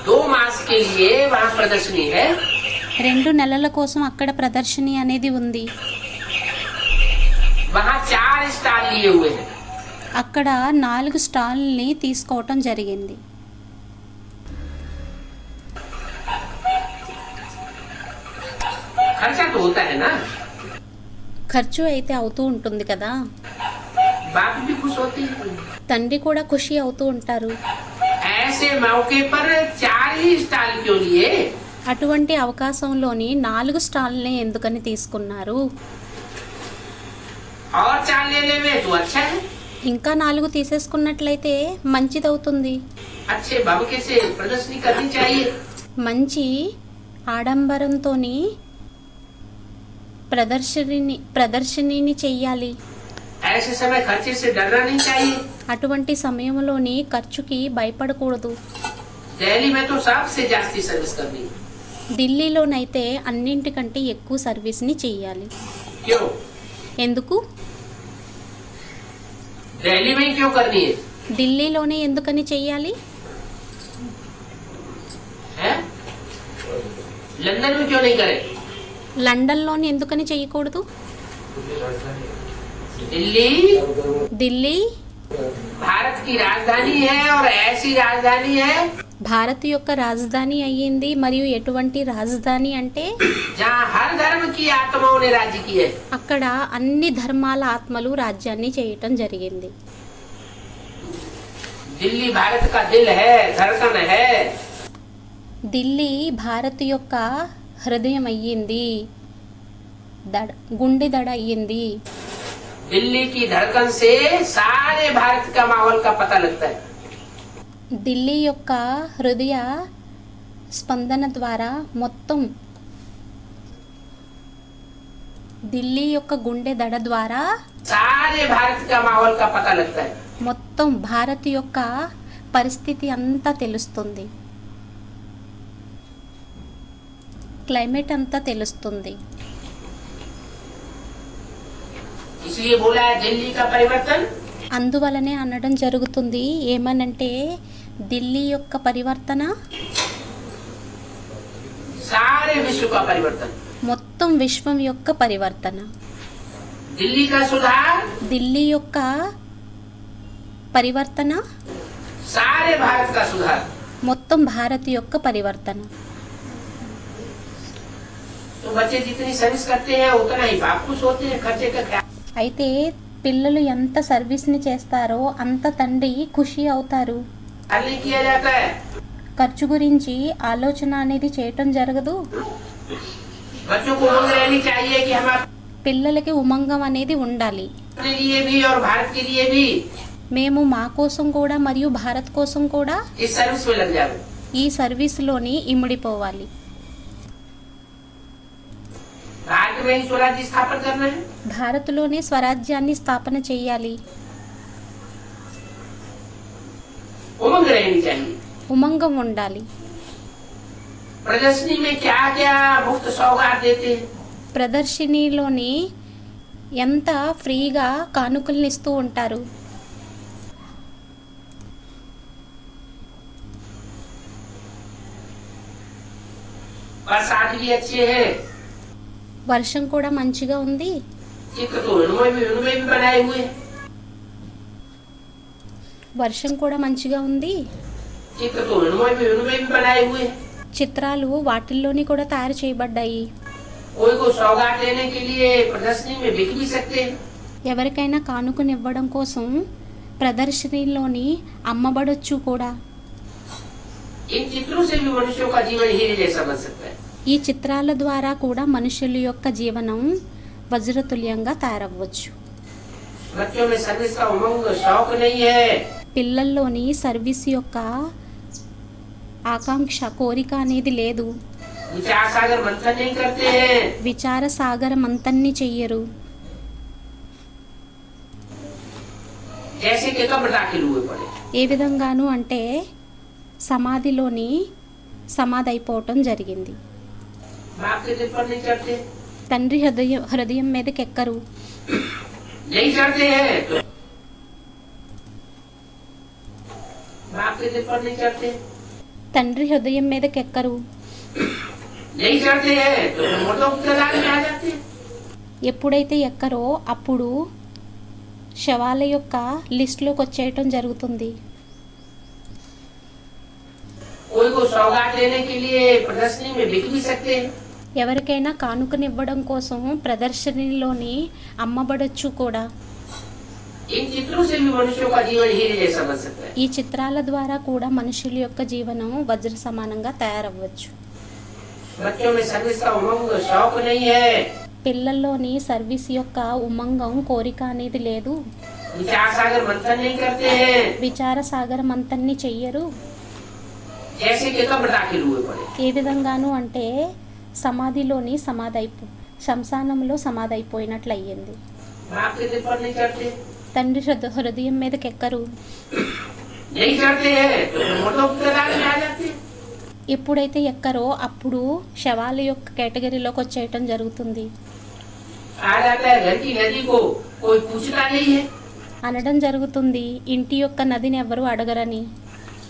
2 मास के लिए वहाँ प्रदर्शनी है. 2 నెలల కోసం అక్కడ ప్రదర్శని అనేది ఉంది. वहाँ 4 स्टॉल लिए हुए हैं. అక్కడ 4 స్టాల్ని తీసుకోవటం జరిగింది. खर्चा तो होता है ना. ఖర్చు అయితే అవుతూ ఉంటుంది కదా. बाप भी खुश होती है. తండ్రి కూడా ఖుషి అవుతూ ఉంటారు. ऐसे मौके पर 4 ही स्टॉल क्यों लिए? అటువంటి అవకాశంలోని 4 స్టాల్ని ఎందుకని తీసుకున్నారు? और 4 ले लेवे तो अच्छा है. ఇంకా 4 తీసేసుకున్నట్లయితే మంచిదవుతుంది. अच्छे भवके से प्रदर्शनी करनी चाहिए. మంచి ఆడంబరంతోని ప్రదర్శనని చెయ్యాలి. ऐसे समय खर्चे से डरना नहीं चाहिए. అటువంటి సమయంలోని ఖర్చుకి భయపడకూడదు. दिल्ली में तो सबसे जास्ती सर्विस करनी है. ఢిల్లీలోనైతే అన్నింటికంటే ఎక్కువ సర్వీస్ని చెయ్యాలి. क्यों? ఎందుకు? दिल्ली में क्यों करनी है? ఢిల్లీలోనే ఎందుకని చెయ్యాలి? हैं? लंदन में क्यों नहीं करे? లండన్లోని ఎందుకని చెయ్యకూడదు? दिल्ली भारत की राजधानी है और ऐसी राजधानी है భారత్ యొక్క రాజధాని అయ్యింది. మరియు ఎటువంటి రాజధాని అంటే जहाँ हर धर्म की आत्माओं ने राज्य की है. అక్కడ అన్ని ధర్మాల ఆత్మలు రాజ్యాన్ని చేయటం జరిగింది. दिल्ली भारत का दिल है, धड़कन है. ఢిల్లీ భారత్ యొక్క హృదయం అయ్యింది, గుండె దడ అయ్యింది. दिल्ली की धड़कन से सारे भारत का माहौल का पता लगता है. ఢిల్లీ యొక్క హృదయ స్పందన ద్వారా మొత్తం, ఢిల్లీ యొక్క గుండె దడ ద్వారా सारे भारत का माहौल का पता लगता है. మొత్తం భారత్ యొక్క పరిస్థితి అంతా తెలుస్తుంది, క్లైమేట్ అంతా తెలుస్తుంది. इसलिए बोला है दिल्ली का परिवर्तन. అందువలనే అనడం జరుగుతుంది ఏమనంటే ఢిల్లీ యొక్క పరివర్తన सारे विश्व का परिवर्तन। మొత్తం విశ్వం యొక్క పరివర్తన, दिल्ली का सुधार, ఢిల్లీ యొక్క పరివర్తన, सारे भारत का सुधार। మొత్తం భారత్ యొక్క పరివర్తన. तो बच्चे जितनी सर्विस करते हैं उतना ही बाप खुश होते हैं, खर्चे का ख्याल అయితే పిల్లలు ఎంత సర్వీస్ని చేస్తారో అంత తండ్రి ఖుషి అవుతారు. नहीं किया जाता है। ఖర్చు గురించి ఆలోచన అనేది చేయటం జరగదు. बच्चों को उमंग रहनी चाहिए कि हम పిల్లలకి ఉమంగం అనేది ఉండాలి. अपने लिए भी और भारत के लिए भी మేము మా కోసం కూడా మరియు భారత్ కోసం కూడా इस सर्विस में लग जाओ। ఈ సర్వీస్లోని ఇమిడిపోవాలి. भारत में ही स्वराज्य स्थापन करना है। భారత్లోనే స్వరాజ్యాన్ని స్థాపన చేయాలి. उमंग रहनी चाहिए। ఉమంగం ఉండాలి. प्रदर्शनी में क्या क्या मुफ्त सौगात देते हैं। ప్రదర్శనీలోని ఎంత ఫ్రీగా కానుకల్ని ఇస్తూ ఉంటారు. बरसात भी अच्छे है। వర్షం కూడా మంచిగా ఉంది. चित्र तो उनमें भी बनाए हुए हैं। వర్షం కూడా మంచిగా ఉంది. चित्र तो उनमें भी बनाए हुए हैं। చిత్రాలు వాటిల్లోని కూడా తయారు చేయబడ్డాయి. कोई को सौगात देने के लिए प्रदर्शनी में बिक भी सकते हैं। ఎవరికైనా కానుకనివ్వడం కోసం ప్రదర్శనలోని అమ్మబడొచ్చు కూడా. इन चित्रों से भी मनुष्यों का जीवन हीरे जैसा बन सकता है। ఈ చిత్రాల ద్వారా కూడా మనుషుల యొక్క జీవనం వజ్రతుల్యంగా తయారవ్వచ్చు. बच्चों में सर्विस का उमंग शौक नहीं है। పిల్లల్లోని సర్వీస్ యొక్క ఆకాంక్ష కోరిక అనేది లేదు. विचार सागर मंथन नहीं करते हैं। విచార సాగరం అంతన్ని చెయ్యరు. जैसे कि कब्र दाखिल हुए पड़े। ఏ విధంగాను అంటే సమాధిలోని సమాధి అయిపోవటం జరిగింది. बाप के दिल पर नहीं चढ़ते। తండ్రి హృదయం మీదకి ఎక్కరు. नहीं चढ़ते हैं तो बाप के दिल पर नहीं चढ़ते। తండ్రి హృదయం మీదకి ఎక్కరు. नहीं चढ़ते हैं तो मुर्दों की कतार में आ जाते हैं। ఎప్పుడైతే ఎక్కరో అప్పుడు శవాల యొక్క లిస్టులోకి వచ్చేయటం జరుగుతుంది. कोई को सौगात देने के लिए प्रदर्शनी में बिक भी सकते हैं। ఎవరికైనా కానుకనివ్వడం కోసం ప్రదర్శనలోని అమ్మబడొచ్చు కూడా. इन चित्रों से भी मनुष्यों का जीवन हीरे जैसा बन सकता है। ఈ చిత్రాల ద్వారా కూడా మనుషుల యొక్క జీవనం వజ్ర సమానంగా తయారవ్వచ్చు. बच्चों में सर्विस का उमंग शौक नहीं है। పిల్లల్లోని సర్వీస్ యొక్క ఉమంగం కోరిక అనేది లేదు. विचार सागर मंथन नहीं करते हैं। విచార సాగరం అంతన్ని చెయ్యరు. जैसे कि कब्र दाखिल हुए पड़े। ఏ విధంగాను అంటే సమాధిలోని శ్మశానంలో సమాధి అయిపోయినట్లు అయ్యింది. बाप के दिल पर नहीं चढ़ते। తండ్రి హృదయం మీదకి ఎక్కరు. नहीं चढ़ते हैं तो मुर्दों की कतार में आ जाते हैं। ఎప్పుడైతే ఎక్కరో అప్పుడు శవాల యొక్క కేటగిరీలోకి వచ్చేయటం జరుగుతుంది. आ जाता है घर की नदी को कोई पूछता नहीं है। అనడం జరుగుతుంది ఇంటి యొక్క నదిని ఎవరు అడగరని.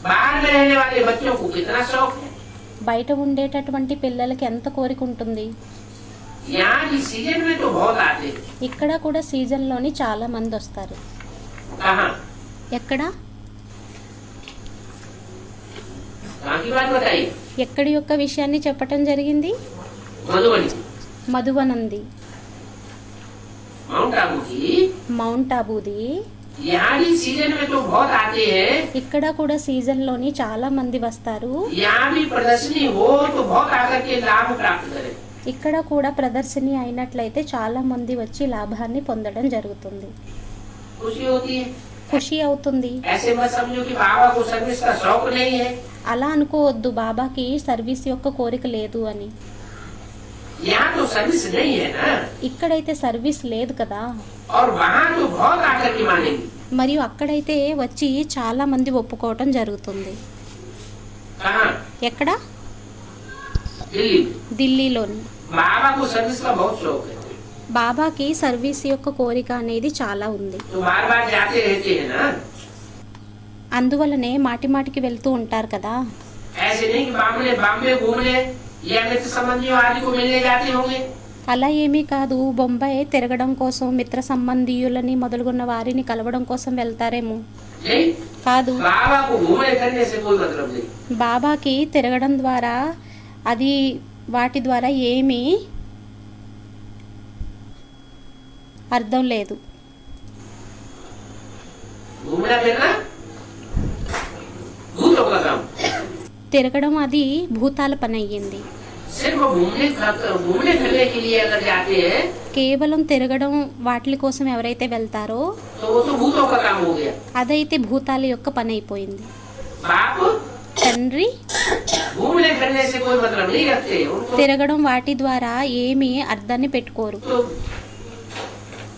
बाहर में रहने वाले बच्चों को कितना शौक है। బయట ఉండేటటువంటి పిల్లలకి ఎంత కోరిక ఉంటుంది. यहाँ की सीजन में तो बहुत आते हैं। ఇక్కడ కూడా సీజన్లోని చాలా మంది వస్తారు. कहाँ ఎక్కడ कहाँ की बात बताइए। ఎక్కడి యొక్క విషయాన్ని చెప్పటం జరిగింది. मधुबनी మధువనంది, माउंट आबू की మౌంట్ ఆబూది. यहाँ की सीजन में तो बहुत आते हैं। ఇక్కడ కూడా సీజన్లోని చాలా మంది వస్తారు. यहाँ भी प्रदर्शनी हो तो बहुत आकर के लाभ प्राप्त करें। ఇక్కడ కూడా ప్రదర్శని అయినట్లయితే చాలా మంది వచ్చి లాభాన్ని పొందడం జరుగుతుంది. खुशी होती है। ఖుషి అవుతుంది. ऐसे मत समझो कि बाबा को सर्विस का शौक नहीं है। అలా అనుకోవద్దు బాబాకి సర్వీస్ యొక్క కోరిక లేదు అని. यहाँ तो सर्विस नहीं है ना। ఇక్కడైతే సర్వీస్ లేదు కదా. और वहाँ तो बहुत आकर के मानेंगे। మరియు అక్కడైతే వచ్చి చాలా మంది ఒప్పుకోవటం జరుగుతుంది. कहाँ ఎక్కడ दिल्ली। ఢిల్లీలోని बाबा को सर्विस का बहुत शौक है। బాబాకి సర్వీస్ యొక్క కోరిక అనేది చాలా ఉంది. तो बार बार जाते रहते हैं ना। అందువలనే మాటి మాటికి వెళ్తూ ఉంటారు కదా. ऐसे नहीं कि बॉम्बे घूमने या मित्र संबंधियों आदि को मिलने जाते होंगे। అలా ఏమీ కాదు, బొంబాయి తిరగడం కోసం మిత్ర సంబంధీయులని మొదలుగున్న వారిని కలవడం కోసం వెళ్తారేమో. नहीं, కాదు, बाबा को घूमने करने से कोई मतलब नहीं। బాబాకి తిరగడం ద్వారా అది వాటి ద్వారా ఏమీ అర్థం లేదు. घूमना फिरना भूतों का काम। తిరగడం అది భూతాల పని అయ్యింది. सिर्फ घूमने फिरने के लिए अगर जाते हैं కేవలం తిరగడం వాటి కోసం ఎవరైతే వెళ్తారో तो वो तो भूतों का काम हो गया। అదైతే భూతాల యొక్క పని అయిపోయింది. बाप తండ్రి घूमने फिरने से कोई मतलब नहीं रखते उनको। తిరగడం వాటి ద్వారా ఏమీ అర్థాన్ని పెట్టుకోరు, तो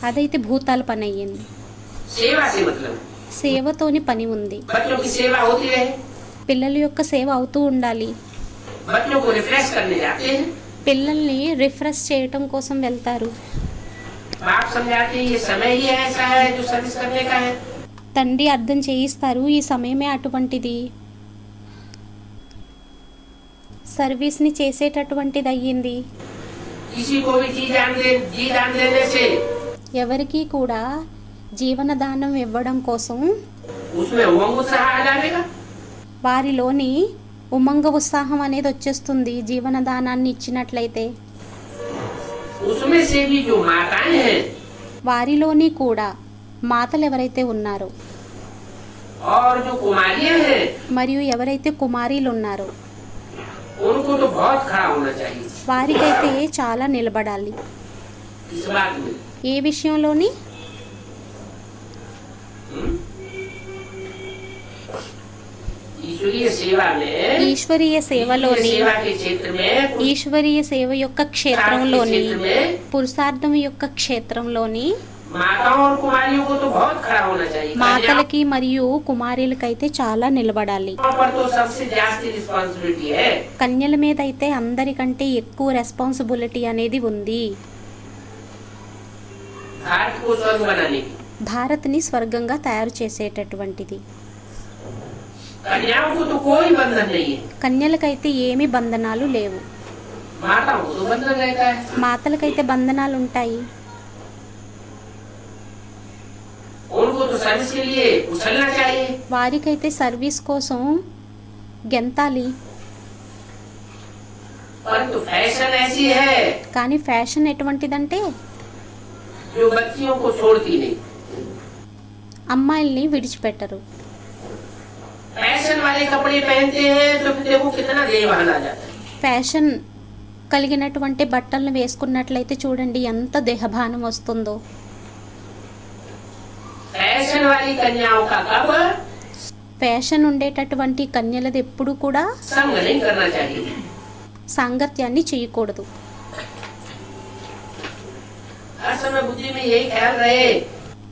అదైతే భూతాల పని అయ్యింది. सेवा से मतलब है। సేవతోని పని ఉంది. बच्चों की सेवा होती रहे, పిల్లల యొక్క సేవ అవుతూ ఉండాలి. बच्चों को रिफ्रेश करने जाते हैं, పిల్లల్ని రిఫ్రెష్ చేయటం కోసం వెళ్తారు. बाप समझाते हैं ये समय ही ऐसा है जो सर्विस करने का है। తండ్రి అర్థం చేయిస్తారు, ఈ సమయమే అటువంటిది, సర్వీస్ని చేసేటటువంటిది అయ్యింది. किसी को भी जी दान देने से ఎవరికి కూడా జీవనదానం ఇవ్వడం కోసం उसमें उमंग उत्साह आ जाएगा। వారిలోని ఉమంగ ఉత్సాహం అనేది వచ్చేస్తుంది జీవనదానాన్ని ఇచ్చినట్లయితే. उसमें से भी जो माताएं हैं వారిలోని కూడా మాతలు ఎవరైతే ఉన్నారో और जो कुमारियां हैं మరియు ఎవరైతే కుమారీలు ఉన్నారో उनको तो बहुत खड़ा होना चाहिए వారికైతే చాలా నిలబడాలి. इस बात में। ఏ విషయంలోని? ईश्वरीय सेवा में, ఈశ్వరీయ సేవలోని, सेवा के क्षेत्र में, ఈశ్వరీయ సేవ యొక్క క్షేత్రంలోని, क्षेत्र में పురుషార్థం యొక్క క్షేత్రంలోని माताओं और कुमारियों को तो बहुत खड़ा होना चाहिए। మాతలకి మరియు కుమారీలకైతే చాలా నిలబడాలి. कन्याओं पर तो सबसे ज्यादा रिस्पांसिबिलिटी है। కన్యల మీద అయితే అందరికంటే ఎక్కువ రెస్పాన్సిబిలిటీ అనేది ఉంది. भारत को स्वर्ग बनाने की। భారత్ని స్వర్గంగా తయారు చేసేటటువంటిది. कन्याओं को तो कोई बंधन नहीं है, కన్యలకైతే ఏమీ బంధనాలు లేవు. माताओं को तो बंधन रहता है। మాతలకైతే బంధనాలు ఉంటాయి. उनको तो सर्विस के लिए उछलना चाहिए। వారికైతే సర్వీస్ కోసం గెంతాలి. परंतु फैशन ऐसी है కానీ ఫ్యాషన్ ఎటువంటిదంటే जो बच्चियों को छोड़ती नहीं। అమ్మాయిల్ని విడిచిపెట్టరు. फैशन वाले कपड़े पहनते हैं तो फिर देखो कितना देहभान आ जाता है। ఫ్యాషన్ కలిగినటువంటి బట్టలను వేసుకున్నట్లయితే చూడండి ఎంత దేహభానం వస్తుందో. फैशन वाली कन्याओं का कब ఫ్యాషన్ ఉండేటటువంటి కన్యలది ఎప్పుడు కూడా संग नहीं करना चाहिए। సాంగత్యాన్ని చేయకూడదు. हर समय बुद्धि में यही ख्याल रहे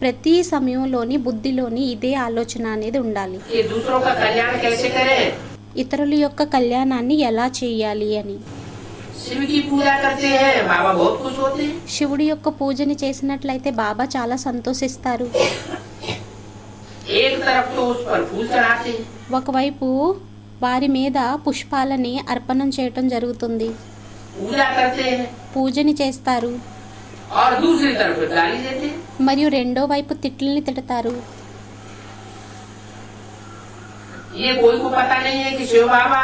ప్రతి సమయంలోని బుద్ధిలోని ఇదే ఆలోచన అనేది ఉండాలి. कि दूसरों का कल्याण कैसे करें। ఇతరుల యొక్క కళ్యాణాన్ని ఎలా చేయాలి అని. शिव की पूजा करते हैं, बाबा बहुत खुश होते हैं। శివుడి యొక్క పూజని చేసినట్లయితే బాబా చాలా సంతోషిస్తారు. एक तरफ तो उस पर फूल चढ़ाते हैं, ఒకవైపు వారి మీద పుష్పాలని అర్పణం చేయటం జరుగుతుంది, पूजा करते हैं, పూజని చేస్తారు. और दूसरी तरफ गाली देते हैं। మరియు రెండో వైపు తిట్లని తిడతారు. ये कोई को पता नहीं है कि शिव बाबा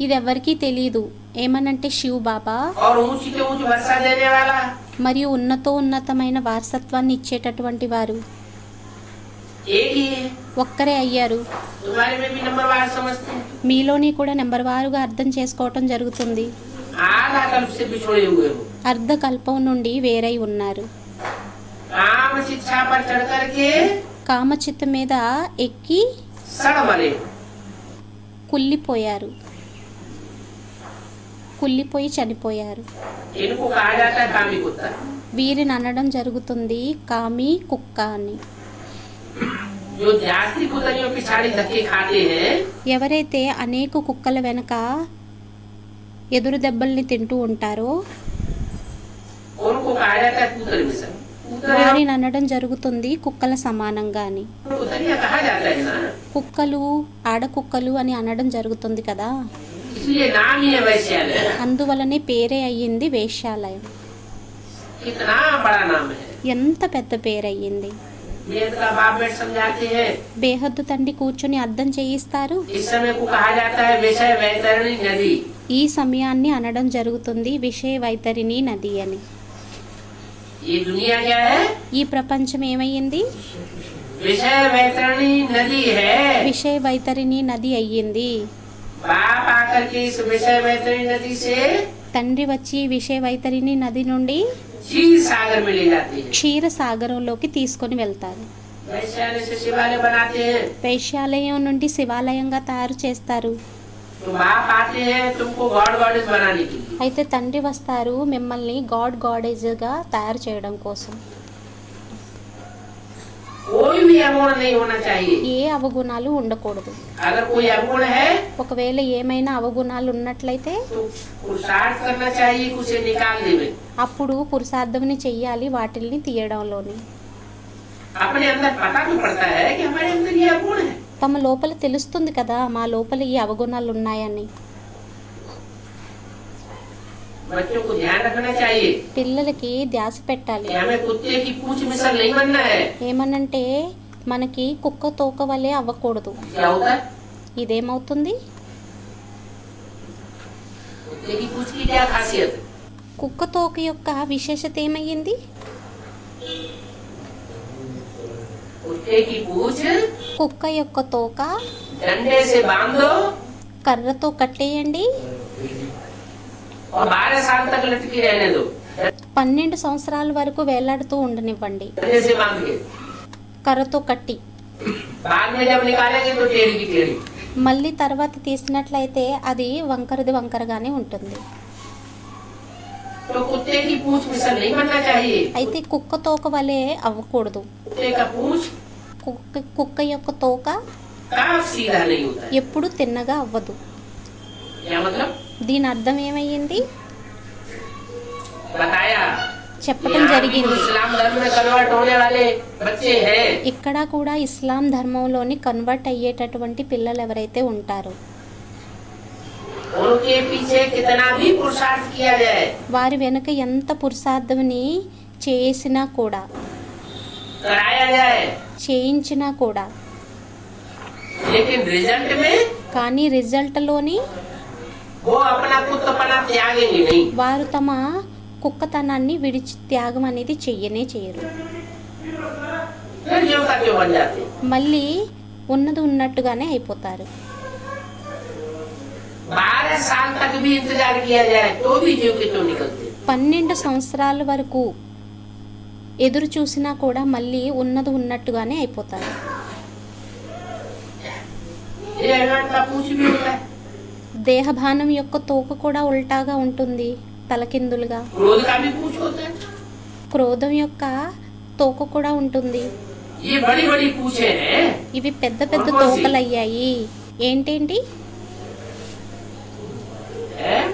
ఇది ఎవరికీ తెలియదు. ఏమనంటే శివ్ బాబా और ऊंची से ऊंची वर्षा देने वाला మరియు ఉన్నతమైన వారసత్వాన్ని ఇచ్చేటటువంటి వారు एक ही है। ఒక్కరే అయ్యారు. तुम्हारे में भी नंबरवार समझते हैं। మీలోని కూడా నెంబర్ వారుగా అర్థం చేసుకోవటం జరుగుతుంది. आधा कल्प से बिछोड़े हुए हो, అర్ధకల్పం నుండి వేరై ఉన్నారు. काम शिक्षा पर चढ़ करके కామచిత్త మీద ఎక్కి सड़ मरे। కుళ్ళిపోయారు, కుళ్ళిపోయి చనిపోయారు. इनको कहा जाता है कामी कुत्ता। వీరిని అనడం జరుగుతుంది కామి కుక్క అని. जो जाति कुतरियों पिछाड़ी धक्के खाते हैं ఎవరైతే అనేక కుక్కల వెనక ఎదురు దెబ్బల్ని తింటూ ఉంటారో उनको कहा जाता है कुतर मिशन। వారిని అనడం జరుగుతుంది కుక్కల సమానంగా అని. कुतरिया कहा जाता है ना। కుక్కలు ఆడకుక్కలు అని అనడం జరుగుతుంది కదా. इसलिए नाम ही है वैश्यालय। అందువలనే పేరే అయ్యింది వేశ్యాలయం. कितना बड़ा नाम है। ఎంత పెద్ద పేరయ్యింది. वेद का बाप बेट समझाते हैं। బేహద్దు తండ్రి కూర్చొని అర్థం చేయిస్తారు. इस समय को कहा जाता है विषय वैतरणी नदी। ఈ సమయాన్ని అనడం జరుగుతుంది విషయ వైతరిణి నది అని. ये दुनिया क्या है? ఈ ప్రపంచం ఏమయ్యింది? विषय वैतरणी नदी है। విషయ వైతరిణి నది అయ్యింది. बाप आकर के इस विषय वैतरणी नदी से తండ్రి వచ్చి విషయ వైతరిణి నది నుండి क्षीर सागर में ले जाते हैं। క్షీర సాగరంలోకి తీసుకొని వెళ్తారు. वैश्यालय से शिवालय बनाते हैं। వైశ్యాలయం నుండి శివాలయంగా తయారు చేస్తారు. तो बाप आते हैं तुमको गॉड गॉडेस बनाने के लिए। అయితే తండ్రి వస్తారు మిమ్మల్ని గాడ్ గాడేజ్గా తయారు చేయడం కోసం. कोई भी अवगुण नहीं होना चाहिए। ఏ అవగుణాలు ఉండకూడదు. अगर कोई अवगुण है ఒకవేళ ఏమైనా అవగుణాలు ఉన్నట్లయితే तो पुरुषार्थ करना चाहिए कि उसे निकाल देवे। అప్పుడు పురుషార్థమని చెయ్యాలి వాటిల్ని తీయడంలోని. अपने अंदर पता तो पड़ता है कि हमारे अंदर ये अवगुण है। తమ లోపల తెలుస్తుంది కదా మా లోపల ఈ అవగుణాలు ఉన్నాయని. बच्चों को ध्यान रखना चाहिए పిల్లలకి ధ్యాస పెట్టాలి. कि हमें कुत्ते की पूंछ मिसल नहीं बनना है। ఏమనంటే మనకి కుక్క తోక వలె అవ్వకూడదు. क्या होता है? ఇదేమవుతుంది? कुत्ते की पूंछ की क्या खासियत? కుక్క తోక యొక్క విశేషత ఏమయ్యింది? कुत्ते की पूंछ కుక్క యొక్క తోక डंडे से बांधो కర్రతో కట్టేయండి. और 12 साल तक लटकी रहने दो। 12 సంవత్సరాల వరకు వేలాడుతూ ఉండనివ్వండి डंडे से बांध के కర్రతో కట్టి. बाद में जब निकालेंगे तो टेढ़ी की टेढ़ी। మళ్ళీ తర్వాత తీసినట్లయితే అది వంకరది వంకరగానే ఉంటుంది. तो कुत्ते की पूंछ मिसल नहीं बनना चाहिए। అయితే కుక్క తోక వలె అవ్వకూడదు. कुत्ते का पूंछ కుక్క యొక్క తోక काफ सीधा नहीं होता है। ఎప్పుడు తిన్నగా అవ్వదు. क्या मतलब? దీని అర్థం ఏమయ్యింది? बताया చెప్పడం यहाँ भी జరిగింది. इस्लाम धर्म में कन्वर्ट होने वाले बच्चे हैं ఇక్కడ కూడా ఇస్లాం ధర్మంలోని కన్వర్ట్ అయ్యేటటువంటి పిల్లలు ఎవరైతే ఉంటారో उनके पीछे कितना भी पुरुषार्थ किया जाए, వారి వెనుక ఎంత పురుషార్థమని చేసినా కూడా कराया जाए, చేయించినా కూడా लेकिन रिजल्ट में కానీ రిజల్ట్లోని वो अपना पुत्रपना त्यागेंगे नहीं। వారు తమ కుక్కతనాన్ని విడిచి త్యాగం అనేది చెయ్యనే చేయరు. फिर जो का जो बन जाते हैं। మళ్ళీ ఉన్నది ఉన్నట్టుగానే అయిపోతారు. 12 साल तक भी इंतजार किया जाए तो भी जीव के तो निकलते। 12 సంవత్సరాల వరకు ఎదురు చూసినా కూడా మళ్ళీ ఉన్నది ఉన్నట్టుగానే అయిపోతారు. ये हमारे का पूछ भी होता है। దేహభానం యొక్క తోక కూడా ఉల్టాగా ఉంటుంది, తలకిందులుగా. क्रोध का भी पूछ होता है। క్రోధం యొక్క తోక కూడా ఉంటుంది. ये बड़ी बड़ी पूछे हैं। ఇవి పెద్ద పెద్ద తోకలు అయ్యాయి. ఏంటేంటి? हैं?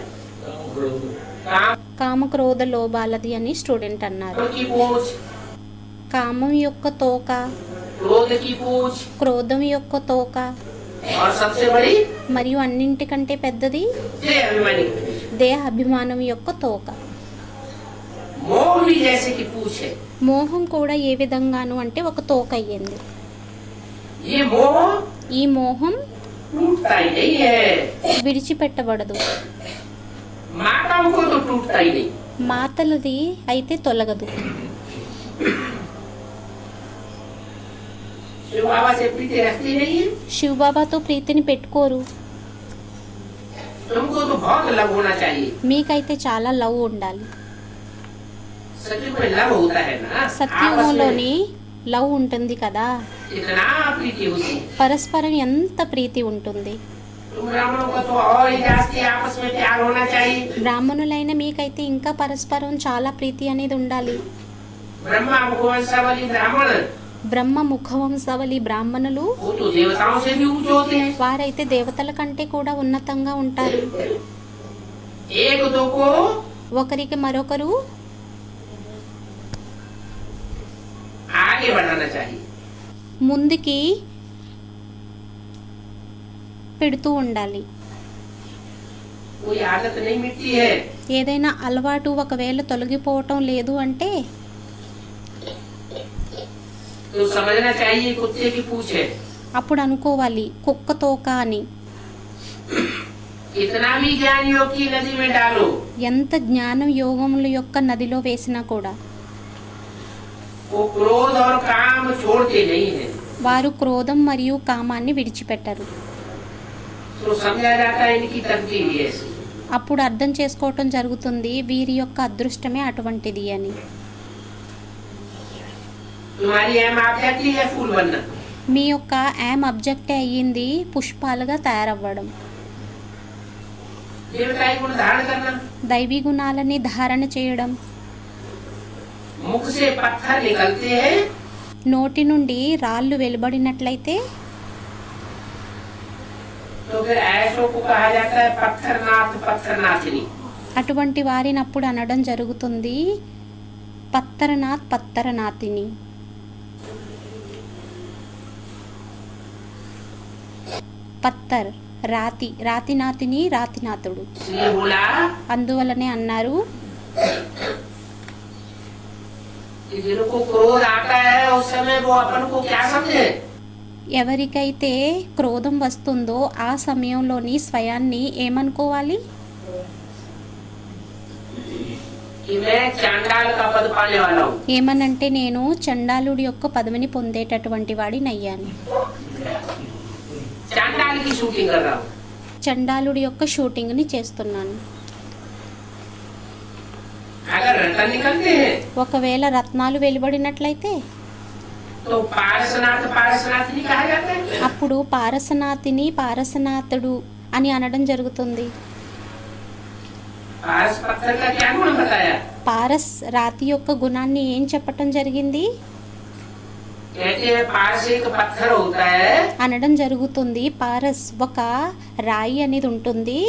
काम కామ క్రోధ లోభాలది అని స్టూడెంట్ అన్నారు. की पूछ, కామం యొక్క తోక, क्रोध की पूछ క్రోధం యొక్క తోక, और सबसे बड़ी మరియు అన్నింటికంటే పెద్దది ये अभिमानी की पूछ। దేహ అభిమానం యొక్క తోక. मोह भी जैसे की पूछ है। మోహం కూడా ఏ విధంగాను అంటే ఒక తోక అయ్యింది. ये मोह ఈ మోహం टूटता ही नहीं है। విడిచిపెట్టబడదు. माताओं को तो टूटता ही नहीं। మాతలది అయితే తొలగదు. शिव बाबा से प्रीति रखती नहीं है। శివబాబాతో ప్రీతిని పెట్టుకోరు. तुमको तो बहुत लव होना चाहिए। మీకైతే చాలా లవ్ ఉండాలి. सत्युग में लव होता है ना, आपस में సత్యుగంలోని లవ్ ఉంటుంది కదా, इतना प्रीति होती है। పరస్పరం ఎంత ప్రీతి ఉంటుంది. तुम ब्राह्मणों का तो और ही जास्ती आपस में प्यार होना चाहिए। బ్రాహ్మణులైన మీకైతే ఇంకా పరస్పరం చాలా ప్రీతి అనేది ఉండాలి. ब्रह्मा मुखवंशावली ब्राह्मण బ్రహ్మ ముఖవంశవలి బ్రాహ్మణులు वो तो देवताओं से भी ऊंचे होते हैं। వారైతే దేవతల కంటే కూడా ఉన్నతంగా ఉంటారు. एक दो को ఒకరికి మరొకరు आगे बढ़ाना चाहिए। ముందుకి పెడుతూ ఉండాలి. कोई आदत नहीं मिटती है ఏదైనా అలవాటు ఒకవేళ తొలగిపోవటం లేదు అంటే तो समझना चाहिए कुत्ते की पूंछ है। అప్పుడు అనుకోవాలి కుక్క తోక అని. कितना भी ज्ञान योग की नदी में डालो ఎంత జ్ఞానం యోగముల యొక్క నదిలో వేసినా కూడా वो क्रोध और काम छोड़ते नहीं है। వారు క్రోధం మరియు కామాన్ని విడిచిపెట్టరు. तो समझा जाता है इनकी तकदीर ही ऐसी। అప్పుడు అర్థం చేసుకోవటం జరుగుతుంది వీరి యొక్క అదృష్టమే అటువంటిది అని. तुम्हारी अहम ऑब्जेक्ट ही है फूल बनना। మీ యొక్క యామ్ అబ్జెక్టే అయ్యింది పుష్పాలుగా తయారవ్వడం, देवताई गुण धारण करना, దైవీ గుణాలని ధారణ చేయడం. मुख से पत्थर निकलते हैं నోటి నుండి రాళ్ళు వెలువడినట్లయితే तो फिर ऐसों को कहा जाता है पत्थरनाथ पत्थरनाथिनी। అటువంటి వారిని అప్పుడు అనడం జరుగుతుంది పత్తరనాథ్ పత్తరనాథిని. పత్తర్ రాతి, రాతినాథిని రాతినాథుడు. इसलिए बोला అందువలనే అన్నారు कि जिनको क्रोध आता है उस समय वो अपन को क्या समझे ఎవరికైతే క్రోధం వస్తుందో ఆ సమయంలోని స్వయాన్ని ఏమనుకోవాలి? कि मैं चांडाल का पद पाने वाला हूँ। ఏమనంటే నేను చండాలుడి యొక్క పదవిని పొందేటటువంటి వాడినయ్యాను, चांडाल की शूटिंग कर रहा हूँ। చండాలుడి యొక్క షూటింగ్ని చేస్తున్నాను. अगर रतन निकलते हैं ఒకవేళ రత్నాలు వెలువడినట్లయితే तो पारसनाथ पारसनाथिनी कहा जाता है। అప్పుడు పారసనాథిని పారసనాథుడు అని అనడం జరుగుతుంది. पारस पत्थर का क्या गुण बताया? పారస్ రాతి యొక్క గుణాన్ని ఏం చెప్పటం జరిగింది? कहते हैं पारस एक पत्थर होता है అనడం జరుగుతుంది పారస్ ఒక రాయి అనేది ఉంటుంది,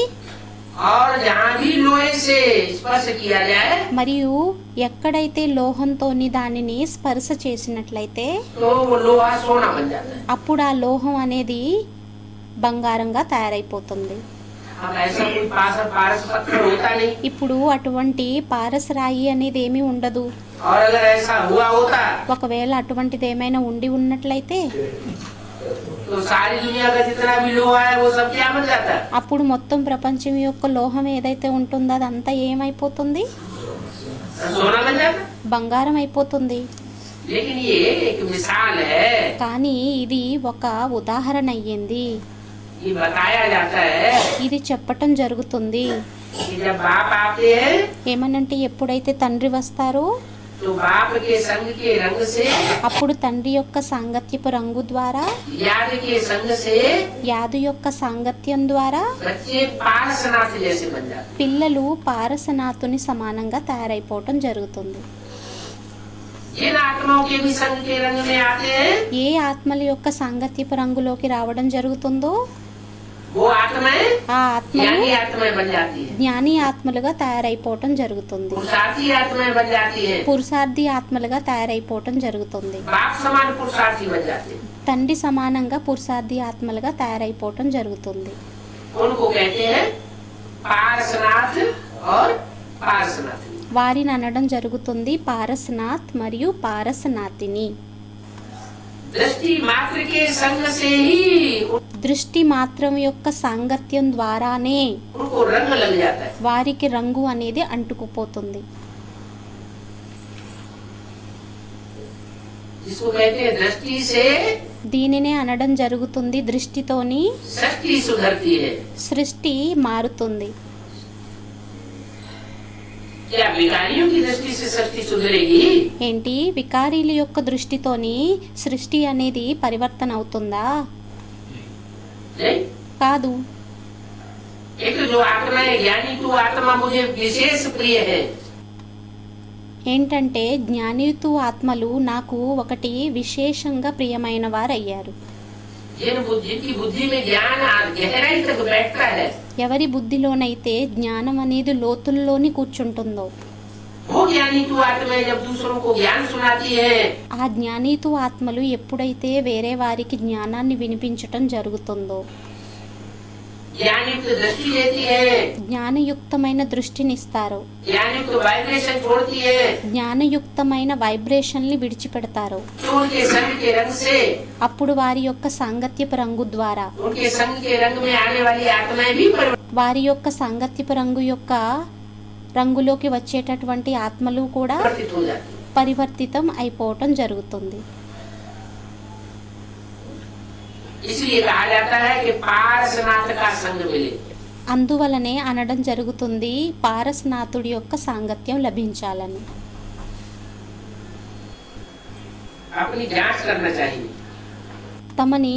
और जहाँ भी लोहे से स्पर्श किया जाए మరియు ఎక్కడైతే లోహంతోని దానిని స్పర్శ చేసినట్లయితే तो वो लोहा सोना बन जाता है। అప్పుడు ఆ లోహం అనేది బంగారంగా తయారైపోతుంది. अब ऐसा कोई पारस पत्थर होता नहीं। ఇప్పుడు అటువంటి పారస్ రాయి అనేది ఏమీ ఉండదు. और अगर ऐसा हुआ होता ఒకవేళ అటువంటిది ఏమైనా ఉండి ఉన్నట్లయితే तो सारी दुनिया का जितना भी लोहा है वो सब क्या बन जाता? అప్పుడు మొత్తం ప్రపంచం యొక్క లోహం ఏదైతే ఉంటుందో అదంతా ఏమైపోతుంది? सोना बन जाता। బంగారం అయిపోతుంది. लेकिन ये एक मिसाल है, కానీ ఇది ఒక ఉదాహరణ అయ్యింది. ये बताया जाता है ఇది చెప్పటం జరుగుతుంది. कि जब बाप आते हैं ఏమనంటే ఎప్పుడైతే తండ్రి వస్తారో तो बाप के संग के रंग से, అప్పుడు తండ్రి యొక్క సాంగత్యపు రంగు ద్వారా, याद के संग से యాదు యొక్క సాంగత్యం ద్వారా बच्चे पारसनाथ जैसे बन जाते। పిల్లలు పారసనాథుని సమానంగా తయారైపోవటం జరుగుతుంది. जिन आत्माओं के भी संग के रंग में आते हैं ఏ ఆత్మల యొక్క సాంగత్యపు రంగులోకి రావడం జరుగుతుందో वो आत्माएं ఆ ఆత్మలు ज्ञानी आत्माएं बन जाती है, జ్ఞాని ఆత్మలుగా తయారైపోవటం జరుగుతుంది, पुरुषार्थी आत्माएं बन जाती है, పురుషార్థి ఆత్మలుగా తయారైపోవటం జరుగుతుంది, बाप समान पुरुषार्थी बन जाते हैं। తండ్రి సమానంగా పురుషార్థి ఆత్మలుగా తయారైపోవటం జరుగుతుంది. उनको कहते हैं पारसनाथ और पारसनाथ। వారిని అనడం జరుగుతుంది పారసనాథ్ మరియు పారసనాథిని. दृष्टि मात्र के संग से ही దృష్టి మాత్రం యొక్క సాంగత్యం ద్వారానే उनको रंग लग जाता है। వారికి రంగు అనేది అంటుకుపోతుంది. जिसको कहते हैं दृष्टि से దీనినే అనడం జరుగుతుంది దృష్టితోని सृष्टि सुधरती है। సృష్టి మారుతుంది. क्या विकारियों की दृष्टि से सृष्टि सुधरेगी? ఏంటి వికారీల యొక్క దృష్టితోని సృష్టి అనేది పరివర్తన అవుతుందా? नहीं। కాదు. एक तो जो आत्मा है ज्ञानी तो आत्मा मुझे विशेष प्रिय है। ఏంటంటే జ్ఞానితు ఆత్మలు నాకు ఒకటి విశేషంగా ప్రియమైన వారయ్యారు. जिनकी बुद्धि में ज्ञान गहराई तक बैठता है ఎవరి బుద్ధిలోనైతే జ్ఞానం అనేది లోతుల్లోని కూర్చుంటుందో वो ज्ञानी तो आत्माएं जब दूसरों को ज्ञान सुनाती है ఆ జ్ఞానితు ఆత్మలు ఎప్పుడైతే వేరే వారికి జ్ఞానాన్ని వినిపించటం జరుగుతుందో ज्ञान युक्त दृष्टि देती है, జ్ఞానయుక్తమైన దృష్టినిస్తారు, ज्ञान युक्त वाइब्रेशन छोड़ती है, జ్ఞానయుక్తమైన వైబ్రేషన్ని విడిచిపెడతారు. तो उनके संग के रंग से, అప్పుడు వారి యొక్క సాంగత్యపు రంగు ద్వారా उनके संग के रंग में आने वाली आत्माएं भी వారి యొక్క సాంగత్యపు రంగు యొక్క రంగులోకి వచ్చేటటువంటి ఆత్మలు కూడా परिवर्तित हो जाती है। పరివర్తితం అయిపోవటం జరుగుతుంది. इसलिए कहा जाता है कि पारसनाथ का संग मिले। అందువలనే అనడం జరుగుతుంది పారసనాథుడి యొక్క సాంగత్యం లభించాలని. अपनी जांच करना चाहिए। తమని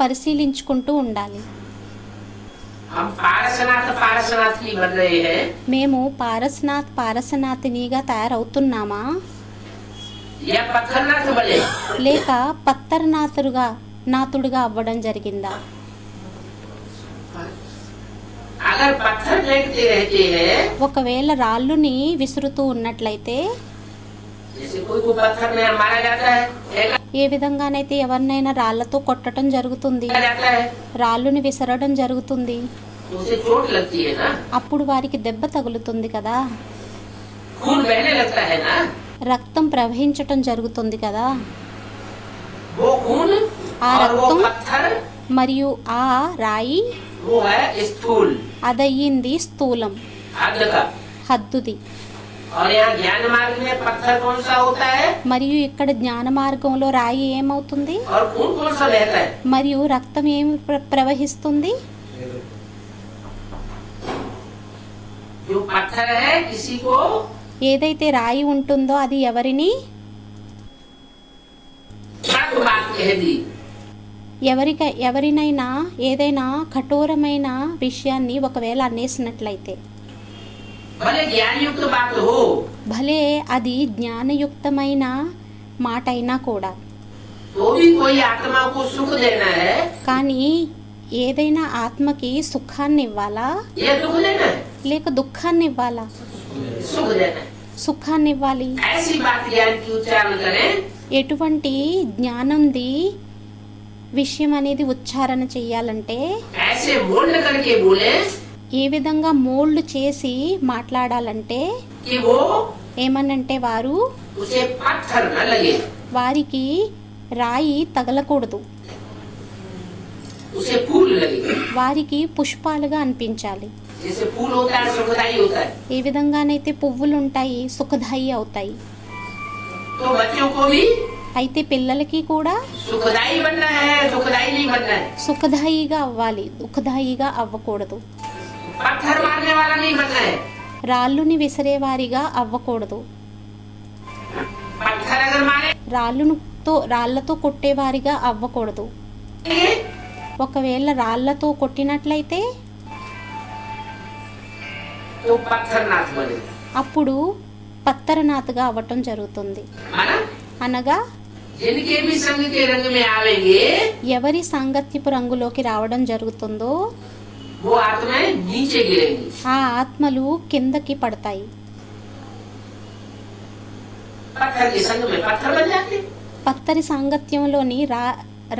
పరిశీలించుకుంటూ ఉండాలి. हम पारसनाथ नहीं बन रहे हैं, మేము పారసనాథినిగా తయారవుతున్నామా, या पत्थरनाथ बने। లేక నాథుడుగా అవ్వడం జరిగిందా? अगर पत्थर फेंकते रहते हैं, ఒకవేళ రాళ్ళుని విసురుతూ ఉన్నట్లయితే, जैसे कोई को पत्थर में मारा जाता है, फेंका ఏ విధంగానైతే ఎవరినైనా రాళ్లతో కొట్టడం జరుగుతుంది, जाता है, రాళ్ళుని విసరడం జరుగుతుంది, तो उसे चोट लगती है ना, అప్పుడు వారికి దెబ్బ తగులుతుంది కదా, खून बहने लगता है ना, రక్తం ప్రవహించటం జరుగుతుంది కదా. वो खून आ और वो रक्तम? पत्थर మరియు ఆ రాయి वो है स्थूल అదయ్యింది స్థూలం, हद का। హద్దుది. और यहाँ ज्ञान मार्ग में पत्थर कौन सा होता है మరియు ఇక్కడ జ్ఞాన మార్గంలో రాయి ఏమవుతుంది, और खून कौन सा बहता है? మరియు రక్తం ఏమి ప్రవహిస్తుంది? जो पत्थर है किसी को ఏదైతే రాయి ఉంటుందో అది ఎవరిని सख्त बात कह दी, ఎవరినైనా ఏదైనా కఠోరమైన విషయాన్ని ఒకవేళ అనేసినట్లయితే, भले ज्ञान युक्त बात हो, భలే అది జ్ఞానయుక్తమైన మాట అయినా కూడా, तो भी कोई आत्मा को सुख देना है కానీ ఏదైనా ఆత్మకి సుఖాన్ని ఇవ్వాలా या दुख देना है? లేక దుఃఖాన్ని ఇవ్వాలా? सुख देना है। సుఖాన్ని ఇవ్వాలి. ऐसी बात ज्ञान की उच्चारण करें, ఎటువంటి జ్ఞానంది విషయం అనేది ఉచ్చారణ చెయ్యాలంటే, ऐसे मोल्ड करके बोले ఏ విధంగా మోల్డ్ చేసి మాట్లాడాలంటే, कि वो ఏమనంటే వారు उसे पत्थर न लगे, వారికి రాయి తగలకూడదు, उसे फूल लगे। వారికి పుష్పాలుగా అనిపించాలి. जैसे फूल होता है सुखदायी होता है, ఏ విధంగానైతే పువ్వులు ఉంటాయి సుఖదాయి అవుతాయి, तो बच्चों को भी అయితే పిల్లలకి కూడా सुखदायी बनना है, सुखदायी नहीं बनना है। సుఖదాయిగా అవ్వాలి, దుఃఖదాయిగా అవ్వకూడదు. पत्थर मारने वाला नहीं बनना है। రాళ్ళుని విసిరేవారిగా అవ్వకూడదు. पत्थर अगर मारे రాళ్లతో కొట్టేవారిగా అవ్వకూడదు. ఒకవేళ రాళ్లతో కొట్టినట్లయితే तो पत्थरनाथ बने। అప్పుడు పత్తరనాథగా అవ్వటం జరుగుతుంది. माना అనగా जिनके भी संग के रंग में आवेंगे ఎవరి సాంగత్యపు రంగులోకి రావడం జరుగుతుందో वो आत्माएं नीचे गिरेंगी। ఆ ఆత్మలు కిందకి పడతాయి. पत्थर के संग में पत्थर बन जाते, పత్తరి సాంగత్యంలోని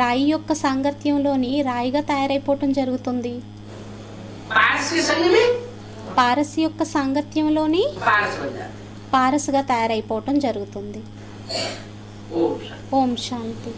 రాయి యొక్క సాంగత్యంలోని రాయిగా తయారైపోవటం జరుగుతుంది. पारस के संग में పారసి యొక్క సాంగత్యంలోని पारस बन जाते। పారసుగా తయారైపోవటం జరుగుతుంది. ओम ఓం శాంతి.